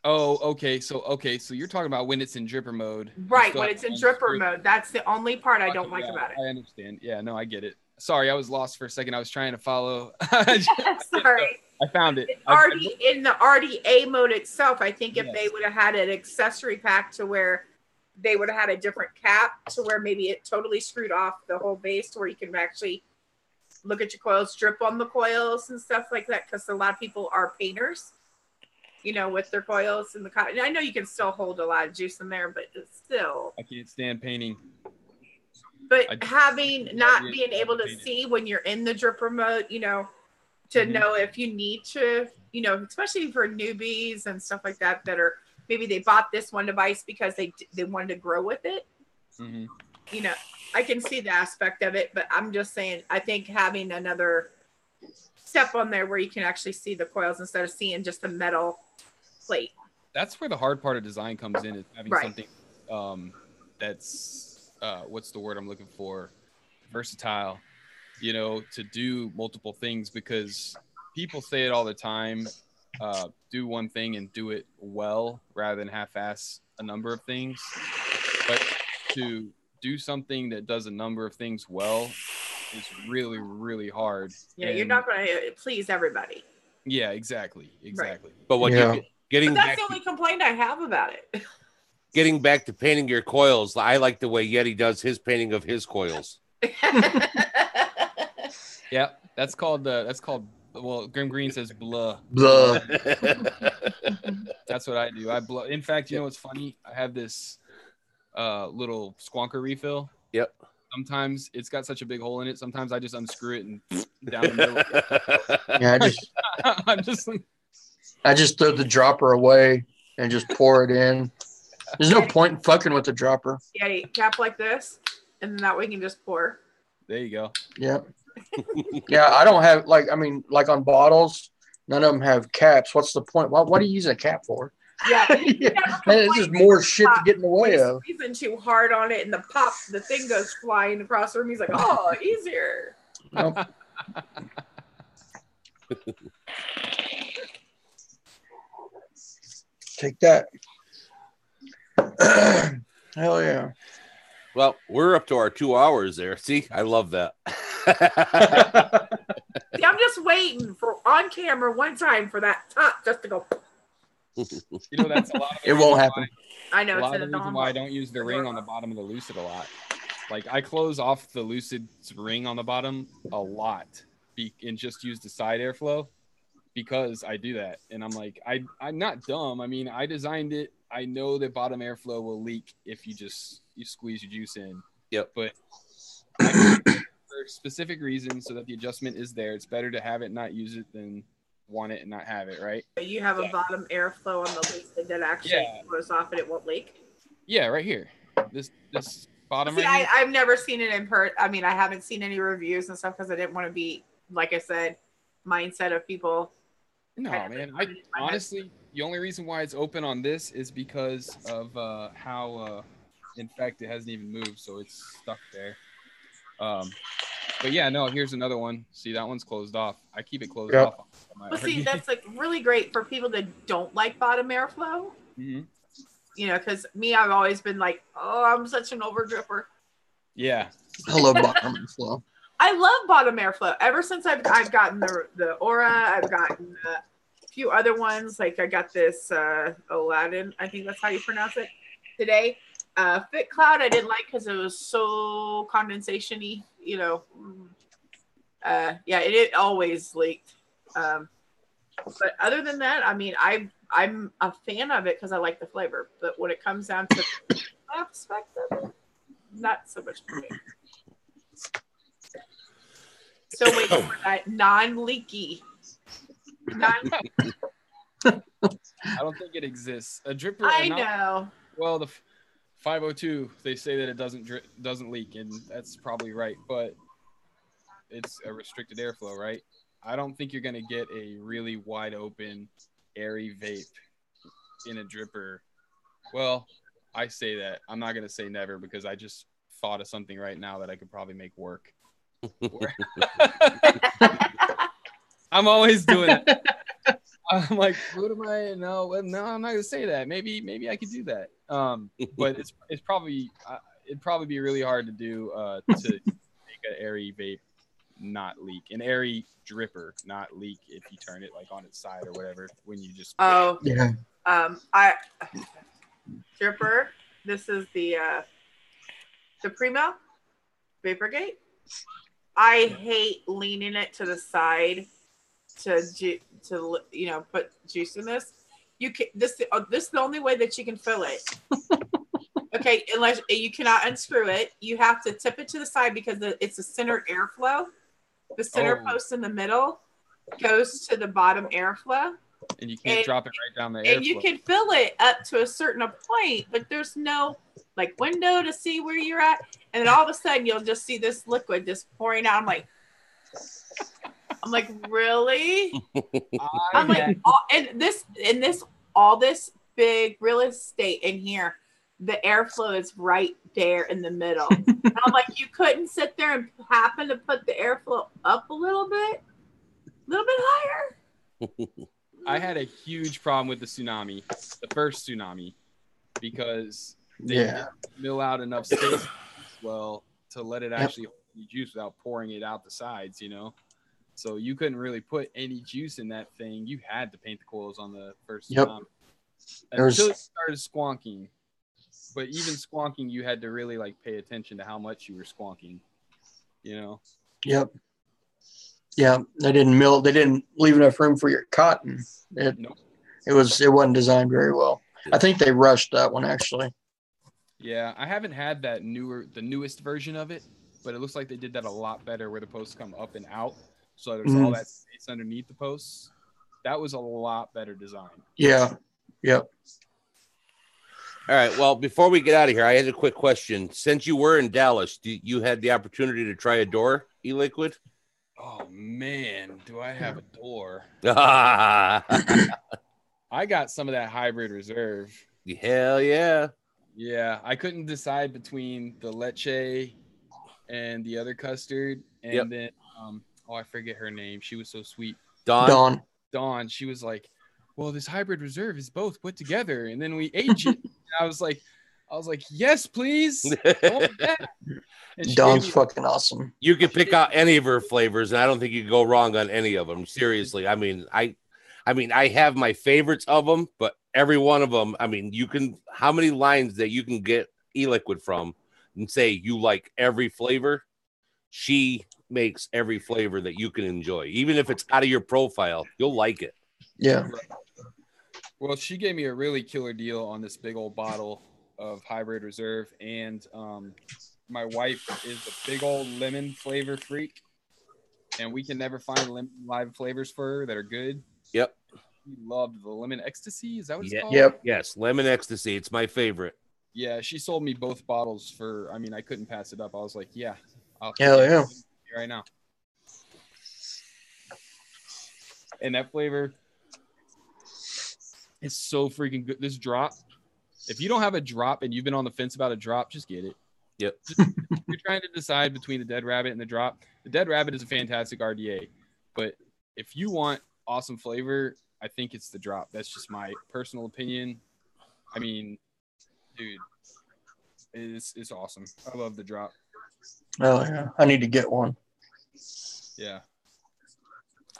Oh, okay. So you're talking about when it's in dripper mode. Right. When it's in dripper mode, that's the only part I don't like about it. I understand. Yeah, no, I get it. Sorry, I was lost for a second. I was trying to follow. Sorry. I found it. In the RDA mode itself, I think if they would have had an accessory pack to where they would have had a different cap to where maybe it totally screwed off the whole base to where you can actually look at your coils, drip on the coils and stuff like that. Because a lot of people are painters, with their coils and the cotton. I know you can still hold a lot of juice in there, but it's still. I can't stand painting. But not being able to see when you're in the dripper mode, to know if you need to, especially for newbies and stuff like that, that are maybe they bought this one device because they wanted to grow with it. I can see the aspect of it, but I'm just saying, I think having another step on there where you can actually see the coils instead of seeing just a metal plate. That's where the hard part of design comes in, is having something that's what's the word I'm looking for? Versatile, to do multiple things, because people say it all the time. do one thing and do it well rather than half-ass a number of things. But to do something that does a number of things well is really, really hard. Yeah, you're not going to please everybody. Yeah, exactly. Right. But what but that's the only complaint I have about it. Getting back to painting your coils, I like the way Yeti does his painting of his coils. Yeah, that's called well, Grim Green says blah. Blah. That's what I do. I blow. In fact, you know what's funny? I have this little squonker refill. Yep. Sometimes it's got such a big hole in it. Sometimes I just unscrew it and down the middle. Yeah, I just throw the dropper away and just pour it in. There's no point in fucking with the dropper. Yeah, you cap like this, and then that way you can just pour. There you go. Yep. Yeah, I don't have like on bottles, none of them have caps. What's the point? What do you use a cap for? Yeah, it's just more shit to get in the way of. Squeezing too hard on it, and the thing goes flying across the room. He's like, "Oh, easier." Nope. Take that. Hell yeah. Well, we're up to our 2 hours there. See, I love that. See, I'm just waiting for on camera one time for that top just to go. You know, that's a lot of it won't happen. I know a it's lot in of the reason why I don't use the ring on the bottom of the Lucid a lot. Like I close off the Lucid's ring on the bottom a lot and just use the side airflow because I do that. And I'm like, I'm not dumb. I mean, I designed it. I know that bottom airflow will leak if you squeeze your juice in. Yep. But for specific reasons so that the adjustment is there, it's better to have it, not use it than want it and not have it, right? You have a bottom airflow on the Lucid that actually goes off and it won't leak? Yeah, right here. This bottom See, right here. I've never seen it in person. I mean, I haven't seen any reviews and stuff because I didn't want to be, like I said, mindset of people. No, man. Honestly, the only reason why it's open on this is because of how, in fact, it hasn't even moved, so it's stuck there. But yeah, no, here's another one. See, that one's closed off. I keep it closed off. Well, see, that's like really great for people that don't like bottom airflow. Mm-hmm. You know, because me, I've always been like, oh, I'm such an overdripper. Yeah. I love bottom airflow. I love bottom airflow. Ever since I've gotten the Aura, I've gotten a few other ones. Like I got this Aladdin, I think that's how you pronounce it, today. Fit Cloud I didn't like because it was so condensation-y, you know. Yeah, it always leaked. But other than that, I mean, I'm a fan of it because I like the flavor. But when it comes down to the aspect of it, not so much for me. So waiting for that non-leaky. I don't think it exists. A dripper. I know. Well, the 502, they say that it doesn't leak, and that's probably right. But it's a restricted airflow, right? I don't think you're gonna get a really wide open, airy vape in a dripper. Well, I say that. I'm not gonna say never because I just thought of something right now that I could probably make work. I'm always doing it. I'm like, what am I? No, I'm not gonna say that. Maybe I could do that. But it's probably it'd probably be really hard to do to make an airy vape not leak. An airy dripper not leak if you turn it like on its side or whatever when you just yeah. I dripper. This is the Primo Vaporgate. I hate leaning it to the side to you know put juice in this. You can this is the only way that you can fill it. Okay, unless you cannot unscrew it, you have to tip it to the side because it's a centered airflow. The center post in the middle goes to the bottom airflow. And you can't drop it right down the airflow. And you can fill it up to a certain point, but there's no like window to see where you're at. And then all of a sudden you'll just see this liquid just pouring out. I'm like, really? I'm like, all this big real estate in here, the airflow is right there in the middle. And I'm like, you couldn't sit there and happen to put the airflow up a little bit higher? I had a huge problem with the tsunami, the first tsunami, because they didn't mill out enough space well to let it actually hold any juice without pouring it out the sides, you know. So you couldn't really put any juice in that thing. You had to paint the coils on the first tsunami until it started squonking. But even squonking, you had to really like pay attention to how much you were squonking, you know. Yep. Yeah, they didn't mill. They didn't leave enough room for your cotton. It wasn't designed very well. I think they rushed that one actually. Yeah, I haven't had the newest version of it, but it looks like they did that a lot better, where the posts come up and out, so there's all that space underneath the posts. That was a lot better design. Yeah. Yep. All right. Well, before we get out of here, I had a quick question. Since you were in Dallas, you had the opportunity to try a door e-liquid? Oh man, do I have a door? I got some of that hybrid reserve. Hell yeah. Yeah, I couldn't decide between the leche and the other custard, and then I forget her name. She was so sweet. Dawn. She was like, well, this hybrid reserve is both put together, and then we age it. I was like, yes, please. Dawn's fucking awesome. You can pick out any of her flavors, and I don't think you can go wrong on any of them. Seriously, I mean, I have my favorites of them, but every one of them, I mean, you can. How many lines that you can get e-liquid from and say you like every flavor? She makes every flavor that you can enjoy, even if it's out of your profile. You'll like it. Yeah. Well, she gave me a really killer deal on this big old bottle of hybrid reserve, and my wife is a big old lemon flavor freak, and we can never find lemon live flavors for her that are good. Yep. She loved the lemon ecstasy. Is that what it's called? Yep. Yes, lemon ecstasy. It's my favorite. Yeah, she sold me both bottles for. I mean, I couldn't pass it up. I was like, yeah, I'll hell yeah, right now. And that flavor. It's so freaking good. This drop, if you don't have a drop and you've been on the fence about a drop, just get it. Yep. You're trying to decide between the Dead Rabbit and the drop. The Dead Rabbit is a fantastic RDA, but if you want awesome flavor, I think it's the drop. That's just my personal opinion. I mean, dude, it's awesome. I love the drop. Oh yeah, I need to get one. Yeah.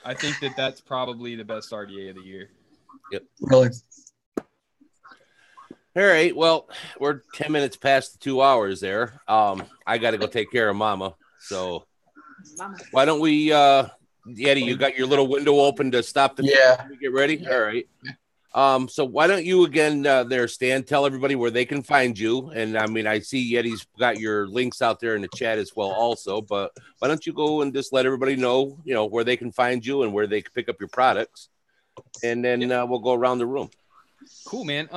I think that's probably the best RDA of the year. Yep. Really? All right. Well, we're 10 minutes past the 2 hours there. I got to go take care of Mama. So why don't we, Yeti, you got your little window open to stop the get ready? All right. So why don't you again there, Stan, tell everybody where they can find you. And I mean, I see Yeti's got your links out there in the chat as well also, but why don't you go and just let everybody know, where they can find you and where they can pick up your products. And then we'll go around the room. Cool, man.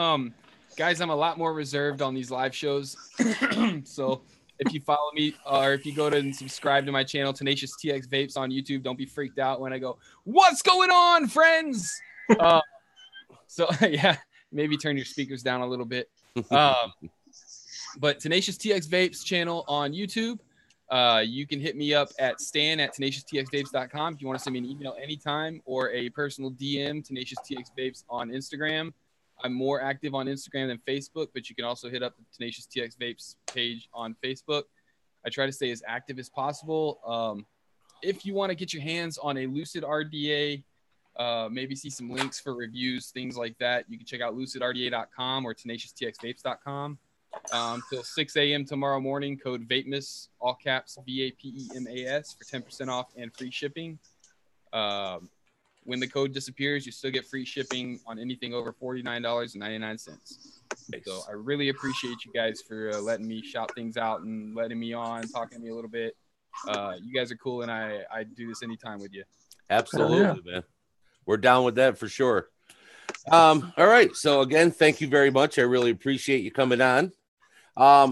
Guys, I'm a lot more reserved on these live shows. So if you follow me or if you go to and subscribe to my channel, Tenacious TX Vapes on YouTube, don't be freaked out when I go, what's going on, friends? So yeah, maybe turn your speakers down a little bit. But Tenacious TX Vapes channel on YouTube. You can hit me up at stan@tenacious-txvapes.com if you want to send me an email anytime, or a personal DM, Tenacious TX Vapes on Instagram. I'm more active on Instagram than Facebook, but you can also hit up the Tenacious TX Vapes page on Facebook. I try to stay as active as possible. If you want to get your hands on a LUCID RDA, maybe see some links for reviews, things like that, you can check out lucidrda.com or tenacious-txvapes.com. Till 6 a.m. tomorrow morning, code VAPEMAS, all caps VAPEMAS, for 10% off and free shipping. When the code disappears, you still get free shipping on anything over $49.99. So I really appreciate you guys for letting me shout things out and letting me on, talking to me a little bit. You guys are cool, and I do this anytime with you. Absolutely, man. We're down with that for sure. All right. So again, thank you very much. I really appreciate you coming on.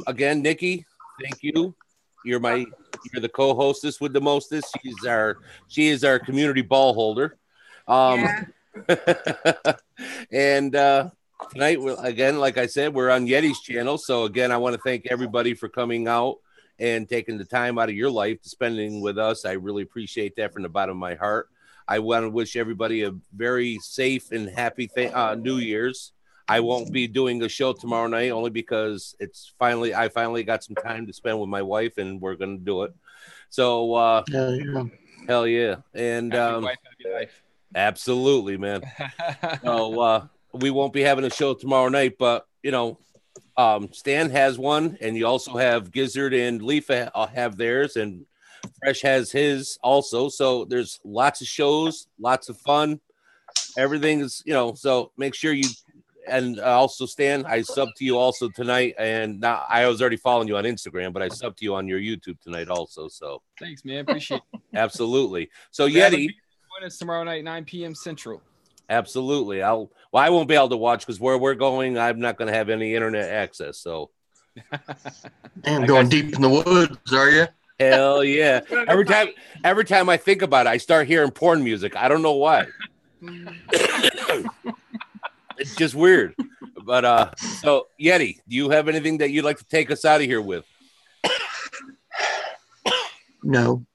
Again, Nikki, thank you. You're the co-hostess with the mostest. She is our community ball holder. And tonight, again, like I said, we're on Yeti's channel. So again, I want to thank everybody for coming out and taking the time out of your life to spending with us. I really appreciate that from the bottom of my heart. I want to wish everybody a very safe and happy New Year's. I won't be doing a show tomorrow night only because I finally got some time to spend with my wife, and we're going to do it. So, hell yeah. And happy wife, happy life. Absolutely, man. So we won't be having a show tomorrow night, but Stan has one, and you also have Gizzard and Leaf have theirs, and Fresh has his also. So there's lots of shows, lots of fun. Everything is, so make sure you, and also Stan, I sub to you also tonight. And now I was already following you on Instagram, but I sub to you on your YouTube tonight also. So thanks, man. Appreciate it. Absolutely. So Yeti, join us tomorrow night, 9 p.m. Central. Absolutely. I won't be able to watch because where we're going, I'm not going to have any internet access. So damn, going deep in the woods, are you? Hell yeah. Every time I think about it, I start hearing porn music. I don't know why. It's just weird. But so Yeti, do you have anything that you'd like to take us out of here with? No.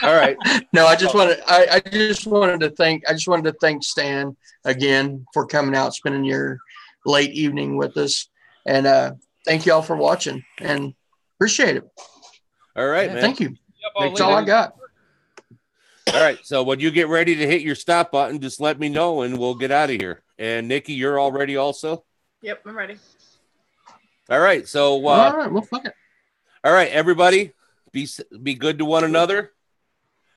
All right. No, I just wanted to thank Stan again for coming out, spending your late evening with us. And thank you all for watching and appreciate it. All right, man. Thank you. That's all I got. All right. So when you get ready to hit your stop button, just let me know and we'll get out of here. And Nikki, you're all ready also? Yep, I'm ready. All right. So all right, well, fuck it. All right, everybody, be good to one another.